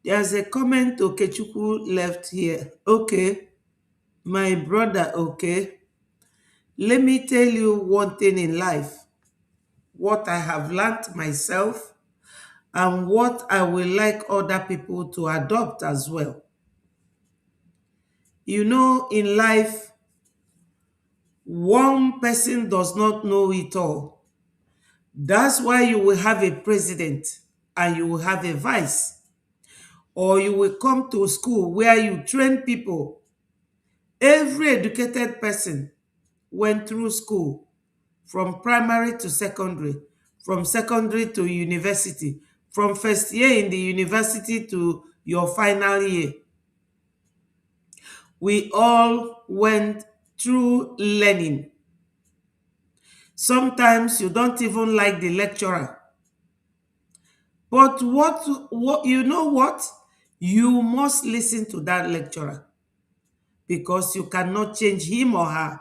There's a comment Okechukwu left here. Okay. My brother, okay. Let me tell you one thing in life, what I have learned myself and what I will like other people to adopt as well. You know, in life, one person does not know it all. That's why you will have a president and you will have a vice. Or you will come to school where you train people. Every educated person went through school from primary to secondary, from secondary to university, from first year in the university to your final year. We all went through learning. Sometimes you don't even like the lecturer. But what you know what? You must listen to that lecturer because you cannot change him or her.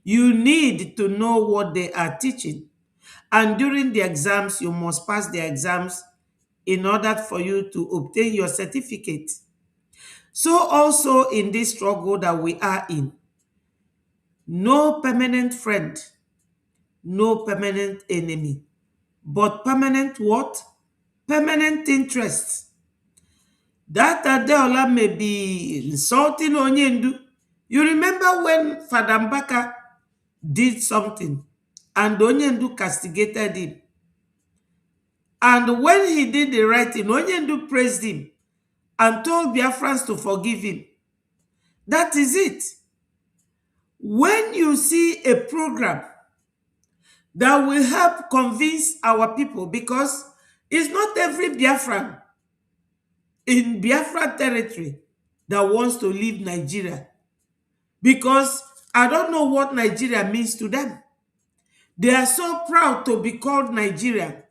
You need to know what they are teaching. And during the exams, you must pass the exams in order for you to obtain your certificate. So also in this struggle that we are in, no permanent friend, no permanent enemy, but permanent what? Permanent interest. That Adeola may be insulting Onyendu. You remember when Father Mbaka did something and Onyendu castigated him. And when he did the right thing, Onyendu praised him and told Biafrans to forgive him. That is it. When you see a program that will help convince our people, because it's not every Biafran in Biafra territory that wants to leave Nigeria, because I don't know what Nigeria means to them. They are so proud to be called Nigerian.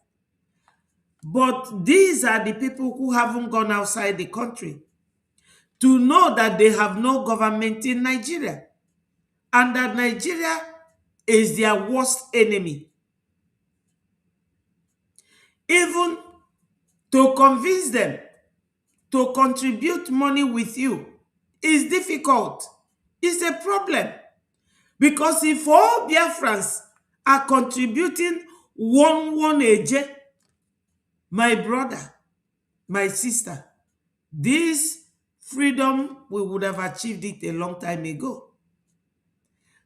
But these are the people who haven't gone outside the country to know that they have no government in Nigeria and that Nigeria is their worst enemy. Even to convince them to contribute money with you is difficult. It's a problem. Because if all Biafrans are contributing one AJ, my brother, my sister, this freedom, we would have achieved it a long time ago.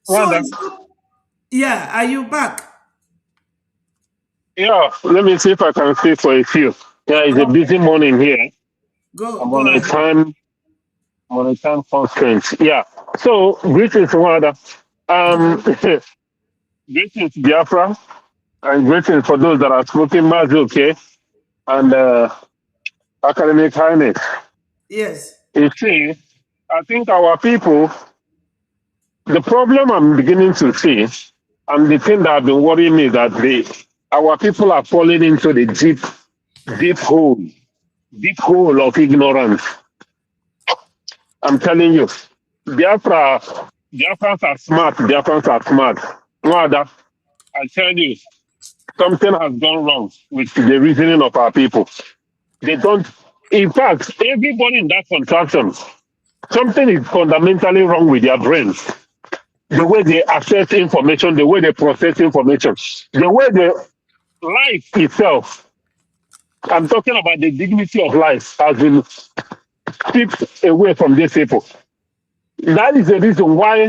So, Wanda, yeah, are you back? yeah, let me see if I can stay for a few. Yeah, it's a busy morning here. I'm Go on a ahead. time constraint. Yeah. So greetings, Wanda. Greetings, Biafra, and greetings for those that are smoking Mazuke and academic highness. Yes. You see, I think our people, the problem I'm beginning to see, and the thing that have been worrying me, that our people are falling into the deep hole of ignorance. I'm telling you, Biafrans are smart. Biafrans are smart. Wada, I tell you, something has gone wrong with the reasoning of our people. They don't. In fact, everybody in that contraction, something is fundamentally wrong with their brains. The way they access information, the way they process information, the way life itself. I'm talking about the dignity of life has been stripped away from these people. That is the reason why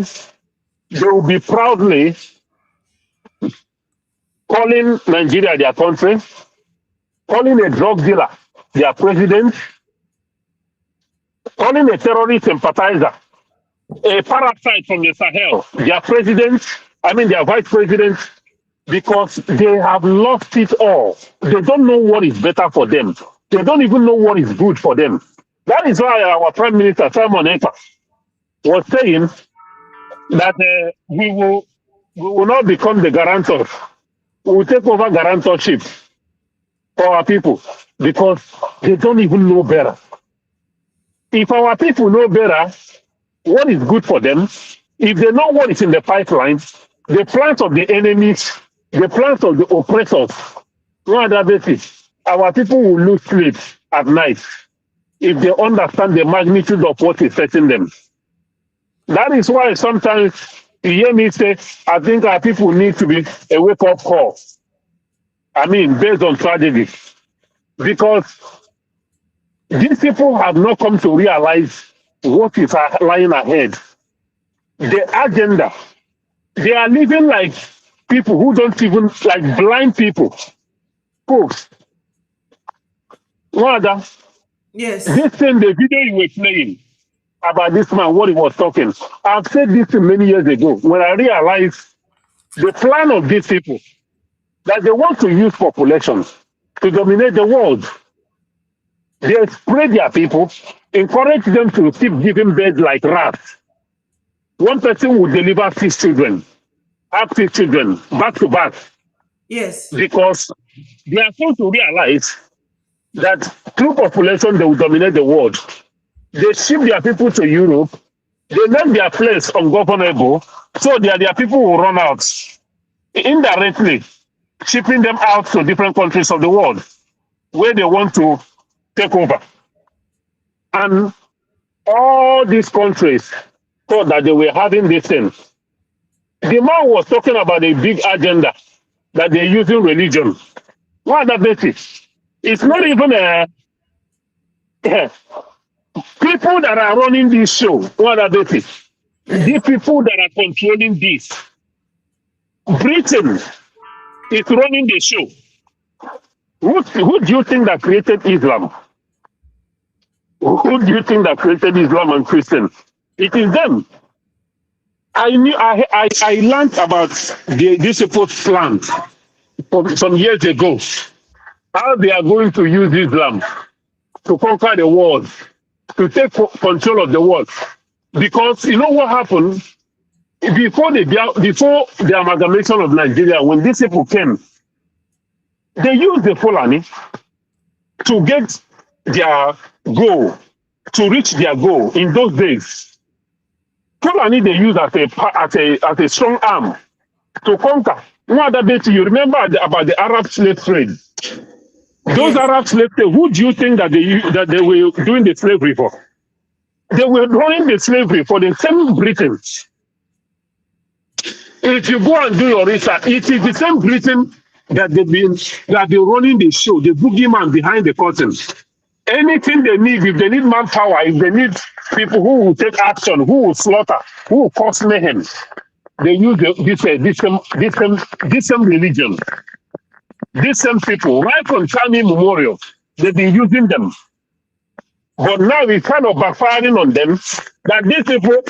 they will be proudly calling Nigeria their country, calling a drug dealer their president, calling a terrorist sympathizer, a parasite from the Sahel, their president, their vice president, because they have lost it all. They don't know what is better for them. They don't even know what is good for them. That is why our Prime Minister, Simon Ekpa, was saying that we will not become the guarantors. We will take over guarantorship for our people because they don't even know better. If our people know better what is good for them, if they know what is in the pipeline, the plans of the enemies, the plans of the oppressors, no other basis, our people will lose sleep at night if they understand the magnitude of what is setting them. That is why sometimes You hear me say, I think our people need to be a wake-up call. I mean, based on tragedy. Because these people have not come to realize what is lying ahead. The agenda. They are living like people who don't even, like blind people. Folks, rather, Yes. this thing, the video you were playing about this man, what he was talking, I've said this many years ago when I realized the plan of these people that they want to use population to dominate the world. They spread their people, encourage them to keep giving birth like rats. One person will deliver 6 children, have 6 children, back to back. Yes. Because they are going to realize that through population, they will dominate the world. They ship their people to Europe. They make their place ungovernable. So they are their people who run out. Indirectly, shipping them out to different countries of the world where they want to take over. And all these countries thought that they were having this thing. The man was talking about a big agenda that they're using religion. What other basis? It's not even a people that are running this show. What other basis? The people that are controlling this. Britain is running the show. Who do you think that created Islam? Who do you think that created Islam and Christians? It is them. I learned about this supposed plan some years ago. How they are going to use Islam to conquer the world, to take control of the world. Because you know what happened? Before the amalgamation of Nigeria, when these people came, they used the Fulani to get their goal, to reach their goal in those days. Fulani they use as a strong arm to conquer. One other bit, you remember about the Arab slave trade? Those Arab slave trade, who do you think that they were doing the slavery for? They were running the slavery for the same Britons. If you go and do your research, it is the same Britain that they're running the show, the boogeyman behind the curtains. Anything they need, if they need manpower, if they need people who will take action, who will slaughter, who will cause mayhem, they use this same religion, these same people, right from time immemorial, they've been using them. But now it's kind of backfiring on them that these people,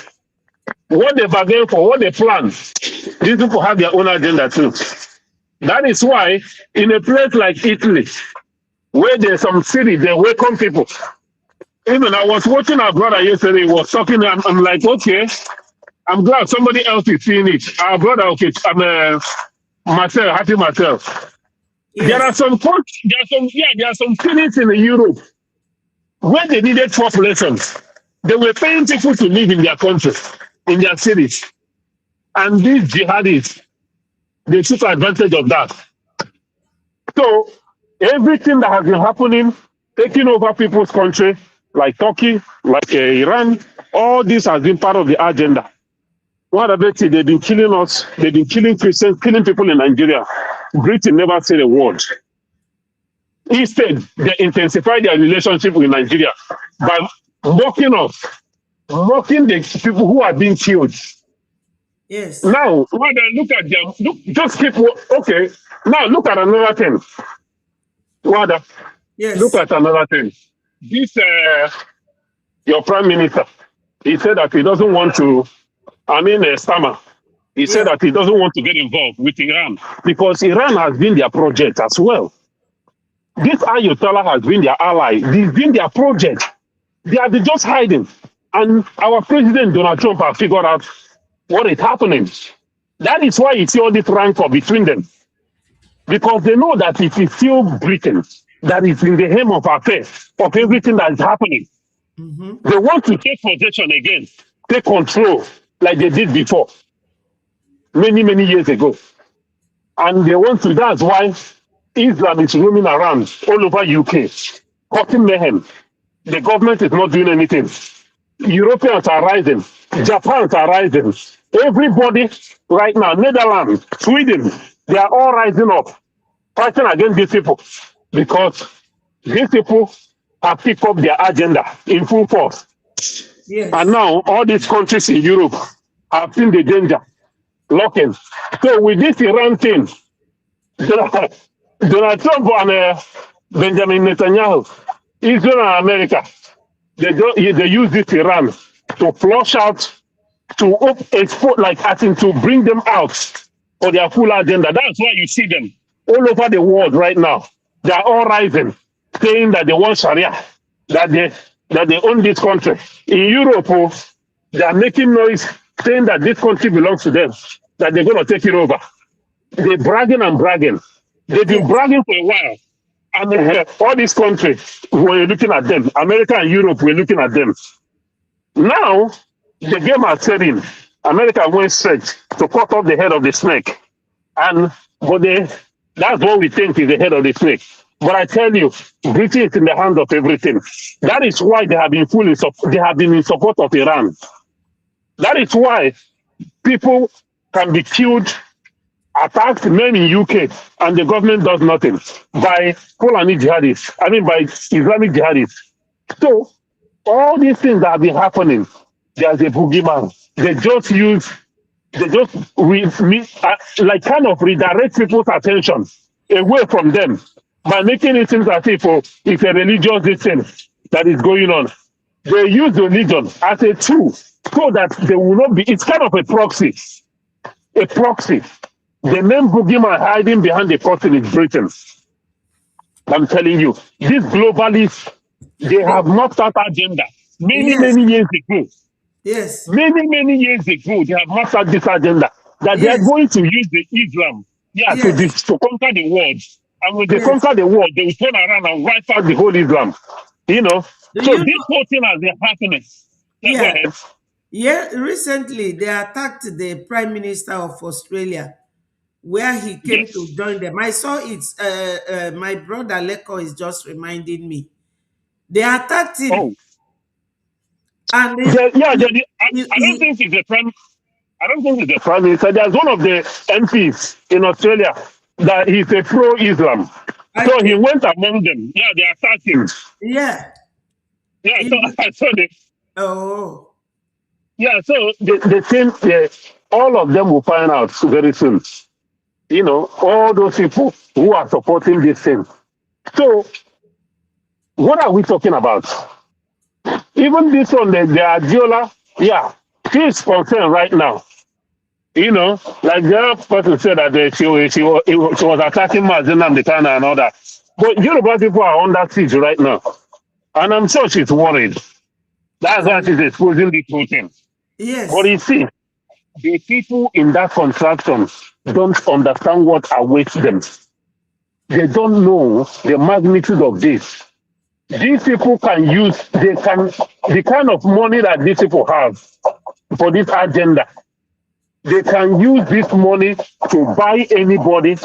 what they bargain for, what they plan, these people have their own agenda too. That is why in a place like Italy, where there's some city, they welcome people. Even I was watching our brother yesterday, he was talking, I'm like, okay, I'm glad somebody else is seeing it. Our brother, okay, I'm Marcel, happy Marcel. Yes. There are some cities in Europe where they needed populations. They were paying people to live in their countries, in their cities. And these jihadists, they took advantage of that. So everything that has been happening, taking over people's country, like Turkey, like Iran, all this has been part of the agenda. What about it? They've been killing us, they've been killing Christians, killing people in Nigeria. Britain never said a word. Instead, they intensified their relationship with Nigeria by mocking us, mocking the people who are being killed. Yes. Now, when I look at them, just people, okay, now look at another thing. Wada, yes. Look at another thing. This, your prime minister, he said that he doesn't want to, Stammer, he said that he doesn't want to get involved with Iran because Iran has been their project as well. This Ayatollah has been their ally. They've been their project. They are just hiding. And our president, Donald Trump, has figured out what is happening. That is why you see all this rancor between them. Because they know that it is still Britain that is in the helm of affairs of everything that is happening. Mm-hmm. They want to take possession again, take control like they did before, many, many years ago. And they want to, that's why Islam is roaming around all over UK, causing mayhem. The government is not doing anything. Europeans are rising. Japans are rising. Everybody right now, Netherlands, Sweden, they are all rising up, fighting against these people because these people have picked up their agenda in full force. Yes. And now all these countries in Europe have seen the danger, locking. So with this Iran thing, Donald Trump and Benjamin Netanyahu, Israel and America, they use this Iran to flush out, to export, like as in to bring them out for their full agenda. That's why you see them all over the world right now. They are all rising, saying that they want Sharia, that they own this country. In Europe, they are making noise, saying that this country belongs to them, that they're going to take it over. They're bragging and bragging. They've been bragging for a while. And all these countries were looking at them. America and Europe were looking at them. Now, the game has set in. America went straight to cut off the head of the snake. That's what we think is the head of the snake. But I tell you, Britain is in the hands of everything. That is why they have been in support of Iran. That is why people can be killed, attacked, men in UK, and the government does nothing by Fulani jihadists. I mean, by Islamic jihadists. So all these things that have been happening, there's a boogeyman. They just like kind of redirect people's attention away from them by making it seem as if it's a religious thing that is going on. They use religion as a tool so that they will not be. It's kind of a proxy. A proxy. The main boogeyman hiding behind the curtain is Britain. I'm telling you, these globalists, they have mapped that agenda many years ago. Yes. Many years ago, they have mapped out this agenda that they are going to use the Islam, to conquer the world. And when they conquer the world, they will turn around and wipe out the whole Islam. You know, so this whole thing has been happening. Yeah, recently they attacked the Prime Minister of Australia, where he came to join them. I saw it. My brother Leko is just reminding me. They attacked him. Oh. And I don't think it's the prime. I don't think it's the prime minister. There's one of the MPs in Australia that he's a pro-Islam. So he went among them. Yeah, they attacked him. Yeah. Yeah, so I saw this. Oh. Yeah, so the thing, all of them will find out very soon. You know, all those people who are supporting this thing. So, what are we talking about? Even this one, the Adiola, she is concerned right now. You know, like the other person said that she was attacking Mazinam Dekana and all that. But Yoruba people are under siege right now. And I'm sure she's worried. That's why she's exposing the whole thing. Yes. But you see, the people in that contraction don't understand what awaits them. They don't know the magnitude of this. These people the kind of money that these people have for this agenda, they can use this money to buy anybody,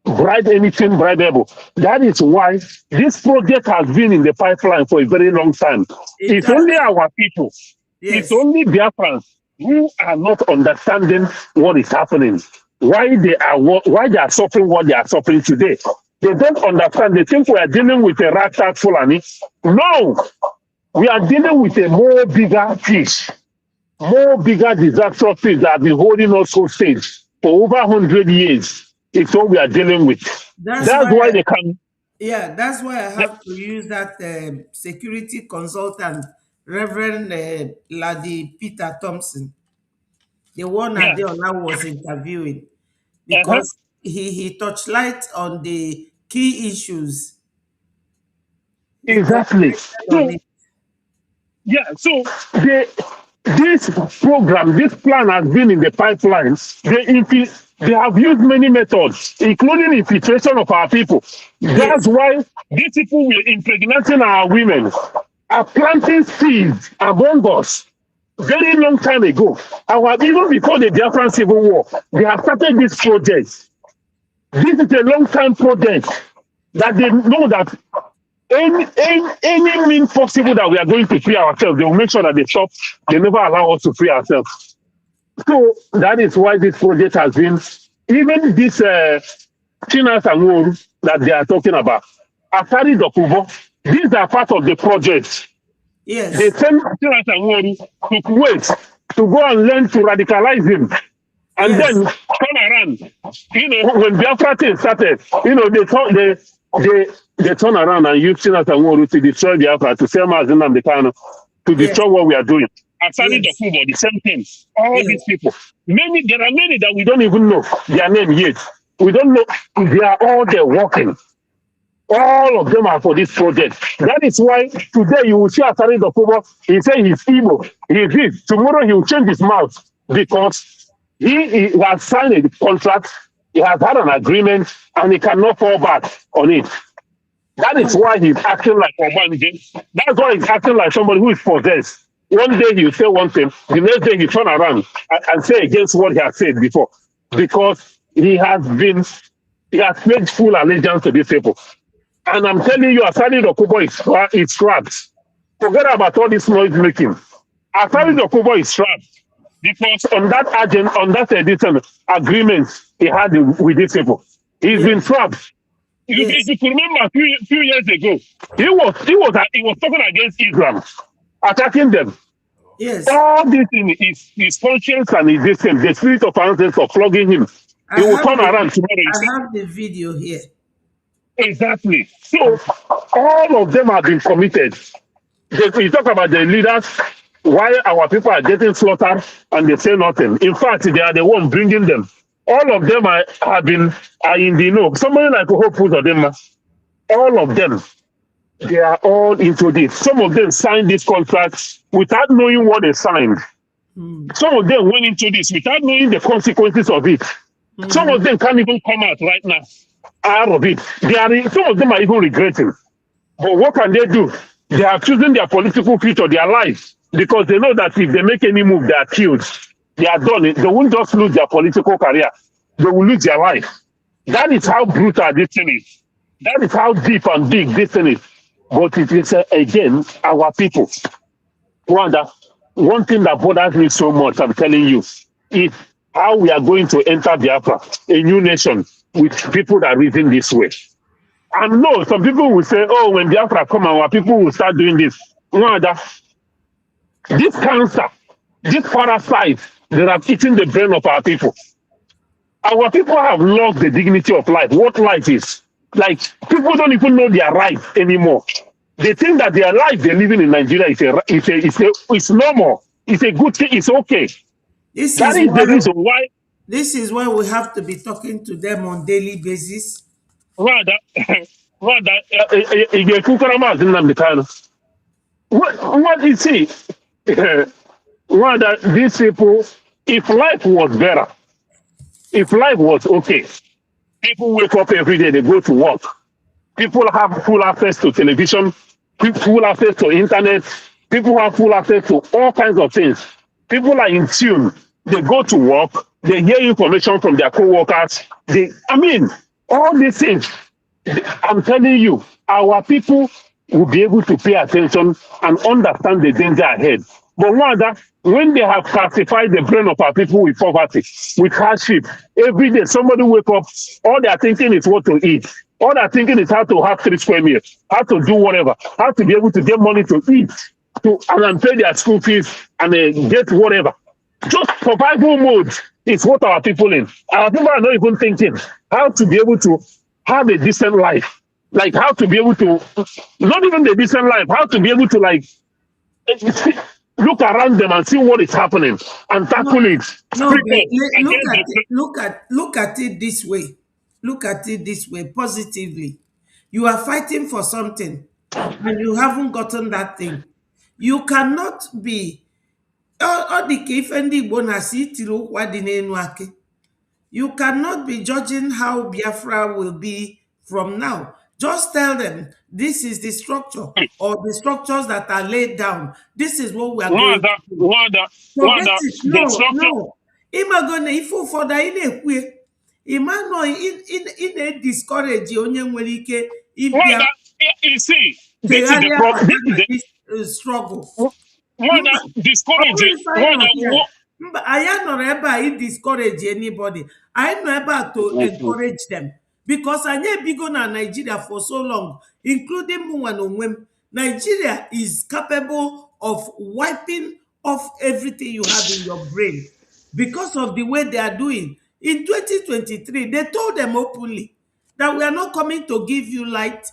bribe anything bribable. That is why this project has been in the pipeline for a very long time. It's only our people. It's only Biafrans who are not understanding what is happening, why they are suffering what they are suffering today. They don't understand. They think we are dealing with a rat Fulani. No, we are dealing with a more bigger fish, more bigger disaster fish that have been holding us hostage for over 100 years. It's what we are dealing with. That's why they can. Yeah, that's why I have to use that security consultant, Reverend Ladi Peter Thompson, the one Adeola was interviewing, because he touched light on the key issues. Exactly. So this program, this plan has been in the pipeline. They have used many methods, including infiltration of our people. That's why these people were impregnating our women, are planting seeds among us very long time ago. Even before the Biafran Civil War, they have started this project. This is a long-time project that they know that any means possible that we are going to free ourselves, they will make sure that they never allow us to free ourselves. So that is why this project has been, even this Chinas and Wool that they are talking about, Asari Dokubo, these are part of the project. They Yes. send Chinas and Wool to Kuwait to go and learn to radicalize him. And Yes. then turn around. You know, when Biafra thing started, you know, they turn around and use Chinas and Wool to destroy Biafra, to sell Mazin and the kind to Yes. destroy what we are doing. Asari Yes. Dokubo, the same thing. All Yes. these people. There are many that we don't even know their name yet. We don't know. They are all there working. All of them are for this project. That is why today you will see Asari Dokubo, he say he's evil. He is this. Tomorrow he will change his mouth because he has signed a contract, he has had an agreement, and he cannot fall back on it. That is why he's acting like Obanije. That's why he's acting like somebody who is possessed. One day he'll say one thing, the next day he turn around and say against what he has said before. Because he has pledged full allegiance to these people. And I'm telling you, Asari Dokubo is trapped. Forget about all this noise making. Asari Dokubo is trapped. Because on that edition agreement he had with these people, he's been trapped. If you can remember a few years ago, he was talking against Islam, attacking them. Yes. All this in his conscience and his system, the spirit of ancestors flogging him. He will turn around tomorrow. I have the video here. Exactly. So all of them have been committed. We talk about the leaders, why our people are getting slaughtered and they say nothing. In fact, they are the ones bringing them. All of them are in the know. Somebody like Hope Uzodinma, all of them, they are all into this. Some of them signed this contract without knowing what they signed. Some of them went into this without knowing the consequences of it. Some of them can't even come out right now out of it. Some of them are even regretting. But what can they do? They have chosen their political future, their life, because they know that if they make any move, they are killed. They are done. They won't just lose their political career. They will lose their life. That is how brutal this thing is. That is how deep and big this thing is. But it is, again, our people. Rwanda, one thing that bothers me so much, I'm telling you, is how we are going to enter Biafra, a new nation, with people that reason this way. And no, some people will say, oh, when Biafra come, our people will start doing this. Rwanda, this cancer, this parasite that have eaten the brain of our people. Our people have lost the dignity of life. What life is. Like, people don't even know their rights anymore. They think that their life they're living in Nigeria is normal. It's a good thing. It's okay. That is the reason why. This is why we have to be talking to them on daily basis. What is it? These people, if life was better, if life was okay, people wake up every day, they go to work. People have full access to television, full access to internet, people have full access to all kinds of things. People are in tune. They go to work, they hear information from their co-workers. All these things. I'm telling you, our people will be able to pay attention and understand the danger ahead. But when they have classified the brain of our people with poverty, with hardship, every day somebody wake up, all they are thinking is what to eat. All they're thinking is how to have 3 square meals, how to do whatever, how to be able to get money to eat, and pay their school fees and get whatever. Just survival mode is what our people in. Our people are not even thinking how to be able to have a decent life. Like how to be able to, not even the decent life, how to be able to look around them and see what is happening and tackle it. Look at it this way. Look at it this way, positively. You are fighting for something and you haven't gotten that thing. You cannot be you cannot be judging how Biafra will be from now. Just tell them this is the structure or the structures that are laid down. This is what we are going to do. Forget it. No. Imagine if for in a discourage onye nwere ike ịbịa struggle. Discouraging. I am not ever discourage anybody. I am never to encourage them because I never been in Nigeria for so long, including Muwanonwem. Nigeria is capable of wiping off everything you have in your brain because of the way they are doing. In 2023, they told them openly that we are not coming to give you light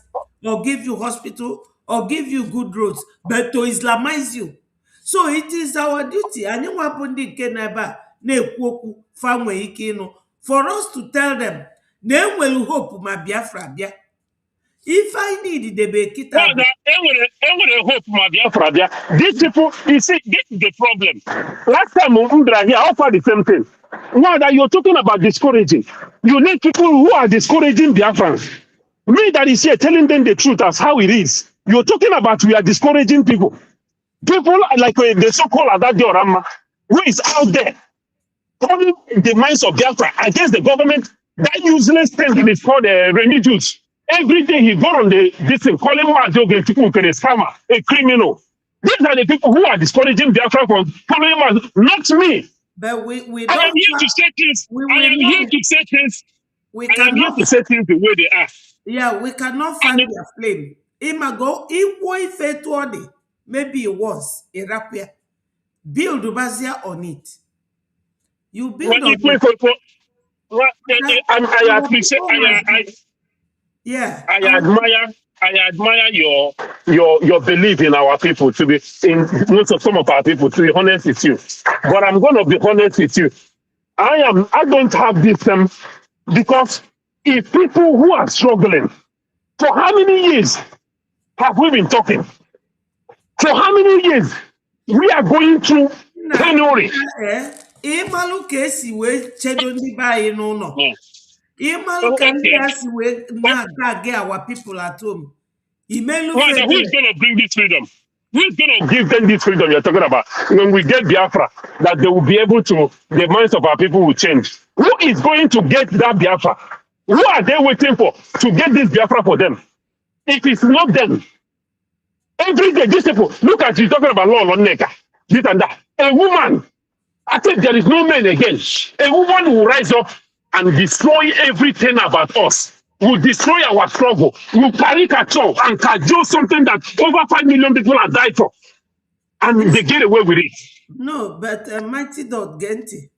or give you hospital or give you good roads, but to Islamize you. So it is our duty, anyị nwa bụ ndị nke na ebe a na-ekwu okwu fa nwee ike ịnụ, for us to tell them na enwere hope ma Biafra bịa. If I need the kita. Well, hope, my Biafra. These people, you see, this is the problem. Last time Undra here offered the same thing. Now that you're talking about discouraging, you need people who are discouraging Biafrans. Me that is here telling them the truth as how it is. You're talking about we are discouraging people. People like the so-called Adadi Orama, who is out there turning the minds of Biafra against the government. That useless thing is called religious. Every day he go on this thing, calling Majoge a scammer, a criminal. These are the people who are discouraging Biafra from following us, not me. But we I am here to say things. I am here to say things. I am here to say things the way they are. Yeah, we cannot find their flame. Imago, if it maybe it was a rapier. Build Bazia on it. You build on it. I appreciate. Yeah. I admire your belief in our people, to be in most of some of our people, to be honest with you. But I'm gonna be honest with you. I don't have this because if people who are struggling, for how many years have we been talking? For how many years we are going through penury? Imalu kesi we chedondi ba no. Imalu kesi we na get our people at home. Who is going to bring this freedom? Who is going to give them this freedom you're talking about? When we get Biafra, that they will be able to, the minds of our people will change. Who is going to get that Biafra? Who are they waiting for to get this Biafra for them? If it's not them, every day, these people, look at you talking about law on nigger, this and that. A woman, I think there is no man again. A woman will rise up and destroy everything about us. Will destroy our struggle. Will caricature and cajole something that over 5 million people have died for. And they get away with it. No, but Mighty Dot Genti,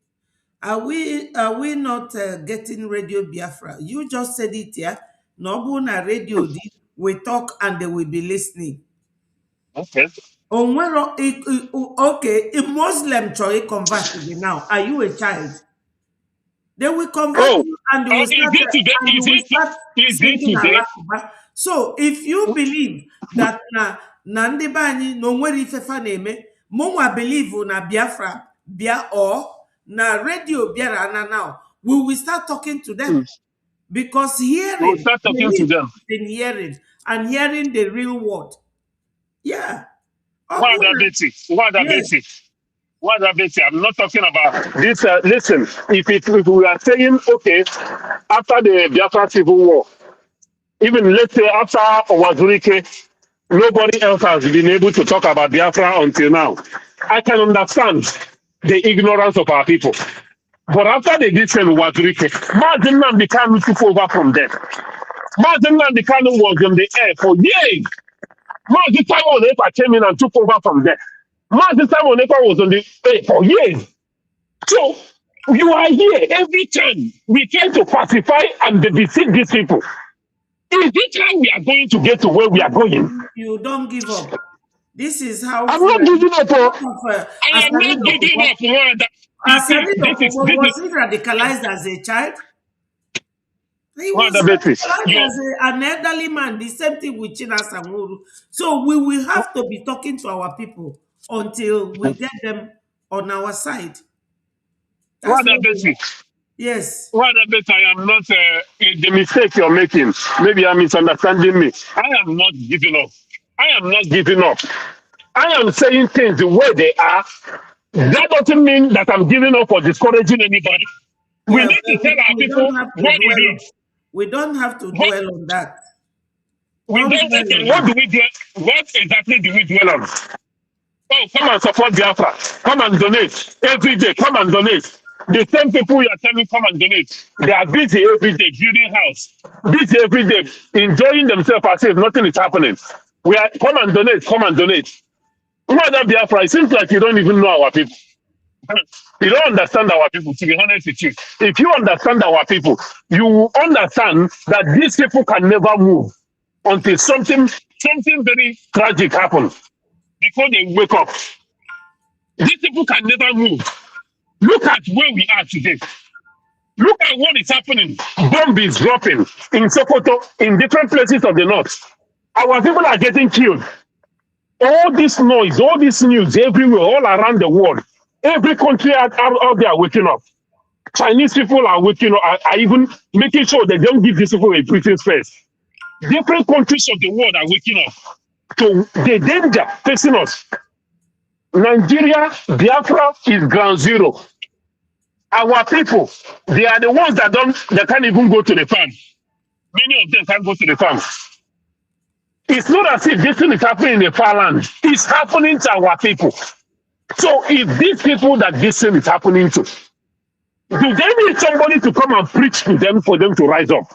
are we not getting Radio Biafra? You just said it here. No, na radio, we talk and they will be listening. Okay. Okay, a Muslim choice convert now. Are you a child? They will convert you and they will start singing Alakuba. So if you believe that Nandi Bani no nwere ifefa na-eme, Monwa believe na Biafra Bia or na radio Biara now, we will start talking to them. Because hearing, start talking to them. Hearing and hearing the real word. Yeah. What I'm not talking about this. Listen, if we are saying, okay, after the Biafra Civil War, even let's say after Wazurike, nobody else has been able to talk about Biafra until now. I can understand the ignorance of our people. But after they did send Wazurike, Mazen Nnamdi Kanu took over from them. Mazen Nnamdi Kanu was in the air for years. Mazen Simon Ekpa came in and took over from them. Mazen Simon Ekpa was on the air for years. So you are here every time we try to pacify and deceive these people. Is this how we are going to get to where we are going? You don't give up. This is how I'm not giving up. I am not giving up. Was he radicalized as a child? He was radicalized as an elderly man. The same thing with China Samuru. So we will have to be talking to our people until we get them on our side. Yes. I am not the mistake you're making. Maybe you're misunderstanding me. I am not giving up. I am not giving up. I am saying things the way they are. That doesn't mean that I'm giving up or discouraging anybody. We need to tell our people what it is. We don't have to dwell on that. What exactly do we dwell on? Oh, come and support Biafra. Come and donate every day. Come and donate. The same people you are telling come and donate. They are busy every day building house, busy every day enjoying themselves as if nothing is happening. We are come and donate. Come and donate. Mother Biafra, it seems like you don't even know our people. You don't understand our people, to be honest with you. If you understand our people, you will understand that these people can never move until something very tragic happens before they wake up. These people can never move. Look at where we are today. Look at what is happening. Bomb is dropping in Sokoto, in different places of the north. Our people are getting killed. All this noise, all this news everywhere, all around the world. Every country out there are waking up. Chinese people are waking up, are even making sure they don't give these people a breathing space. Different countries of the world are waking up to the danger facing us. Nigeria, Biafra is ground zero. Our people, they are the ones that can't even go to the farm. Many of them can't go to the farm. It's not as if this thing is happening in the far land. It's happening to our people. So if these people that this thing is happening to, do they need somebody to come and preach to them for them to rise up?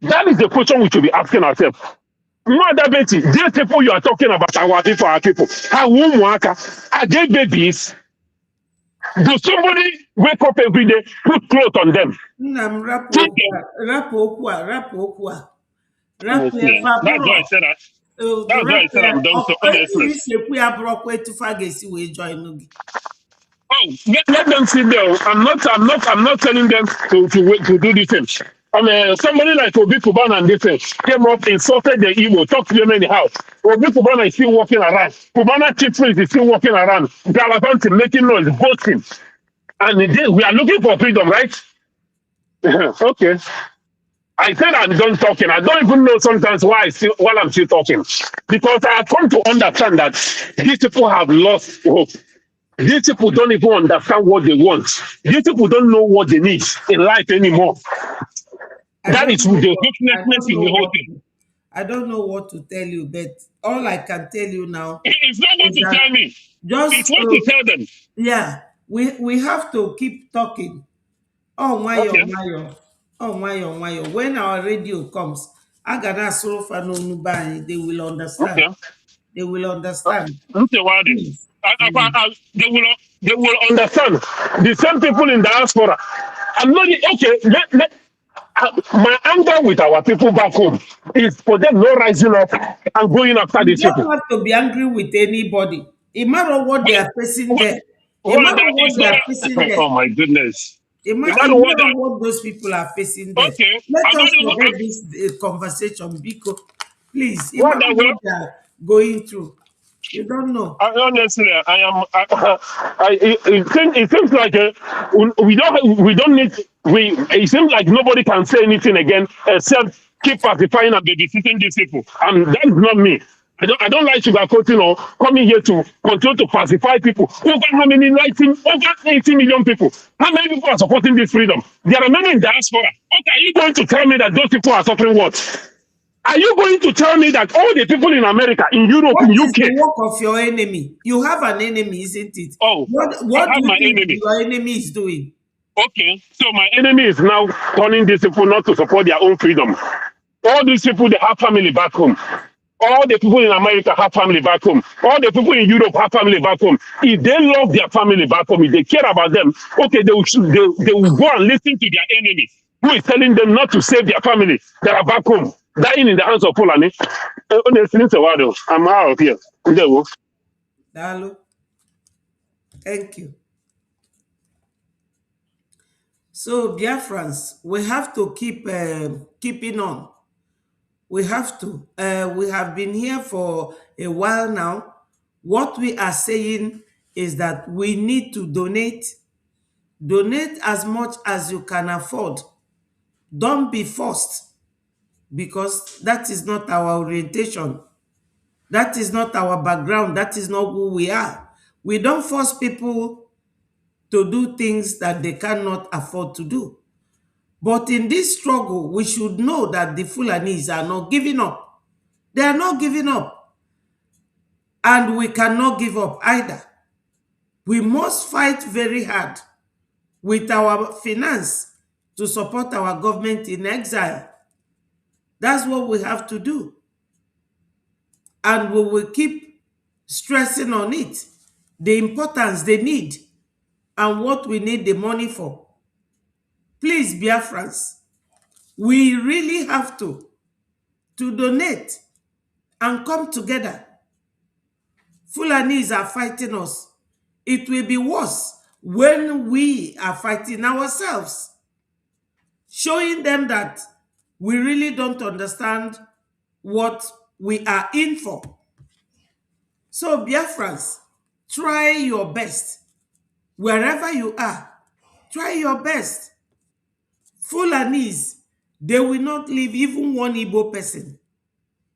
That is the question we should be asking ourselves. Mother Betty, these people you are talking about, our people, are they babies? Does somebody wake up every day, put clothes on them? Rap That's why I said that. That's why I said I'm done so honestly. Oh, let them sit there. I'm not telling them to do this thing. Somebody like Obi Kubana and this thing came up, insulted the Igbo, talked to them anyhow. Obi Kubana is still walking around. Kubana chief priest is still walking around. Galavanti making noise, boasting. And we are looking for freedom, right? Okay. I said I'm done talking. I don't even know sometimes why I'm still talking. Because I have come to understand that these people have lost hope. These people don't even understand what they want. These people don't know what they need in life anymore. That is the hopelessness in the whole thing. I don't know what to tell you, but all I can tell you now. It's not what to tell me. It's what to tell them. Yeah, we have to keep talking. Oh, Mayo. When our radio comes, they will understand. Okay. They will understand. Please. They will understand. The same people in diaspora. I'm not okay. My anger with our people back home is for them not rising up and going after these people. You don't have to be angry with anybody. No matter what they are facing there. No matter what they are facing there. Oh my goodness. No matter what those people are facing there. Okay. Let us forget this conversation because, please, no matter what they are going through. You don't know. Honestly, it seems like we don't need. It seems like nobody can say anything again except keep pacifying and babysitting these people, and that is not me. I don't like sugarcoating or coming here to continue to pacify people. Over how many? Over 80 million people. How many people are supporting this freedom? There are many in diaspora. Okay, are you going to tell me that those people are suffering what? Are you going to tell me that all the people in America, in Europe, in UK... What is the work of your enemy? You have an enemy, isn't it? Oh, what do you think your enemy is doing? Okay, so my enemy is now turning these people not to support their own freedom. All these people, they have family back home. All the people in America have family back home. All the people in Europe have family back home. If they love their family back home, if they care about them, okay, they will go and listen to their enemy, who is telling them not to save their family that are back home, dying in the hands of Fulani. I'm out of here. Dalo. Thank you. So, Biafrans, we have to keep keeping on. We have to. We have been here for a while now. What we are saying is that we need to donate. Donate as much as you can afford. Don't be forced, because that is not our orientation. That is not our background. That is not who we are. We don't force people to do things that they cannot afford to do. But in this struggle, we should know that the Fulanis are not giving up. They are not giving up. And we cannot give up either. We must fight very hard with our finance to support our government in exile. That's what we have to do. And we will keep stressing on it, the importance, the need, and what we need the money for. Please, Biafrans, we really have to donate and come together. Fulanis are fighting us. It will be worse when we are fighting ourselves, showing them that we really don't understand what we are in for. So, Biafrans, try your best. Wherever you are, try your best. Fulanis, they will not leave even one Igbo person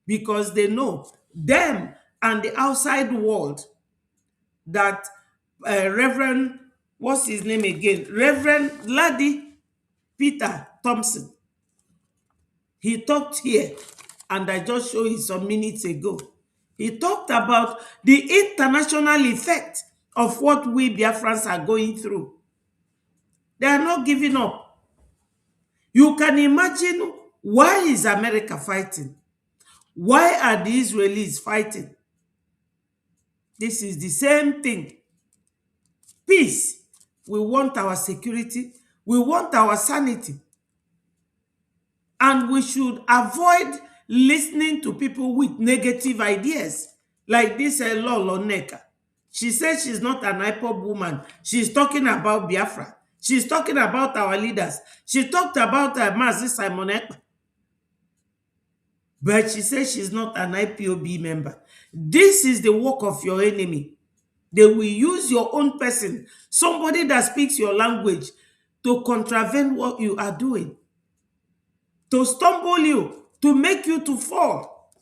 because they know them and the outside world that Reverend, what's his name again? Reverend Laddie Peter Thompson. He talked here, and I just showed you some minutes ago. He talked about the international effect of what we Biafrans are going through. They are not giving up. You can imagine, why is America fighting? Why are the Israelis fighting? This is the same thing. Peace. We want our security. We want our sanity. And we should avoid listening to people with negative ideas. Like this Lolo Neka. She says she's not an IPOB woman. She's talking about Biafra. She's talking about our leaders. She talked about Mazi Simon Ekpa. But she says she's not an IPOB member. This is the work of your enemy. They will use your own person, somebody that speaks your language, to contravene what you are doing, to stumble you, to make you to fall.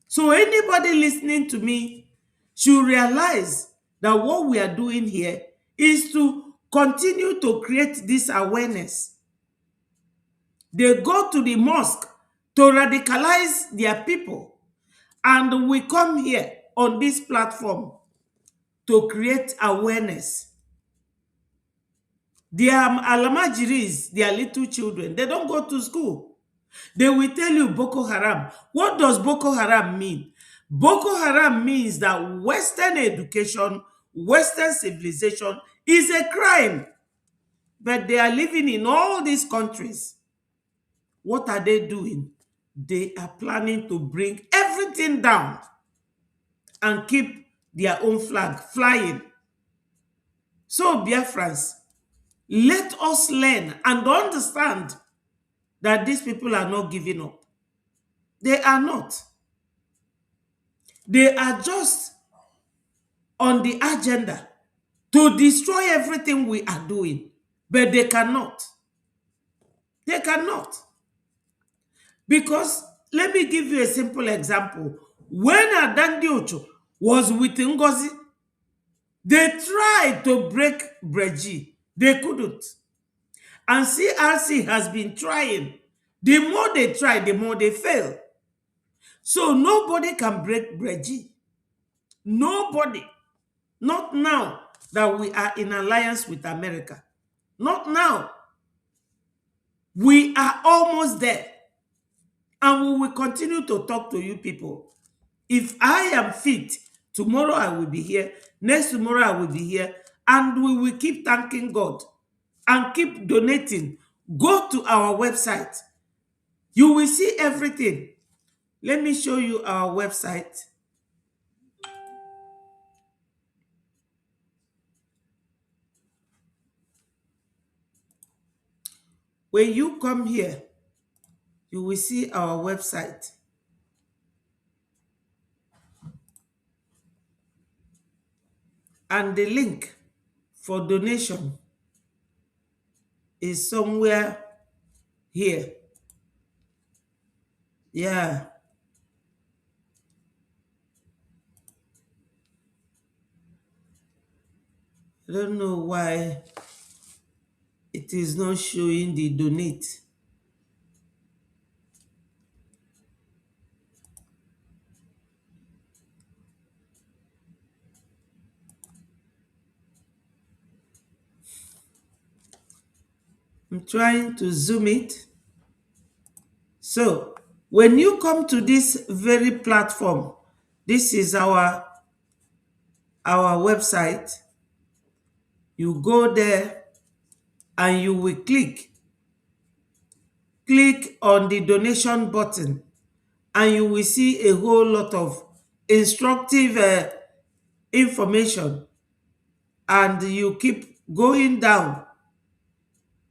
So anybody listening to me should realize that what we are doing here is to continue to create this awareness. They go to the mosque to radicalize their people, and we come here on this platform to create awareness. Their alamajiris, their little children, they don't go to school. They will tell you Boko Haram. What does Boko Haram mean? Boko Haram means that Western education, Western civilization is a crime. But they are living in all these countries. What are they doing? They are planning to bring everything down and keep their own flag flying. So, Biafrans, let us learn and understand that these people are not giving up. They are not. They are just on the agenda to destroy everything we are doing. But they cannot. They cannot. Because, let me give you a simple example. When Adandi Ocho was with Ngozi, they tried to break Breji. They couldn't. And CRC has been trying. The more they try, the more they fail. So nobody can break Breji. Nobody. Not now that we are in alliance with America. Not now. We are almost there. And we will continue to talk to you people. If I am fit, tomorrow I will be here. Next tomorrow I will be here. And we will keep thanking God and keep donating. Go to our website. You will see everything. Let me show you our website. When you come here, you will see our website. And the link for donation is somewhere here. Yeah. I don't know why it is not showing the donate. I'm trying to zoom it. So when you come to this very platform, this is our website. You go there and you will click on the donation button, and you will see a whole lot of instructive information, and you keep going down.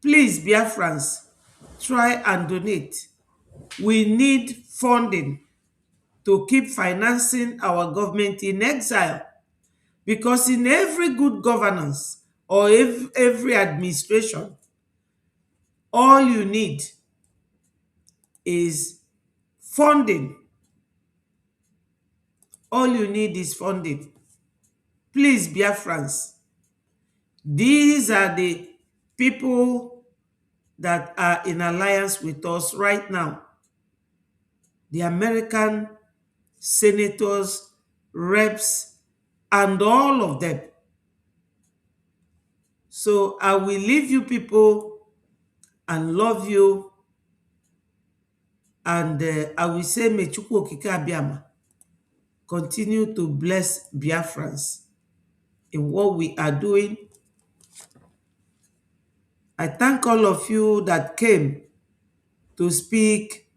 Please, Biafrans, try and donate. We need funding to keep financing our government in exile, because in every good governance or every administration, all you need is funding. All you need is funding. Please, Biafrans, these are the people that are in alliance with us right now. The American senators, reps, and all of them. So I will leave you people and love you, and I will say, may Chukwu Okike Abiama continue to bless Biafrans in what we are doing. I thank all of you that came to speak.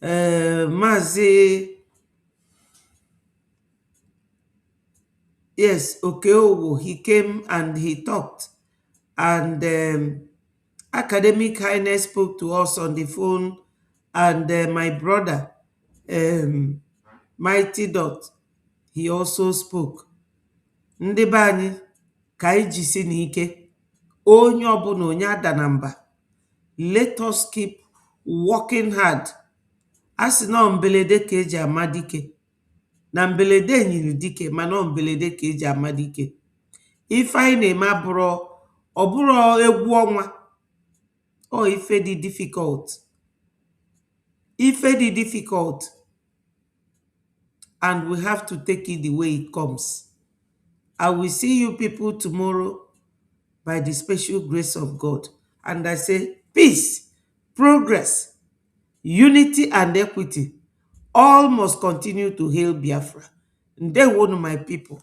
Mazi, yes, Okeowo, he came and he talked. And Academic Highness spoke to us on the phone. And my brother, Mighty Dot, he also spoke. Ndị be anyị, ka anyị jisi n'ike. Onye ọbụla onye ada na mba. Let us keep working hard. A sị na mbelede ka eji ama dike. Na mbelede nyiri dike, mana mbelede ka eji ama dike. Ife anyị na-eme ọbụrụ egwu ọnwa. O ife dị difficult. Ife dị difficult. And we have to take it the way it comes. I will see you people tomorrow by the special grace of God. And I say, peace, progress, unity, and equity all must continue to hail Biafra. And they one of my people.